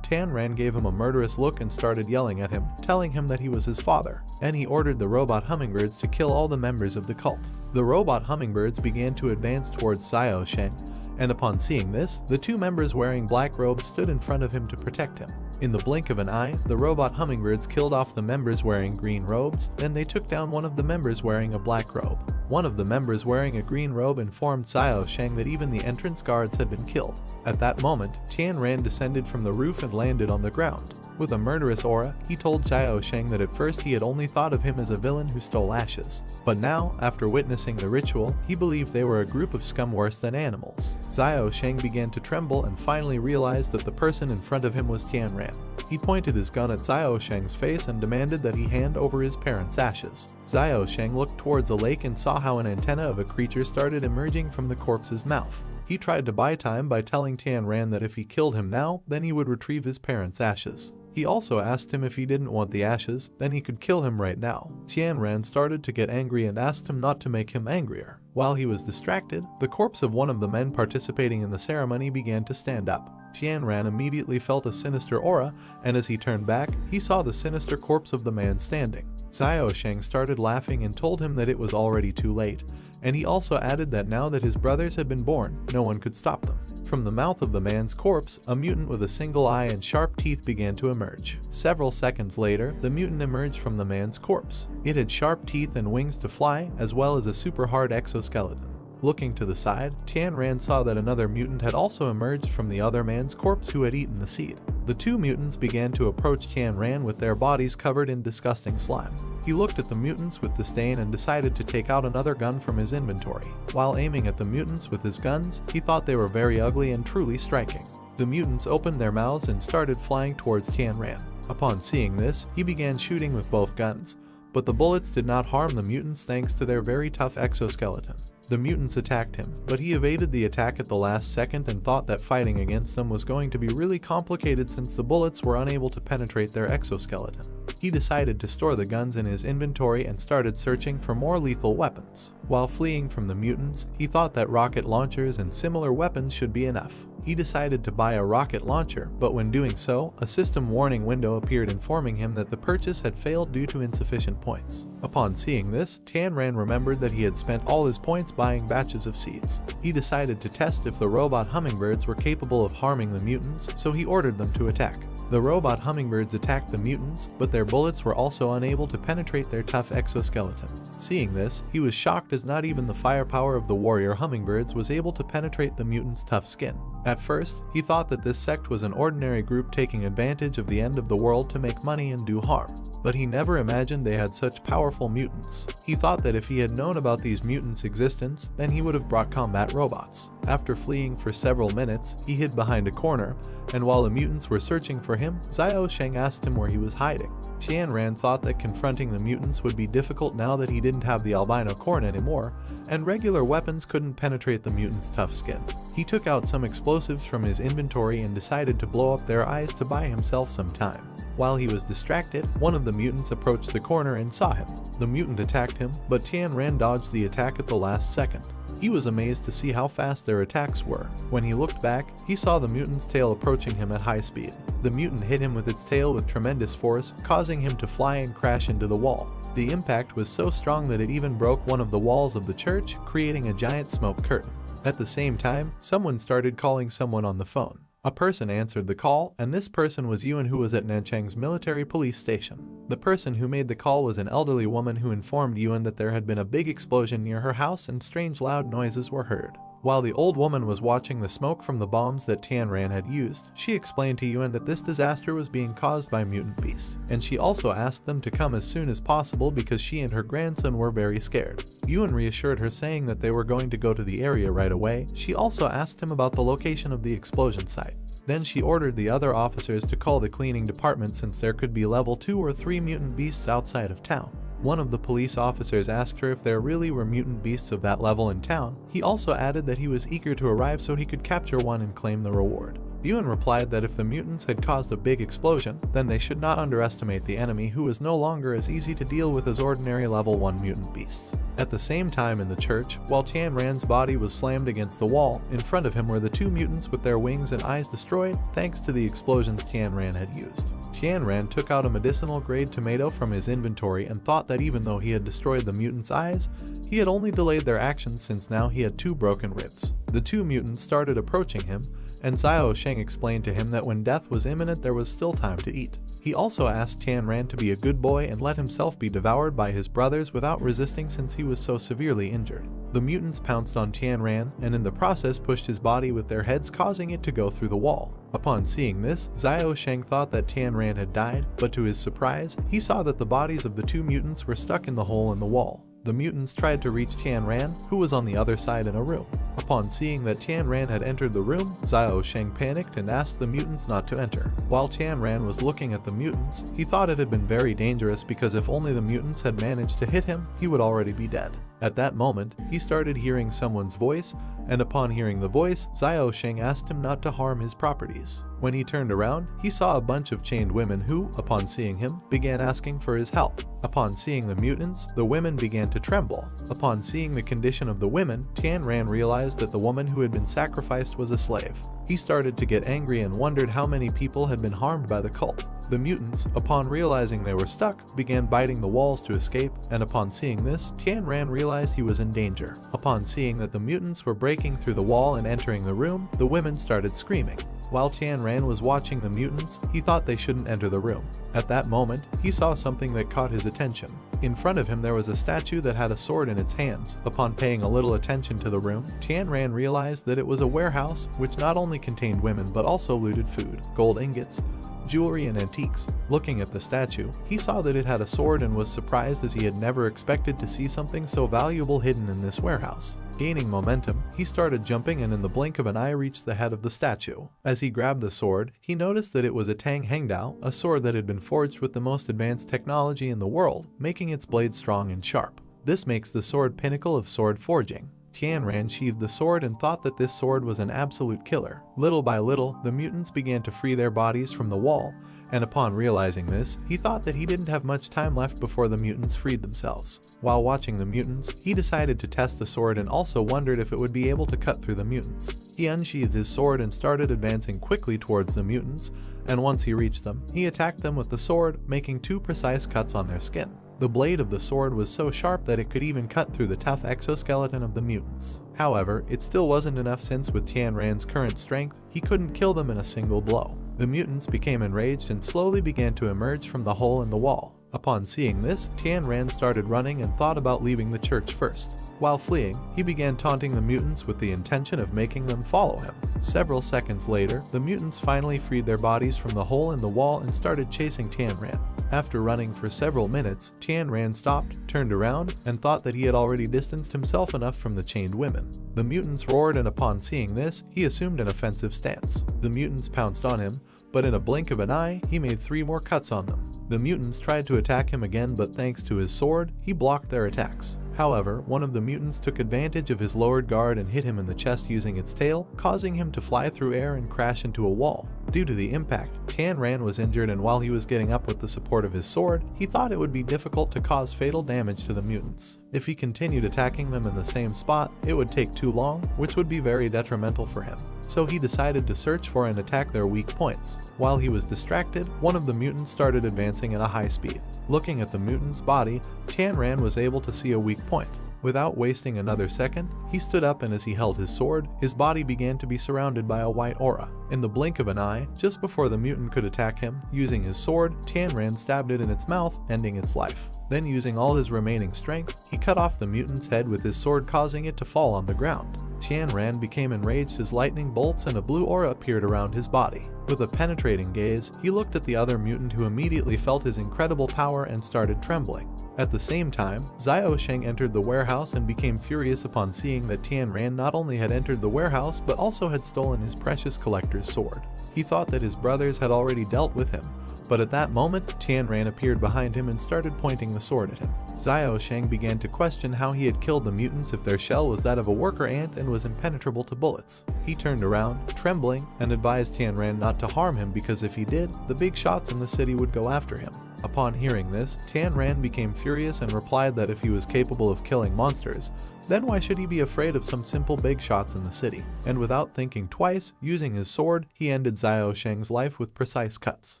Tianran gave him a murderous look and started yelling at him, telling him that he was his father, and he ordered the robot hummingbirds to kill all the members of the cult. The robot hummingbirds began to advance towards Xiao Sheng, and upon seeing this, the 2 members wearing black robes stood in front of him to protect him. In the blink of an eye, the robot hummingbirds killed off the members wearing green robes, then they took down one of the members wearing a black robe. One of the members wearing a green robe informed Xiao Sheng that even the entrance guards had been killed. At that moment, Tianran descended from the roof and landed on the ground. With a murderous aura, he told Xiao Sheng that at first he had only thought of him as a villain who stole ashes. But now, after witnessing the ritual, he believed they were a group of scum worse than animals. Xiao Sheng began to tremble and finally realized that the person in front of him was Tianran. He pointed his gun at Xiao Sheng's face and demanded that he hand over his parents' ashes. Xiao Sheng looked towards a lake and saw how an antenna of a creature started emerging from the corpse's mouth. He tried to buy time by telling Tianran that if he killed him now, then he would retrieve his parents' ashes. He also asked him if he didn't want the ashes, then he could kill him right now. Tianran started to get angry and asked him not to make him angrier. While he was distracted, the corpse of one of the men participating in the ceremony began to stand up. Tianran immediately felt a sinister aura, and as he turned back, he saw the sinister corpse of the man standing. Xiaosheng started laughing and told him that it was already too late, and he also added that now that his brothers had been born, no one could stop them. From the mouth of the man's corpse, a mutant with a single eye and sharp teeth began to emerge. Several seconds later, the mutant emerged from the man's corpse. It had sharp teeth and wings to fly, as well as a super hard exoskeleton. Looking to the side, Tianran saw that another mutant had also emerged from the other man's corpse who had eaten the seed. The two mutants began to approach Tianran with their bodies covered in disgusting slime. He looked at the mutants with disdain and decided to take out another gun from his inventory. While aiming at the mutants with his guns, he thought they were very ugly and truly striking. The mutants opened their mouths and started flying towards Tianran. Upon seeing this, he began shooting with both guns, but the bullets did not harm the mutants thanks to their very tough exoskeleton. The mutants attacked him, but he evaded the attack at the last second and thought that fighting against them was going to be really complicated since the bullets were unable to penetrate their exoskeleton. He decided to store the guns in his inventory and started searching for more lethal weapons. While fleeing from the mutants, he thought that rocket launchers and similar weapons should be enough. He decided to buy a rocket launcher, but when doing so, a system warning window appeared informing him that the purchase had failed due to insufficient points. Upon seeing this, Tianran remembered that he had spent all his points buying batches of seeds. He decided to test if the robot hummingbirds were capable of harming the mutants, so he ordered them to attack. The robot hummingbirds attacked the mutants, but their bullets were also unable to penetrate their tough exoskeleton. Seeing this, he was shocked as not even the firepower of the warrior hummingbirds was able to penetrate the mutants' tough skin. At first, he thought that this sect was an ordinary group taking advantage of the end of the world to make money and do harm. But he never imagined they had such powerful mutants. He thought that if he had known about these mutants' existence, then he would have brought combat robots. After fleeing for several minutes, he hid behind a corner, and while the mutants were searching for him, Xiaosheng asked him where he was hiding. Tianran thought that confronting the mutants would be difficult now that he didn't have the albino corn anymore, and regular weapons couldn't penetrate the mutants' tough skin. He took out some explosives from his inventory and decided to blow up their eyes to buy himself some time. While he was distracted, one of the mutants approached the corner and saw him. The mutant attacked him, but Tianran dodged the attack at the last second. He was amazed to see how fast their attacks were. When he looked back, he saw the mutant's tail approaching him at high speed. The mutant hit him with its tail with tremendous force, causing him to fly and crash into the wall. The impact was so strong that it even broke one of the walls of the church, creating a giant smoke curtain. At the same time, someone started calling someone on the phone. A person answered the call, and this person was Yuan, who was at Nanchang's military police station. The person who made the call was an elderly woman who informed Yuan that there had been a big explosion near her house and strange loud noises were heard. While the old woman was watching the smoke from the bombs that Tianran had used, she explained to Yuan that this disaster was being caused by mutant beasts, and she also asked them to come as soon as possible because she and her grandson were very scared. Yuan reassured her, saying that they were going to go to the area right away. She also asked him about the location of the explosion site. Then she ordered the other officers to call the cleaning department since there could be level 2 or 3 mutant beasts outside of town. One of the police officers asked her if there really were mutant beasts of that level in town. He also added that he was eager to arrive so he could capture one and claim the reward. Yuan replied that if the mutants had caused a big explosion, then they should not underestimate the enemy, who was no longer as easy to deal with as ordinary level 1 mutant beasts. At the same time in the church, while Tianran's body was slammed against the wall, in front of him were the 2 mutants with their wings and eyes destroyed thanks to the explosions Tianran had used. Tianran took out a medicinal-grade tomato from his inventory and thought that even though he had destroyed the mutants' eyes, he had only delayed their actions since now he had 2 broken ribs. The 2 mutants started approaching him, and Xiaosheng explained to him that when death was imminent there was still time to eat. He also asked Tianran to be a good boy and let himself be devoured by his brothers without resisting since he was so severely injured. The mutants pounced on Tianran and in the process pushed his body with their heads, causing it to go through the wall. Upon seeing this, Xiaosheng thought that Tianran had died, but to his surprise, he saw that the bodies of the 2 mutants were stuck in the hole in the wall. The mutants tried to reach Tianran, who was on the other side in a room. Upon seeing that Tianran had entered the room, Xiao Sheng panicked and asked the mutants not to enter. While Tianran was looking at the mutants, he thought it had been very dangerous because if only the mutants had managed to hit him, he would already be dead. At that moment, he started hearing someone's voice, and upon hearing the voice, Xiao Sheng asked him not to harm his properties. When he turned around, he saw a bunch of chained women who, upon seeing him, began asking for his help. Upon seeing the mutants, the women began to tremble. Upon seeing the condition of the women, Tianran realized that the woman who had been sacrificed was a slave. He started to get angry and wondered how many people had been harmed by the cult. The mutants, upon realizing they were stuck, began biting the walls to escape, and upon seeing this, Tianran realized he was in danger. Upon seeing that the mutants were breaking through the wall and entering the room, the women started screaming. While Tianran was watching the mutants, he thought they shouldn't enter the room. At that moment, he saw something that caught his attention. In front of him there was a statue that had a sword in its hands. Upon paying a little attention to the room, Tianran realized that it was a warehouse which not only contained women but also looted food, gold ingots, jewelry and antiques. Looking at the statue, he saw that it had a sword and was surprised as he had never expected to see something so valuable hidden in this warehouse. Gaining momentum, he started jumping and in the blink of an eye reached the head of the statue. As he grabbed the sword, he noticed that it was a Tang Hengdao, a sword that had been forged with the most advanced technology in the world, making its blade strong and sharp. This makes the sword pinnacle of sword forging. Tianran sheathed the sword and thought that this sword was an absolute killer. Little by little, the mutants began to free their bodies from the wall, and upon realizing this, he thought that he didn't have much time left before the mutants freed themselves. While watching the mutants, he decided to test the sword and also wondered if it would be able to cut through the mutants. He unsheathed his sword and started advancing quickly towards the mutants, and once he reached them, he attacked them with the sword, making 2 precise cuts on their skin. The blade of the sword was so sharp that it could even cut through the tough exoskeleton of the mutants. However, it still wasn't enough since with Tianran's current strength, he couldn't kill them in a single blow. The mutants became enraged and slowly began to emerge from the hole in the wall. Upon seeing this, Tianran started running and thought about leaving the church first. While fleeing, he began taunting the mutants with the intention of making them follow him. Several seconds later, the mutants finally freed their bodies from the hole in the wall and started chasing Tianran. After running for several minutes, Tianran stopped, turned around, and thought that he had already distanced himself enough from the chained women. The mutants roared and upon seeing this, he assumed an offensive stance. The mutants pounced on him, but in a blink of an eye, he made 3 more cuts on them. The mutants tried to attack him again, but thanks to his sword, he blocked their attacks. However, one of the mutants took advantage of his lowered guard and hit him in the chest using its tail, causing him to fly through air and crash into a wall. Due to the impact, Tianran was injured, and while he was getting up with the support of his sword, he thought it would be difficult to cause fatal damage to the mutants. If he continued attacking them in the same spot, it would take too long, which would be very detrimental for him. So he decided to search for and attack their weak points. While he was distracted, one of the mutants started advancing at a high speed. Looking at the mutant's body, Tianran was able to see a weak point. Without wasting another second, he stood up, and as he held his sword, his body began to be surrounded by a white aura. In the blink of an eye, just before the mutant could attack him, using his sword, Tianran stabbed it in its mouth, ending its life. Then using all his remaining strength, he cut off the mutant's head with his sword, causing it to fall on the ground. Tianran became enraged as lightning bolts and a blue aura appeared around his body. With a penetrating gaze, he looked at the other mutant, who immediately felt his incredible power and started trembling. At the same time, Xiao Sheng entered the warehouse and became furious upon seeing that Tianran not only had entered the warehouse but also had stolen his precious collector's sword. He thought that his brothers had already dealt with him, but at that moment, Tianran appeared behind him and started pointing the sword at him. Xiao Sheng began to question how he had killed the mutants if their shell was that of a worker ant and was impenetrable to bullets. He turned around, trembling, and advised Tianran not to harm him because if he did, the big shots in the city would go after him. Upon hearing this, Tianran became furious and replied that if he was capable of killing monsters, then why should he be afraid of some simple big shots in the city? And without thinking twice, using his sword, he ended Xiao Sheng's life with precise cuts.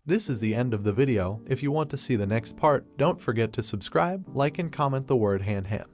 This is the end of the video. If you want to see the next part, don't forget to subscribe, like and comment the word hand.